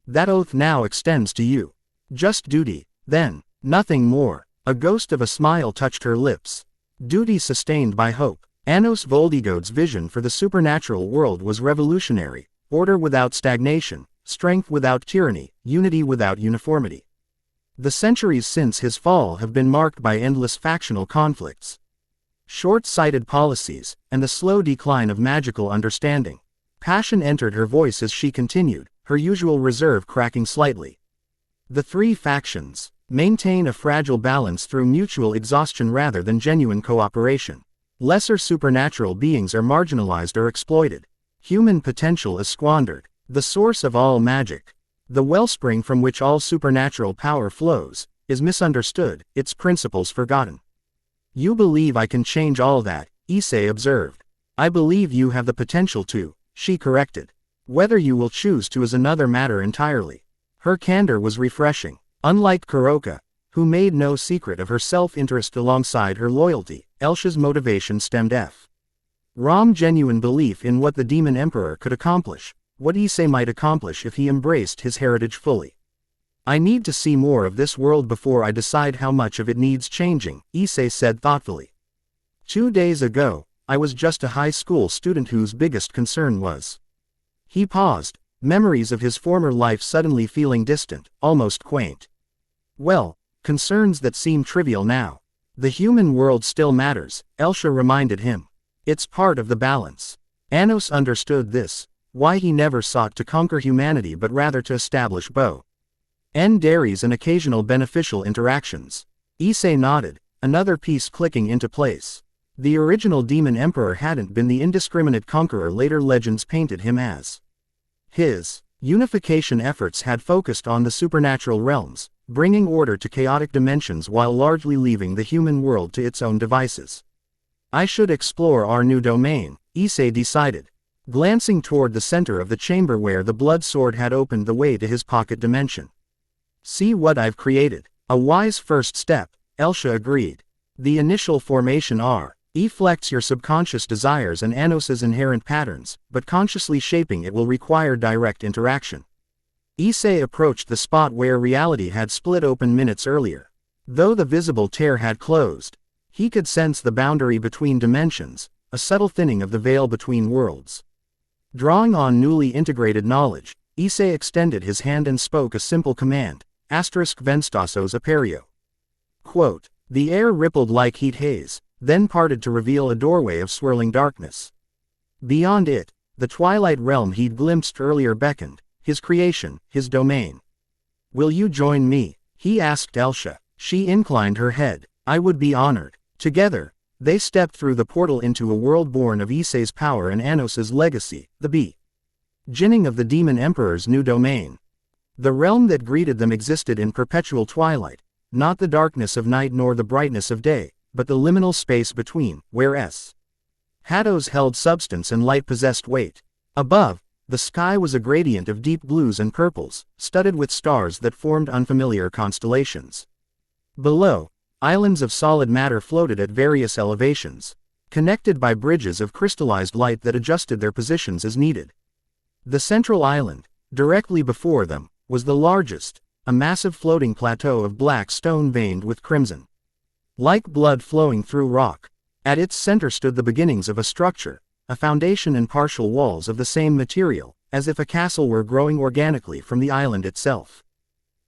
That oath now extends to you. Just duty, then, nothing more." A ghost of a smile touched her lips. Duty sustained by hope. Anos Voldigoad's vision for the supernatural world was revolutionary: order without stagnation, strength without tyranny, unity without uniformity. The centuries since his fall have been marked by endless factional conflicts, short-sighted policies, and the slow decline of magical understanding. Passion entered her voice as she continued, her usual reserve cracking slightly. "The three factions maintain a fragile balance through mutual exhaustion rather than genuine cooperation. Lesser supernatural beings are marginalized or exploited. Human potential is squandered. The source of all magic, the wellspring from which all supernatural power flows, is misunderstood, its principles forgotten." "You believe I can change all that," Issei observed. "I believe you have the potential to," she corrected. "Whether you will choose to is another matter entirely." Her candor was refreshing. Unlike Kuroka, who made no secret of her self-interest alongside her loyalty, Elsha's motivation stemmed from genuine belief in what the Demon Emperor could accomplish, what Issei might accomplish if he embraced his heritage fully. "I need to see more of this world before I decide how much of it needs changing," Issei said thoughtfully. 2 days ago, I was just a high school student whose biggest concern was." He paused, memories of his former life suddenly feeling distant, almost quaint. "Well, concerns that seem trivial now. The human world still matters," Elsha reminded him. "It's part of the balance." Anos understood this, why he never sought to conquer humanity but rather to establish boundaries and occasional beneficial interactions. Issei nodded, another piece clicking into place. The original Demon Emperor hadn't been the indiscriminate conqueror later legends painted him as. His unification efforts had focused on the supernatural realms, bringing order to chaotic dimensions while largely leaving the human world to its own devices. "I should explore our new domain," Issei decided, glancing toward the center of the chamber where the blood sword had opened the way to his pocket dimension. "See what I've created." "A wise first step," Elsha agreed. The initial formation reflects your subconscious desires and Anos's inherent patterns, but consciously shaping it will require direct interaction. Issei approached the spot where reality had split open minutes earlier. Though the visible tear had closed, he could sense the boundary between dimensions, a subtle thinning of the veil between worlds. Drawing on newly integrated knowledge, Issei extended his hand and spoke a simple command, *Venstasos aperio. Quote, the air rippled like heat haze, then parted to reveal a doorway of swirling darkness. Beyond it, the twilight realm he'd glimpsed earlier beckoned, his creation, his domain. Will you join me? He asked Elsha. She inclined her head. I would be honored. Together, they stepped through the portal into a world born of Issei's power and Anos's legacy, the beginning of the Demon Emperor's new domain. The realm that greeted them existed in perpetual twilight, not the darkness of night nor the brightness of day, but the liminal space between, where shadows held substance and light possessed weight. Above, the sky was a gradient of deep blues and purples, studded with stars that formed unfamiliar constellations. Below, islands of solid matter floated at various elevations, connected by bridges of crystallized light that adjusted their positions as needed. The central island, directly before them, was the largest, a massive floating plateau of black stone veined with crimson, like blood flowing through rock. At its center stood the beginnings of a structure, a foundation and partial walls of the same material, as if a castle were growing organically from the island itself.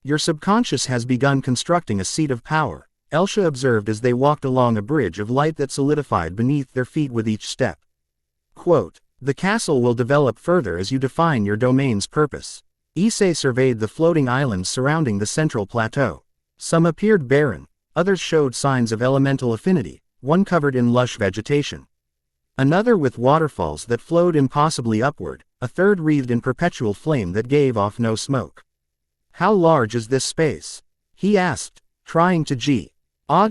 Your subconscious has begun constructing a seat of power, Elsha observed as they walked along a bridge of light that solidified beneath their feet with each step. Quote, the castle will develop further as you define your domain's purpose. Issei surveyed the floating islands surrounding the central plateau. Some appeared barren, others showed signs of elemental affinity, one covered in lush vegetation, another with waterfalls that flowed impossibly upward, a third wreathed in perpetual flame that gave off no smoke. How large is this space? He asked, trying to gauge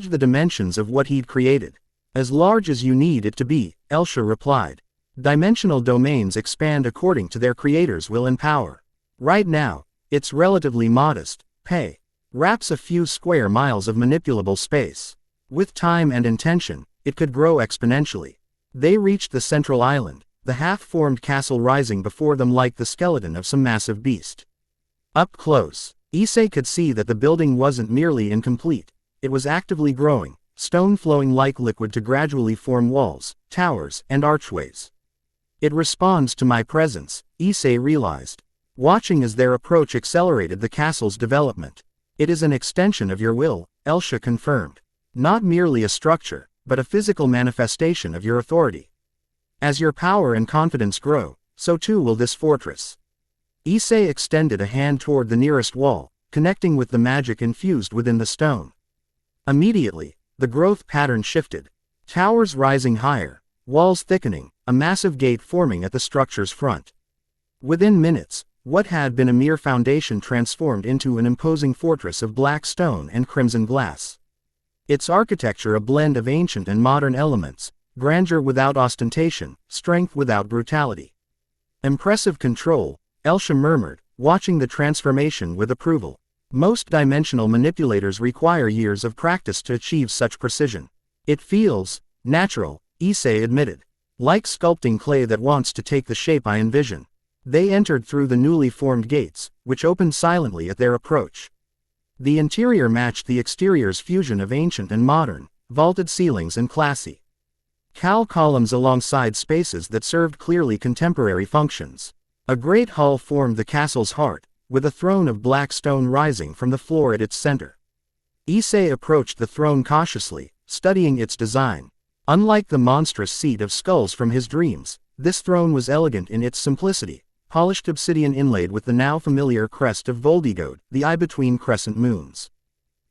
the dimensions of what he'd created. As large as you need it to be, Elsha replied. Dimensional domains expand according to their creator's will and power. Right now, it's relatively modest, wraps a few square miles of manipulable space. With time and intention, it could grow exponentially. They reached the central island, the half-formed castle rising before them like the skeleton of some massive beast. Up close, Issei could see that the building wasn't merely incomplete, it was actively growing, stone flowing like liquid to gradually form walls, towers, and archways. It responds to my presence, Issei realized, watching as their approach accelerated the castle's development. It is an extension of your will, Elsha confirmed. Not merely a structure, but a physical manifestation of your authority. As your power and confidence grow, so too will this fortress. Issei extended a hand toward the nearest wall, connecting with the magic infused within the stone. Immediately, the growth pattern shifted. Towers rising higher, walls thickening, a massive gate forming at the structure's front. Within minutes, what had been a mere foundation transformed into an imposing fortress of black stone and crimson glass. Its architecture a blend of ancient and modern elements, grandeur without ostentation, strength without brutality. Impressive control, Elsha murmured, watching the transformation with approval. Most dimensional manipulators require years of practice to achieve such precision. It feels natural, Issei admitted. Like sculpting clay that wants to take the shape I envision. They entered through the newly formed gates, which opened silently at their approach. The interior matched the exterior's fusion of ancient and modern, vaulted ceilings and classy cal columns alongside spaces that served clearly contemporary functions. A great hall formed the castle's heart, with a throne of black stone rising from the floor at its center. Issei approached the throne cautiously, studying its design. Unlike the monstrous seat of skulls from his dreams, this throne was elegant in its simplicity, polished obsidian inlaid with the now familiar crest of Voldigoad, the eye between crescent moons.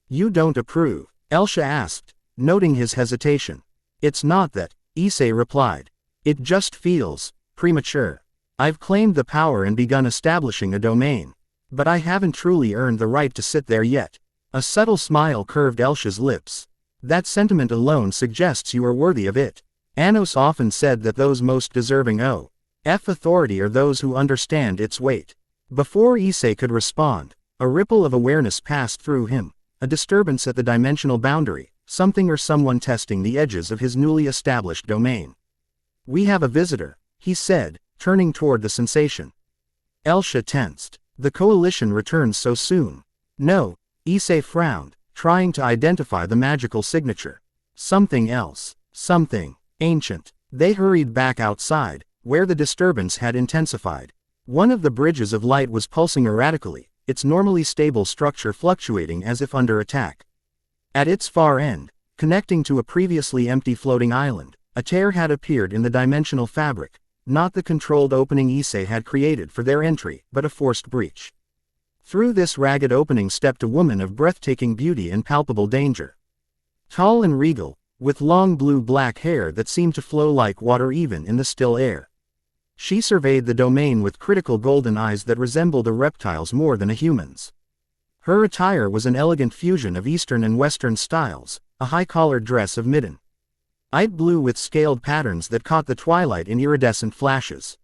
You don't approve? Elsha asked, noting his hesitation. It's not that, Issei replied. It just feels premature. I've claimed the power and begun establishing a domain. But I haven't truly earned the right to sit there yet. A subtle smile curved Elsha's lips. That sentiment alone suggests you are worthy of it. Anos often said that those most deserving of authority are those who understand its weight. Before Issei could respond, a ripple of awareness passed through him, a disturbance at the dimensional boundary, something or someone testing the edges of his newly established domain. "We have a visitor," he said, turning toward the sensation. Elsha tensed. "The coalition returns so soon." "No," Issei frowned, trying to identify the magical signature. "Something else. Something ancient." They hurried back outside, where the disturbance had intensified. One of the bridges of light was pulsing erratically, its normally stable structure fluctuating as if under attack. At its far end, connecting to a previously empty floating island, a tear had appeared in the dimensional fabric, not the controlled opening Issei had created for their entry, but a forced breach. Through this ragged opening stepped a woman of breathtaking beauty and palpable danger. Tall and regal, with long blue-black hair that seemed to flow like water even in the still air. She surveyed the domain with critical golden eyes that resembled a reptile's more than a human's. Her attire was an elegant fusion of Eastern and Western styles, a high-collared dress of midnight blue with scaled patterns that caught the twilight in iridescent flashes.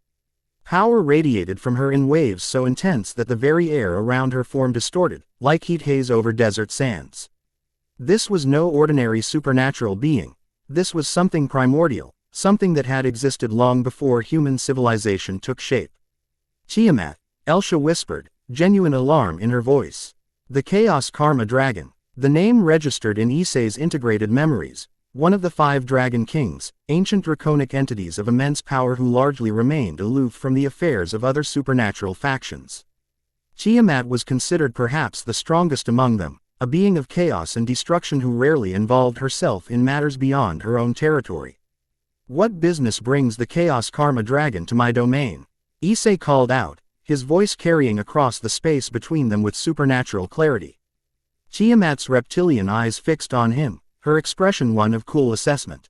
Power radiated from her in waves so intense that the very air around her formed distorted, like heat haze over desert sands. This was no ordinary supernatural being. This was something primordial, something that had existed long before human civilization took shape. "Tiamat," Elsha whispered, genuine alarm in her voice. "The Chaos Karma Dragon." The name registered in Issei's integrated memories, one of the 5 dragon kings, ancient draconic entities of immense power who largely remained aloof from the affairs of other supernatural factions. Tiamat was considered perhaps the strongest among them, a being of chaos and destruction who rarely involved herself in matters beyond her own territory. "What business brings the Chaos Karma Dragon to my domain?" Issei called out, his voice carrying across the space between them with supernatural clarity. Tiamat's reptilian eyes fixed on him, her expression one of cool assessment.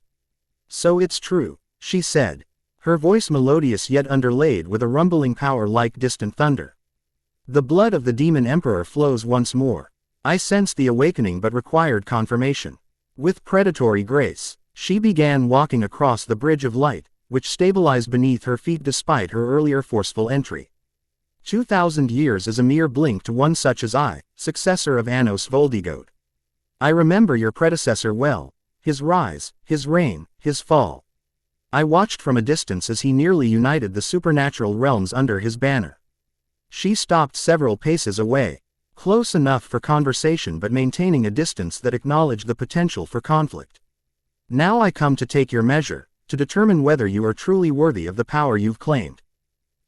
"So it's true," she said, her voice melodious yet underlaid with a rumbling power like distant thunder. "The blood of the Demon Emperor flows once more." I sensed the awakening but required confirmation. With predatory grace, she began walking across the bridge of light, which stabilized beneath her feet despite her earlier forceful entry. 2,000 years is a mere blink to one such as I, successor of Anos Voldigoad. I remember your predecessor well, his rise, his reign, his fall. I watched from a distance as he nearly united the supernatural realms under his banner. She stopped several paces away, close enough for conversation but maintaining a distance that acknowledged the potential for conflict. "Now I come to take your measure, to determine whether you are truly worthy of the power you've claimed,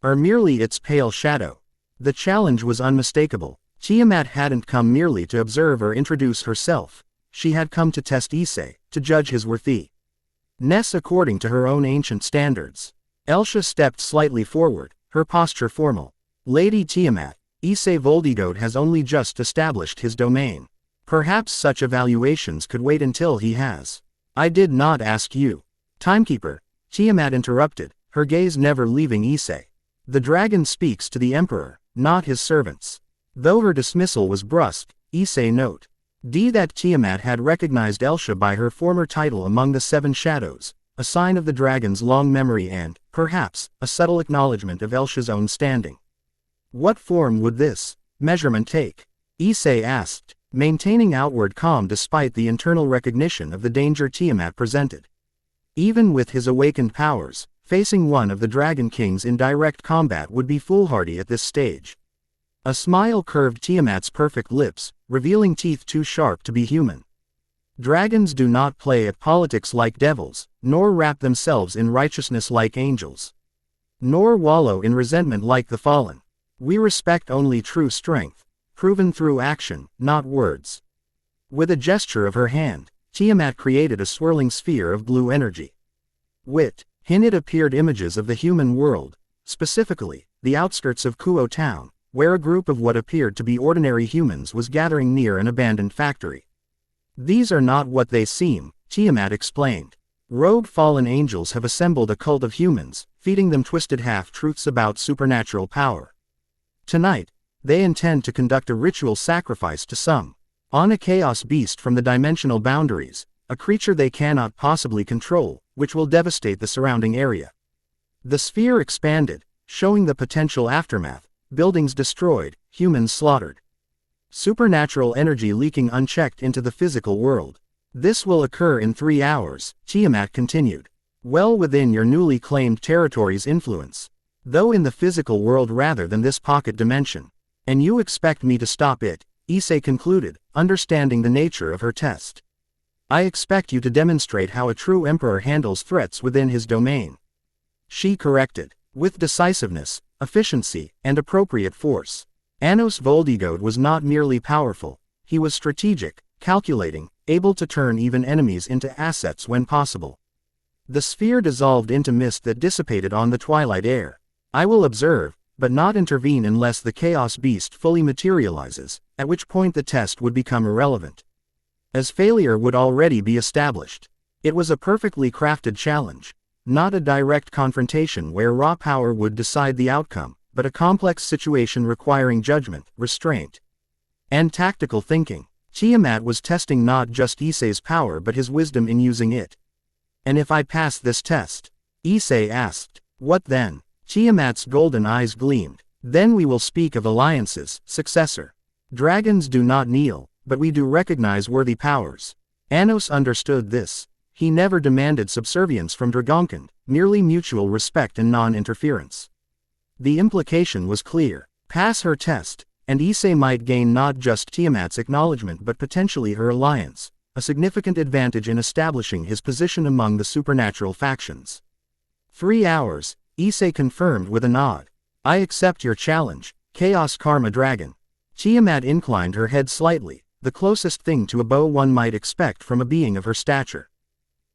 or merely its pale shadow." The challenge was unmistakable. Tiamat hadn't come merely to observe or introduce herself. She had come to test Issei, to judge his worthiness according to her own ancient standards. Elsha stepped slightly forward, her posture formal. "Lady Tiamat, Issei Voldigoad has only just established his domain. Perhaps such evaluations could wait until he has." "I did not ask you." "Timekeeper," Tiamat interrupted, her gaze never leaving Issei. "The dragon speaks to the Emperor, not his servants." Though her dismissal was brusque, Issei note. That Tiamat had recognized Elsha by her former title among the 7 shadows, a sign of the dragon's long memory and, perhaps, a subtle acknowledgement of Elsha's own standing. "What form would this measurement take?" Issei asked, maintaining outward calm despite the internal recognition of the danger Tiamat presented. Even with his awakened powers, facing one of the Dragon Kings in direct combat would be foolhardy at this stage. A smile curved Tiamat's perfect lips, revealing teeth too sharp to be human. "Dragons do not play at politics like devils, nor wrap themselves in righteousness like angels, nor wallow in resentment like the fallen. We respect only true strength, proven through action, not words." With a gesture of her hand, Tiamat created a swirling sphere of blue energy. In it appeared images of the human world, specifically, the outskirts of Kuo town, where a group of what appeared to be ordinary humans was gathering near an abandoned factory. "These are not what they seem," Tiamat explained. "Rogue fallen angels have assembled a cult of humans, feeding them twisted half-truths about supernatural power. Tonight, they intend to conduct a ritual sacrifice to some on a chaos beast from the dimensional boundaries, a creature they cannot possibly control, which will devastate the surrounding area." The sphere expanded, showing the potential aftermath: buildings destroyed, humans slaughtered, supernatural energy leaking unchecked into the physical world. This will occur in 3 hours, Tiamat continued. Well within your newly claimed territory's influence. Though in the physical world rather than this pocket dimension. And you expect me to stop it, Issei concluded, understanding the nature of her test. I expect you to demonstrate how a true emperor handles threats within his domain. She corrected. With decisiveness, efficiency, and appropriate force. Anos Voldigoad was not merely powerful, he was strategic, calculating, able to turn even enemies into assets when possible. The sphere dissolved into mist that dissipated on the twilight air. I will observe, but not intervene unless the Chaos Beast fully materializes, at which point the test would become irrelevant. As failure would already be established. It was a perfectly crafted challenge. Not a direct confrontation where raw power would decide the outcome, but a complex situation requiring judgment, restraint, and tactical thinking. Tiamat was testing not just Issei's power but his wisdom in using it. And if I pass this test? Issei asked. What then? Tiamat's golden eyes gleamed. Then we will speak of alliances, Successor. Dragons do not kneel, but we do recognize worthy powers. Anos understood this. He never demanded subservience from Dragonkind, merely mutual respect and non-interference. The implication was clear. Pass her test, and Issei might gain not just Tiamat's acknowledgement but potentially her alliance, a significant advantage in establishing his position among the supernatural factions. 3 hours, Issei confirmed with a nod. I accept your challenge, Chaos Karma Dragon. Tiamat inclined her head slightly, the closest thing to a bow one might expect from a being of her stature.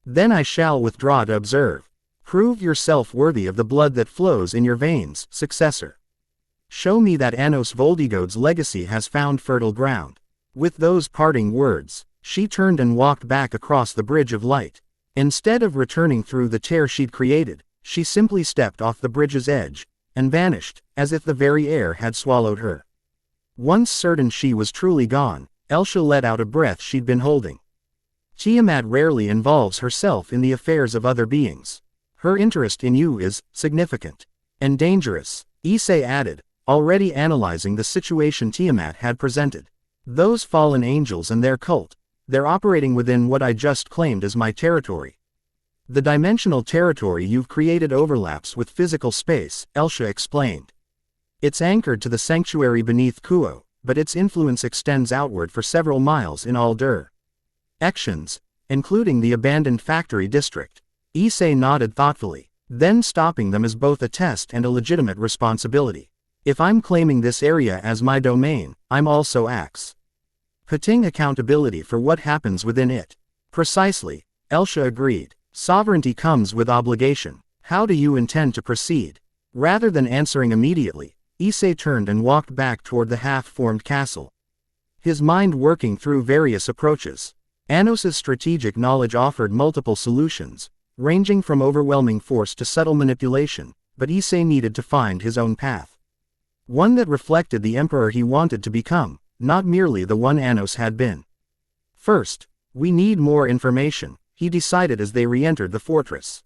Then I shall withdraw to observe. Prove yourself worthy of the blood that flows in your veins, Successor. Show me that Anos Voldigoad's legacy has found fertile ground. With those parting words, she turned and walked back across the bridge of light. Instead of returning through the tear she'd created, she simply stepped off the bridge's edge, and vanished, as if the very air had swallowed her. Once certain she was truly gone, Elsha let out a breath she'd been holding. Tiamat rarely involves herself in the affairs of other beings. Her interest in you is significant and dangerous, Issei added, already analyzing the situation Tiamat had presented. Those fallen angels and their cult, they're operating within what I just claimed as my territory. The dimensional territory you've created overlaps with physical space, Elsha explained. It's anchored to the sanctuary beneath Kuo, but its influence extends outward for several miles in all directions, including the abandoned factory district. Issei nodded thoughtfully, then stopping them is both a test and a legitimate responsibility. If I'm claiming this area as my domain, I'm also putting accountability for what happens within it. Precisely, Elsha agreed. Sovereignty comes with obligation. How do you intend to proceed? Rather than answering immediately, Issei turned and walked back toward the half-formed castle. His mind working through various approaches. Anos's strategic knowledge offered multiple solutions, ranging from overwhelming force to subtle manipulation, but Issei needed to find his own path. One that reflected the emperor he wanted to become, not merely the one Anos had been. First, we need more information, he decided as they re-entered the fortress.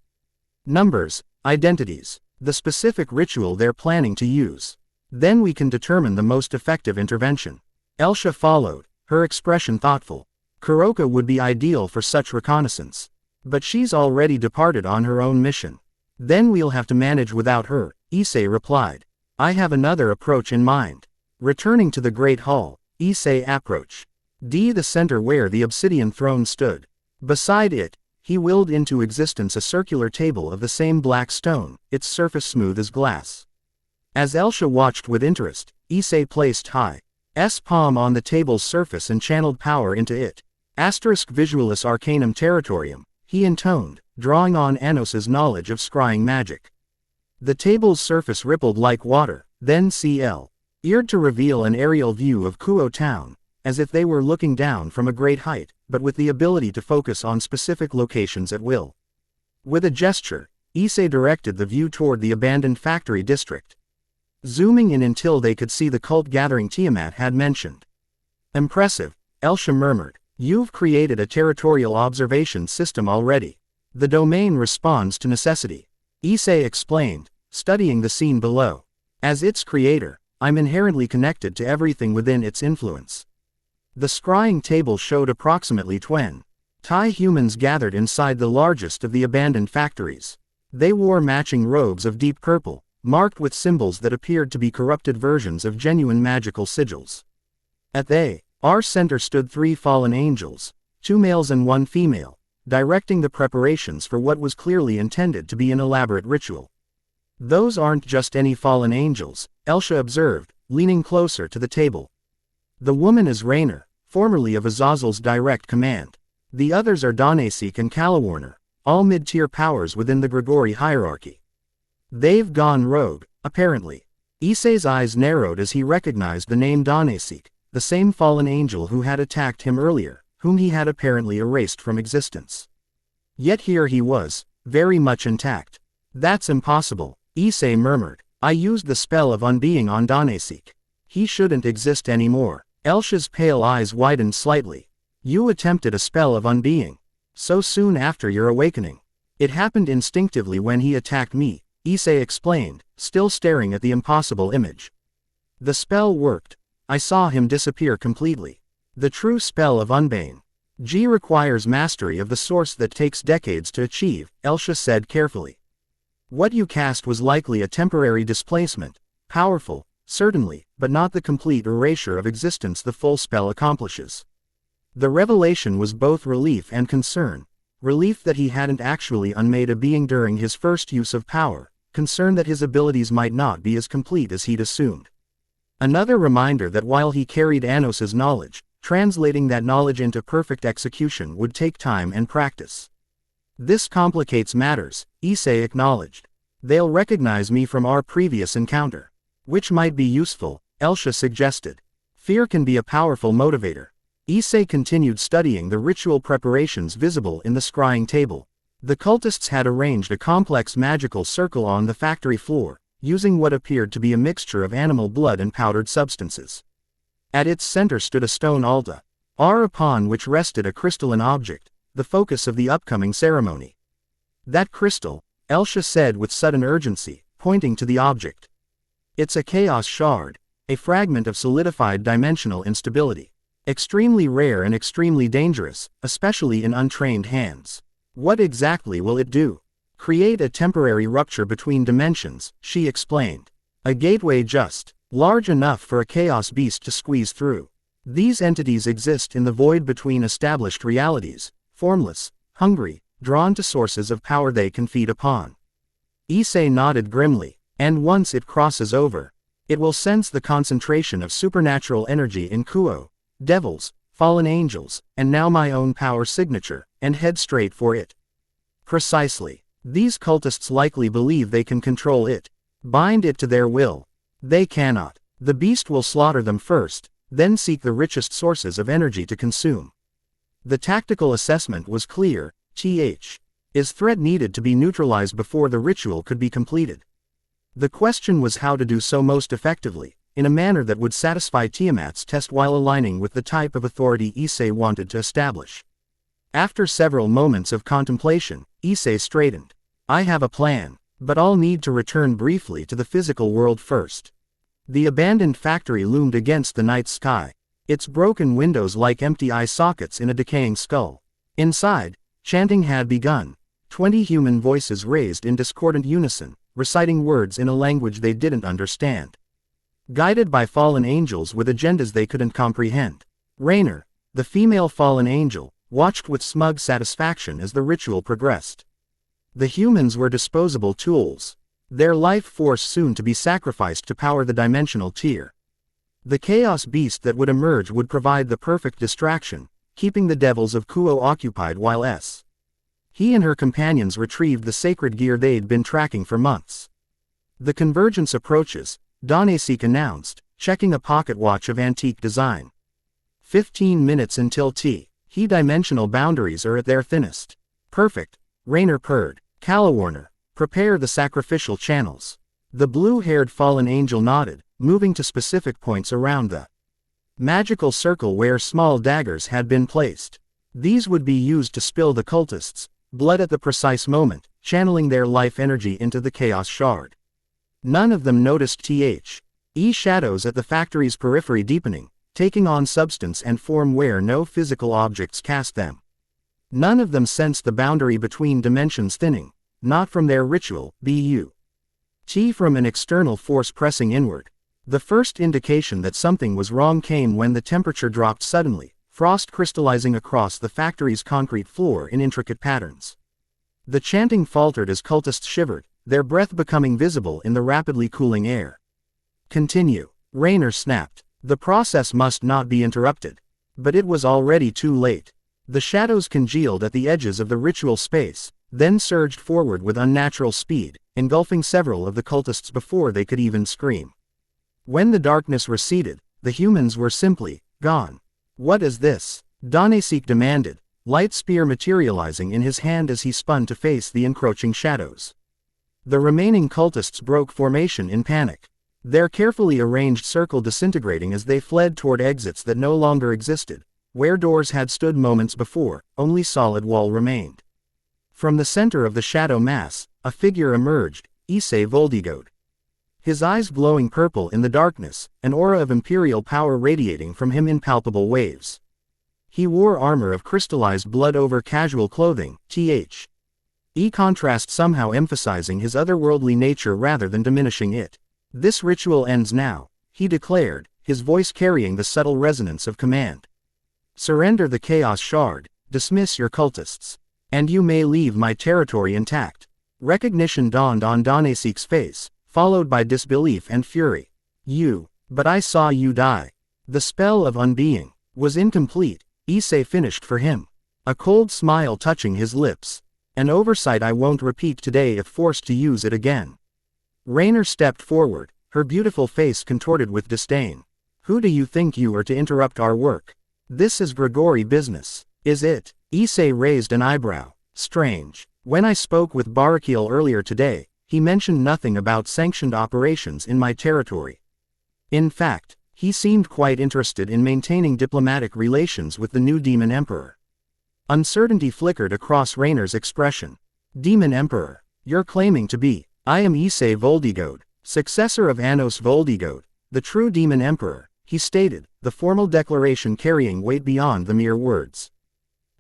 Numbers, identities, the specific ritual they're planning to use. Then we can determine the most effective intervention. Elsha followed, her expression thoughtful. Kuroka would be ideal for such reconnaissance. But she's already departed on her own mission. Then we'll have to manage without her, Issei replied. I have another approach in mind. Returning to the Great Hall, Issei approached the center where the obsidian throne stood. Beside it, he willed into existence a circular table of the same black stone, its surface smooth as glass. As Elsha watched with interest, Issei placed High's palm on the table's surface and channeled power into it. Visualis Arcanum Territorium, he intoned, drawing on Anos's knowledge of scrying magic. The table's surface rippled like water, then eared to reveal an aerial view of Kuo town, as if they were looking down from a great height, but with the ability to focus on specific locations at will. With a gesture, Issei directed the view toward the abandoned factory district, zooming in until they could see the cult gathering Tiamat had mentioned. Impressive, Elsha murmured. You've created a territorial observation system already. The domain responds to necessity. Issei explained, studying the scene below. As its creator, I'm inherently connected to everything within its influence. The scrying table showed approximately 20 Thai humans gathered inside the largest of the abandoned factories. They wore matching robes of deep purple, marked with symbols that appeared to be corrupted versions of genuine magical sigils. At our center stood 3 fallen angels, 2 males and 1 female, directing the preparations for what was clearly intended to be an elaborate ritual. Those aren't just any fallen angels, Elsha observed, leaning closer to the table. The woman is Raynor, formerly of Azazel's direct command. The others are Donasek and Calawarner, all mid-tier powers within the Grigori hierarchy. They've gone rogue, apparently. Issei's eyes narrowed as he recognized the name Donasek, the same fallen angel who had attacked him earlier, whom he had apparently erased from existence. Yet here he was, very much intact. That's impossible, Issei murmured. I used the spell of unbeing on Donasek. He shouldn't exist anymore. Elsha's pale eyes widened slightly. You attempted a spell of unbeing. So soon after your awakening. It happened instinctively when he attacked me, Issei explained, still staring at the impossible image. The spell worked. I saw him disappear completely. The true spell of Unbane. G requires mastery of the source that takes decades to achieve, Elsha said carefully. What you cast was likely a temporary displacement, powerful, certainly, but not the complete erasure of existence the full spell accomplishes. The revelation was both relief and concern. Relief that he hadn't actually unmade a being during his first use of power, concern that his abilities might not be as complete as he'd assumed. Another reminder that while he carried Anos's knowledge, translating that knowledge into perfect execution would take time and practice. This complicates matters, Issei acknowledged. They'll recognize me from our previous encounter. Which might be useful, Elsha suggested. Fear can be a powerful motivator. Issei continued studying the ritual preparations visible in the scrying table. The cultists had arranged a complex magical circle on the factory floor, using what appeared to be a mixture of animal blood and powdered substances. At its center stood a stone altar, upon which rested a crystalline object, the focus of the upcoming ceremony. That crystal, Elsha said with sudden urgency, pointing to the object. It's a chaos shard, a fragment of solidified dimensional instability. Extremely rare and extremely dangerous, especially in untrained hands. What exactly will it do? Create a temporary rupture between dimensions, she explained. A gateway just large enough for a chaos beast to squeeze through. These entities exist in the void between established realities, formless, hungry, drawn to sources of power they can feed upon. Issei nodded grimly, and once it crosses over, it will sense the concentration of supernatural energy in Kuo, devils, fallen angels, and now my own power signature, and head straight for it. Precisely. These cultists likely believe they can control it, bind it to their will. They cannot. The beast will slaughter them first, then seek the richest sources of energy to consume. The tactical assessment was clear, Is threat needed to be neutralized before the ritual could be completed? The question was how to do so most effectively, in a manner that would satisfy Tiamat's test while aligning with the type of authority Issei wanted to establish. After several moments of contemplation, Issei straightened. I have a plan, but I'll need to return briefly to the physical world first. The abandoned factory loomed against the night sky, its broken windows like empty eye sockets in a decaying skull. Inside, chanting had begun, 20 human voices raised in discordant unison, reciting words in a language they didn't understand. Guided by fallen angels with agendas they couldn't comprehend. Raynor, the female fallen angel, watched with smug satisfaction as the ritual progressed. The humans were disposable tools, their life force soon to be sacrificed to power the dimensional tier. The chaos beast that would emerge would provide the perfect distraction, keeping the devils of Kuo occupied while he and her companions retrieved the sacred gear they'd been tracking for months. The convergence approaches, Donasek announced, checking a pocket watch of antique design. 15 minutes until dimensional boundaries are at their thinnest. Perfect, Raynor purred. Calawarner, prepare the sacrificial channels. The blue-haired fallen angel nodded, moving to specific points around the magical circle where small daggers had been placed. These would be used to spill the cultists' blood at the precise moment, channeling their life energy into the chaos shard. None of them noticed shadows at the factory's periphery deepening, taking on substance and form where no physical objects cast them. None of them sensed the boundary between dimensions thinning, not from their ritual, but from an external force pressing inward. The first indication that something was wrong came when the temperature dropped suddenly, frost crystallizing across the factory's concrete floor in intricate patterns. The chanting faltered as cultists shivered, their breath becoming visible in the rapidly cooling air. Continue, Raynor snapped. The process must not be interrupted. But it was already too late. The shadows congealed at the edges of the ritual space, then surged forward with unnatural speed, engulfing several of the cultists before they could even scream. When the darkness receded, the humans were simply gone. What is this? Danesic demanded, light spear materializing in his hand as he spun to face the encroaching shadows. The remaining cultists broke formation in panic, their carefully arranged circle disintegrating as they fled toward exits that no longer existed. Where doors had stood moments before, only solid wall remained. From the center of the shadow mass, a figure emerged, Issei Voldigoad. His eyes glowing purple in the darkness, an aura of imperial power radiating from him in palpable waves. He wore armor of crystallized blood over casual clothing, contrast somehow emphasizing his otherworldly nature rather than diminishing it. This ritual ends now, he declared, his voice carrying the subtle resonance of command. Surrender the Chaos Shard, dismiss your cultists, and you may leave my territory intact. Recognition dawned on Danesic's face, followed by disbelief and fury. But I saw you die. The spell of unbeing was incomplete, Issei finished for him. A cold smile touching his lips. An oversight I won't repeat today if forced to use it again. Raynor stepped forward, her beautiful face contorted with disdain. Who do you think you are to interrupt our work? This is Grigori business, is it? Issei raised an eyebrow. Strange. When I spoke with Barakiel earlier today, he mentioned nothing about sanctioned operations in my territory. In fact, he seemed quite interested in maintaining diplomatic relations with the new Demon Emperor. Uncertainty flickered across Raynor's expression. Demon Emperor, you're claiming to be. I am Issei Voldigoad, successor of Anos Voldigoad, the true Demon Emperor, he stated, the formal declaration carrying weight beyond the mere words.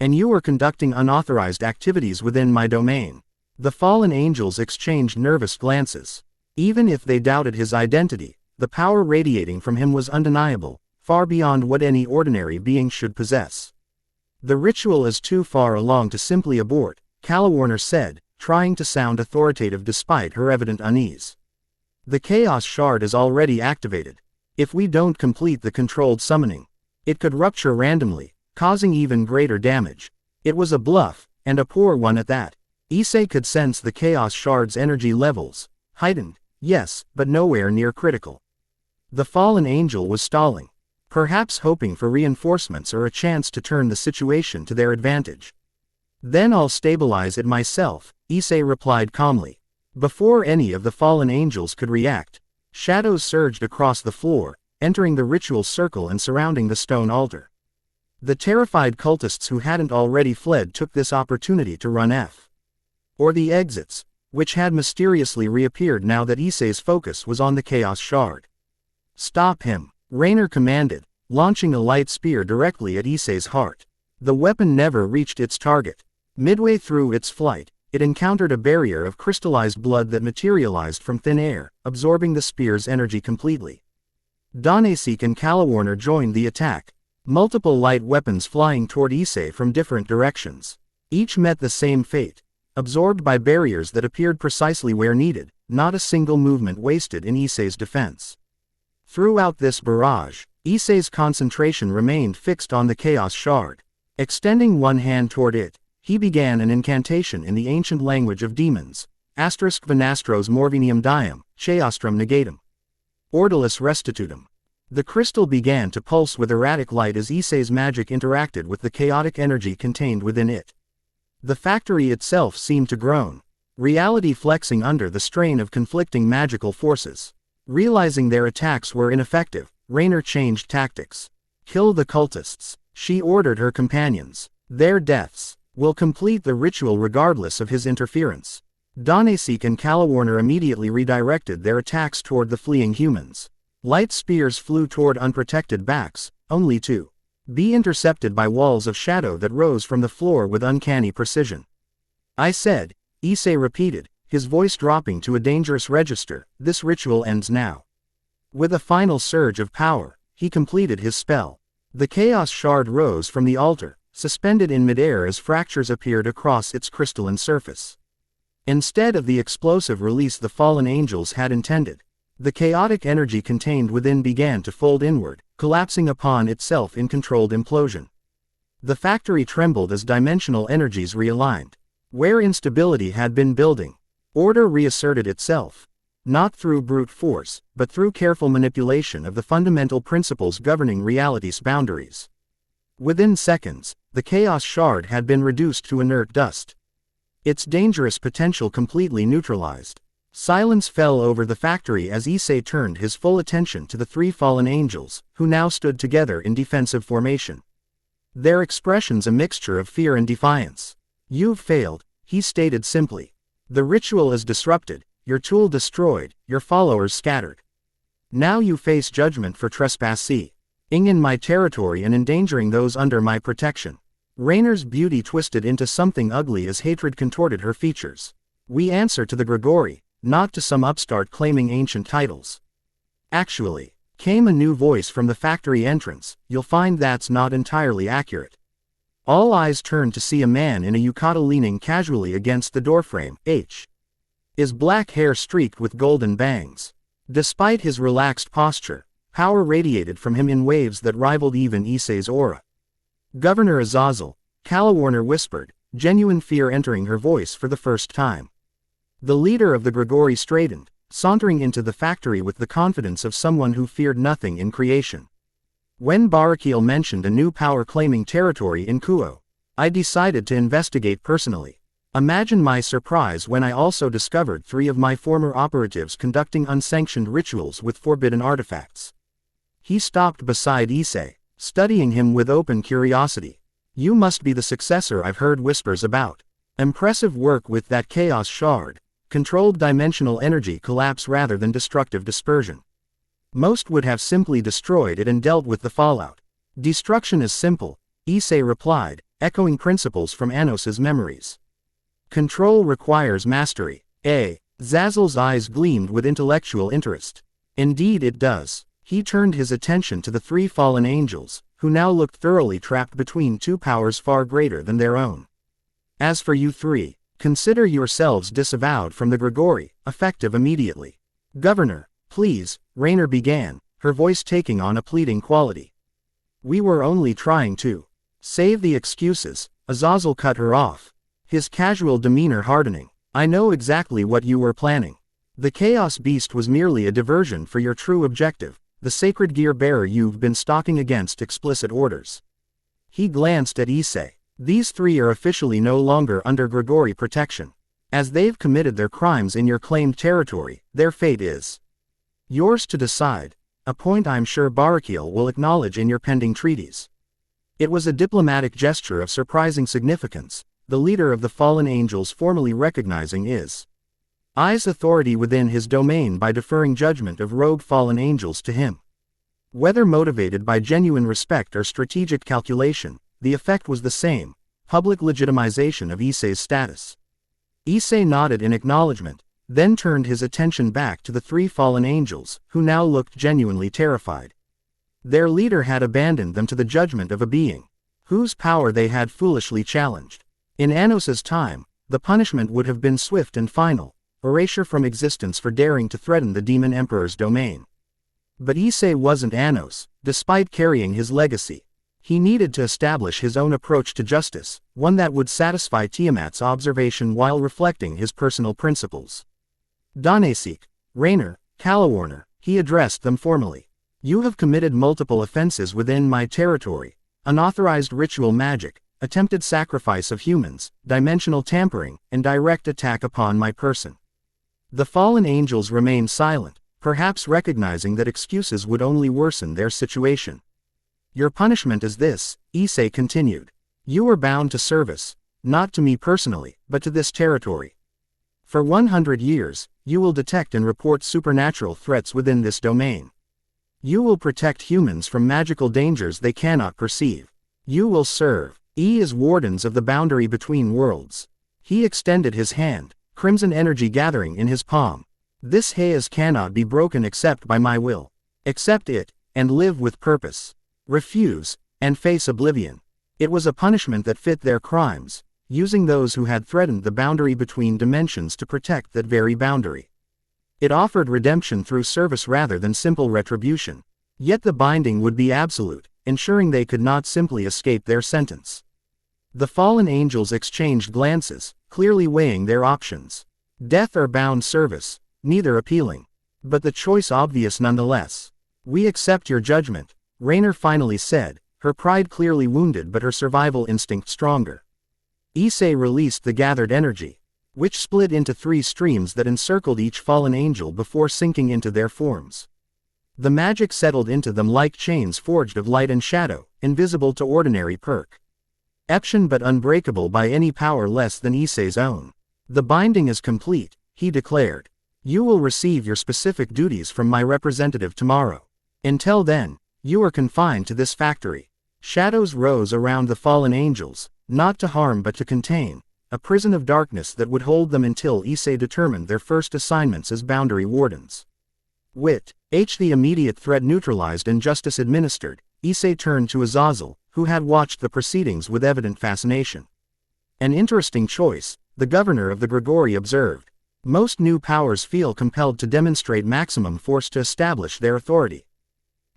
And you are conducting unauthorized activities within my domain. The fallen angels exchanged nervous glances. Even if they doubted his identity, the power radiating from him was undeniable, far beyond what any ordinary being should possess. The ritual is too far along to simply abort, Calawarner said, trying to sound authoritative despite her evident unease. The Chaos Shard is already activated. If we don't complete the controlled summoning, it could rupture randomly, causing even greater damage. It was a bluff, and a poor one at that. Issei could sense the Chaos Shard's energy levels. Heightened, yes, but nowhere near critical. The fallen angel was stalling, perhaps hoping for reinforcements or a chance to turn the situation to their advantage. Then I'll stabilize it myself, Issei replied calmly. Before any of the fallen angels could react, shadows surged across the floor, entering the ritual circle and surrounding the stone altar. The terrified cultists who hadn't already fled took this opportunity to run or the exits, which had mysteriously reappeared now that Issei's focus was on the Chaos Shard. Stop him, Raynor commanded, launching a light spear directly at Issei's heart. The weapon never reached its target. Midway through its flight, it encountered a barrier of crystallized blood that materialized from thin air, absorbing the spear's energy completely. Danesic and Calawarner joined the attack, multiple light weapons flying toward Issei from different directions. Each met the same fate, absorbed by barriers that appeared precisely where needed, not a single movement wasted in Issei's defense. Throughout this barrage, Issei's concentration remained fixed on the Chaos Shard. Extending one hand toward it, he began an incantation in the ancient language of demons, *Venastros Morvinium Diem, Cheostrum Negatum. Ordilis Restitutum. The crystal began to pulse with erratic light as Issei's magic interacted with the chaotic energy contained within it. The factory itself seemed to groan, reality flexing under the strain of conflicting magical forces. Realizing their attacks were ineffective, Raynor changed tactics. Kill the cultists, she ordered her companions. Their deaths will complete the ritual regardless of his interference. Danesic and Calawarner immediately redirected their attacks toward the fleeing humans. Light spears flew toward unprotected backs, only to Be intercepted by walls of shadow that rose from the floor with uncanny precision. I said, Issei repeated, his voice dropping to a dangerous register, this ritual ends now. With a final surge of power, he completed his spell. The chaos shard rose from the altar, suspended in midair as fractures appeared across its crystalline surface. Instead of the explosive release the fallen angels had intended, the chaotic energy contained within began to fold inward, collapsing upon itself in controlled implosion. The factory trembled as dimensional energies realigned. Where instability had been building, order reasserted itself, not through brute force, but through careful manipulation of the fundamental principles governing reality's boundaries. Within seconds, the chaos shard had been reduced to inert dust. Its dangerous potential completely neutralized. Silence fell over the factory as Issei turned his full attention to the three fallen angels, who now stood together in defensive formation. Their expressions a mixture of fear and defiance. You've failed, he stated simply. The ritual is disrupted, your tool destroyed, your followers scattered. Now you face judgment for trespassing in my territory and endangering those under my protection. Rainer's beauty twisted into something ugly as hatred contorted her features. We answer to the Grigori, not to some upstart claiming ancient titles. Actually, came a new voice from the factory entrance, you'll find that's not entirely accurate. All eyes turned to see a man in a yukata leaning casually against the doorframe, his black hair streaked with golden bangs. Despite his relaxed posture, power radiated from him in waves that rivaled even Issei's aura. Governor Azazel, Calawarner whispered, genuine fear entering her voice for the first time. The leader of the Grigori straightened, sauntering into the factory with the confidence of someone who feared nothing in creation. When Barakiel mentioned a new power-claiming territory in Kuo, I decided to investigate personally. Imagine my surprise when I also discovered 3 of my former operatives conducting unsanctioned rituals with forbidden artifacts. He stopped beside Issei, studying him with open curiosity. You must be the successor I've heard whispers about. Impressive work with that chaos shard. Controlled dimensional energy collapse rather than destructive dispersion. Most would have simply destroyed it and dealt with the fallout. Destruction is simple, Issei replied, echoing principles from Anos's memories. Control requires mastery. Zazel's eyes gleamed with intellectual interest. Indeed it does. He turned his attention to the 3 fallen angels, who now looked thoroughly trapped between 2 powers far greater than their own. As for you 3, consider yourselves disavowed from the Grigori, effective immediately. Governor, please, Rainer began, her voice taking on a pleading quality. We were only trying to save the excuses, Azazel cut her off, his casual demeanor hardening. I know exactly what you were planning. The Chaos Beast was merely a diversion for your true objective, the sacred gear bearer you've been stalking against explicit orders. He glanced at Issei. These 3 are officially no longer under Grigori protection. As they've committed their crimes in your claimed territory, their fate is yours to decide, a point I'm sure Barakiel will acknowledge in your pending treaties. It was a diplomatic gesture of surprising significance, the leader of the fallen angels formally recognizing Issei's authority within his domain by deferring judgment of rogue fallen angels to him. Whether motivated by genuine respect or strategic calculation, the effect was the same, public legitimization of Issei's status. Issei nodded in acknowledgement, then turned his attention back to the 3 fallen angels, who now looked genuinely terrified. Their leader had abandoned them to the judgment of a being whose power they had foolishly challenged. In Anos's time, the punishment would have been swift and final, erasure from existence for daring to threaten the Demon Emperor's domain. But Issei wasn't Anos, despite carrying his legacy. He needed to establish his own approach to justice, one that would satisfy Tiamat's observation while reflecting his personal principles. Danasik, Rainer, Calawarner, he addressed them formally. You have committed multiple offenses within my territory: unauthorized ritual magic, attempted sacrifice of humans, dimensional tampering, and direct attack upon my person. The fallen angels remained silent, perhaps recognizing that excuses would only worsen their situation. Your punishment is this, Issei continued. You are bound to service, not to me personally, but to this territory. For 100 years, you will detect and report supernatural threats within this domain. You will protect humans from magical dangers they cannot perceive. You will serve as wardens of the boundary between worlds. He extended his hand, crimson energy gathering in his palm. This haze cannot be broken except by my will. Accept it, and live with purpose. Refuse, and face oblivion. It was a punishment that fit their crimes, using those who had threatened the boundary between dimensions to protect that very boundary. It offered redemption through service rather than simple retribution. Yet the binding would be absolute, ensuring they could not simply escape their sentence. The fallen angels exchanged glances, clearly weighing their options. Death or bound service, neither appealing. But the choice obvious nonetheless. We accept your judgment, Raynor finally said, her pride clearly wounded but her survival instinct stronger. Issei released the gathered energy, which split into 3 streams that encircled each fallen angel before sinking into their forms. The magic settled into them like chains forged of light and shadow, invisible to ordinary perk. Eption but unbreakable by any power less than Issei's own. The binding is complete, he declared. You will receive your specific duties from my representative tomorrow. Until then, you are confined to this factory. Shadows rose around the fallen angels, not to harm but to contain, a prison of darkness that would hold them until Issei determined their first assignments as boundary wardens. The immediate threat neutralized and justice administered, Issei turned to Azazel, who had watched the proceedings with evident fascination. An interesting choice, the governor of the Grigori observed. Most new powers feel compelled to demonstrate maximum force to establish their authority.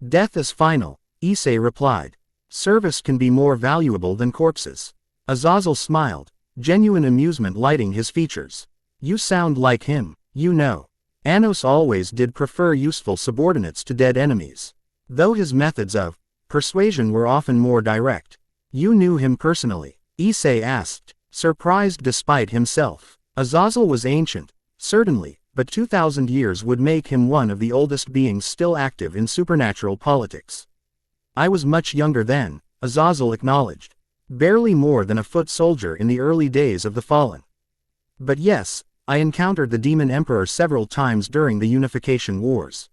Death is final, Issei replied. Service can be more valuable than corpses. Azazel smiled, genuine amusement lighting his features. You sound like him, you know. Anos always did prefer useful subordinates to dead enemies. Though his methods of persuasion were often more direct. You knew him personally? Issei asked, surprised despite himself. Azazel was ancient, certainly, but 2,000 years would make him one of the oldest beings still active in supernatural politics. I was much younger then, Azazel acknowledged. Barely more than a foot soldier in the early days of the Fallen. But yes, I encountered the Demon Emperor several times during the Unification Wars.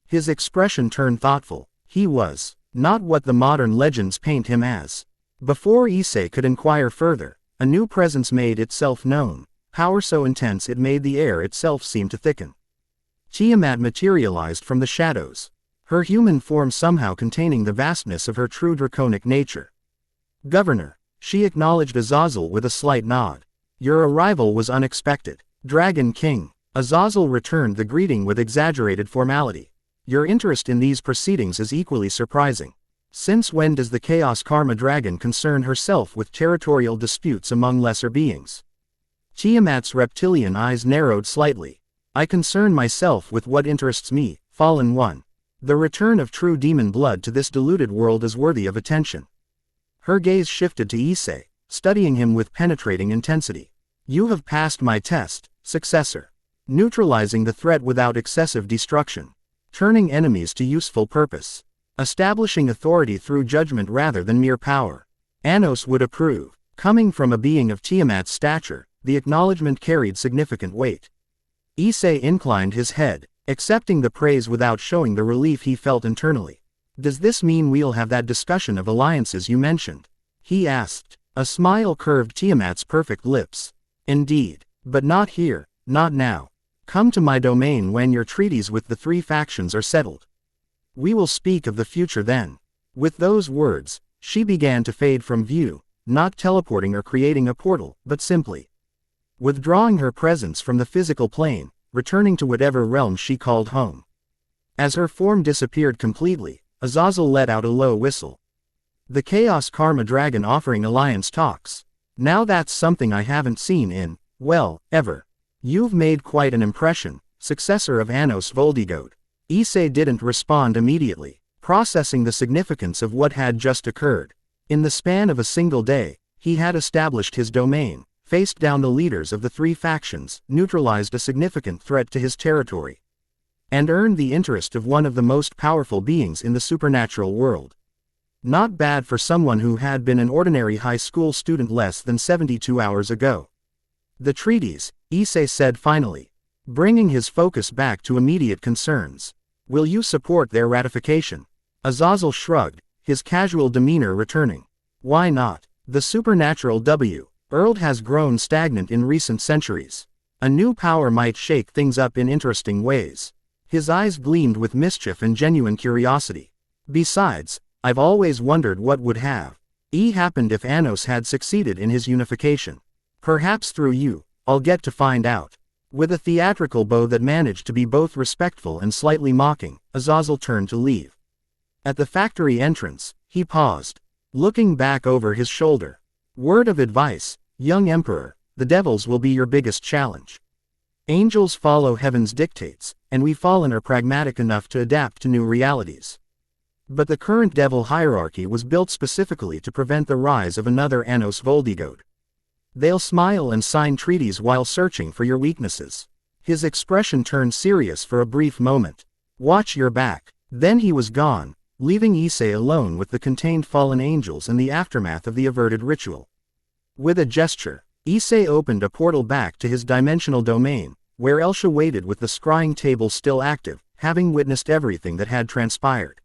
His expression turned thoughtful. He was not what the modern legends paint him as. Before Issei could inquire further, a new presence made itself known, power so intense it made the air itself seem to thicken. Tiamat materialized from the shadows, her human form somehow containing the vastness of her true draconic nature. Governor, she acknowledged Azazel with a slight nod. Your arrival was unexpected. Dragon King. Azazel returned the greeting with exaggerated formality. Your interest in these proceedings is equally surprising. Since when does the Chaos Karma Dragon concern herself with territorial disputes among lesser beings? Tiamat's reptilian eyes narrowed slightly. I concern myself with what interests me, Fallen One. The return of true demon blood to this deluded world is worthy of attention. Her gaze shifted to Issei, studying him with penetrating intensity. You have passed my test, Successor. Neutralizing the threat without excessive destruction. Turning enemies to useful purpose. Establishing authority through judgment rather than mere power. Anos would approve. Coming from a being of Tiamat's stature, the acknowledgement carried significant weight. Issei inclined his head, accepting the praise without showing the relief he felt internally. Does this mean we'll have that discussion of alliances you mentioned? He asked. A smile curved Tiamat's perfect lips. Indeed. But not here, not now. Come to my domain when your treaties with the 3 factions are settled. We will speak of the future then. With those words, she began to fade from view, not teleporting or creating a portal, but simply withdrawing her presence from the physical plane, returning to whatever realm she called home. As her form disappeared completely, Azazel let out a low whistle. The Chaos Karma Dragon offering alliance talks. Now that's something I haven't seen in, well, ever. You've made quite an impression, Successor of Anos Voldigoad. Issei didn't respond immediately, processing the significance of what had just occurred. In the span of a single day, he had established his domain, faced down the leaders of the 3 factions, neutralized a significant threat to his territory, and earned the interest of one of the most powerful beings in the supernatural world. Not bad for someone who had been an ordinary high school student less than 72 hours ago. The treaties, Issei said finally, bringing his focus back to immediate concerns. Will you support their ratification? Azazel shrugged, his casual demeanor returning. Why not? The supernatural world has grown stagnant in recent centuries. A new power might shake things up in interesting ways. His eyes gleamed with mischief and genuine curiosity. Besides, I've always wondered what would have happened if Anos had succeeded in his unification. Perhaps through you, I'll get to find out. With a theatrical bow that managed to be both respectful and slightly mocking, Azazel turned to leave. At the factory entrance, he paused, looking back over his shoulder. Word of advice, young Emperor, the devils will be your biggest challenge. Angels follow heaven's dictates, and we fallen are pragmatic enough to adapt to new realities. But the current devil hierarchy was built specifically to prevent the rise of another Anos Voldigoad. They'll smile and sign treaties while searching for your weaknesses. His expression turned serious for a brief moment. Watch your back. Then he was gone, leaving Issei alone with the contained fallen angels and the aftermath of the averted ritual. With a gesture, Issei opened a portal back to his dimensional domain, where Elsha waited with the scrying table still active, having witnessed everything that had transpired.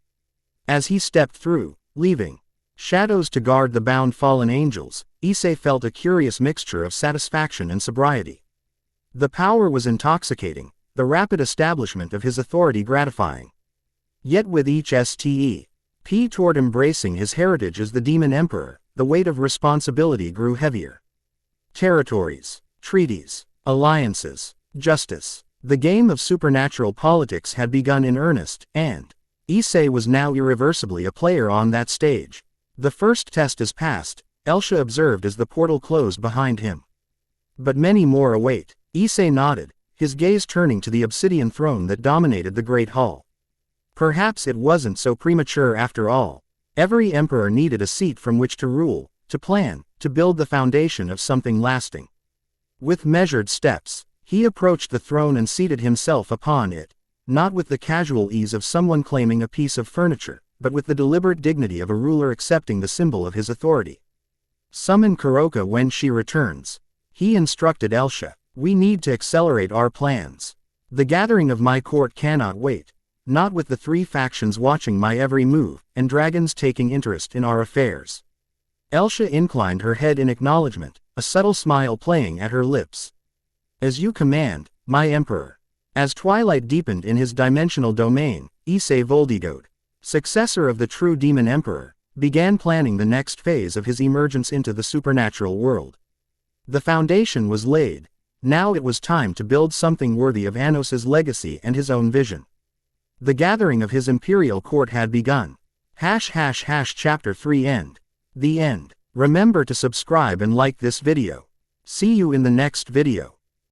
As he stepped through, leaving shadows to guard the bound fallen angels, Issei felt a curious mixture of satisfaction and sobriety. The power was intoxicating, the rapid establishment of his authority gratifying. Yet with each step toward embracing his heritage as the Demon Emperor, the weight of responsibility grew heavier. Territories, treaties, alliances, justice. The game of supernatural politics had begun in earnest, and Issei was now irreversibly a player on that stage. The first test is passed, Elsha observed as the portal closed behind him. But many more await. Issei nodded, his gaze turning to the obsidian throne that dominated the great hall. Perhaps it wasn't so premature after all. Every emperor needed a seat from which to rule, to plan, to build the foundation of something lasting. With measured steps, he approached the throne and seated himself upon it, not with the casual ease of someone claiming a piece of furniture, but with the deliberate dignity of a ruler accepting the symbol of his authority. Summon Kuroka when she returns. He instructed Elsha. We need to accelerate our plans. The gathering of my court cannot wait. Not with the three factions watching my every move, and dragons taking interest in our affairs. Elsha inclined her head in acknowledgement, a subtle smile playing at her lips. As you command, my emperor. As twilight deepened in his dimensional domain, Issei Voldigoad, successor of the true demon emperor, began planning the next phase of his emergence into the supernatural world. The foundation was laid. Now it was time to build something worthy of Anos's legacy and his own vision. The gathering of his imperial court had begun. Chapter 3 End. The end. Remember to subscribe and like this video. See you in the next video.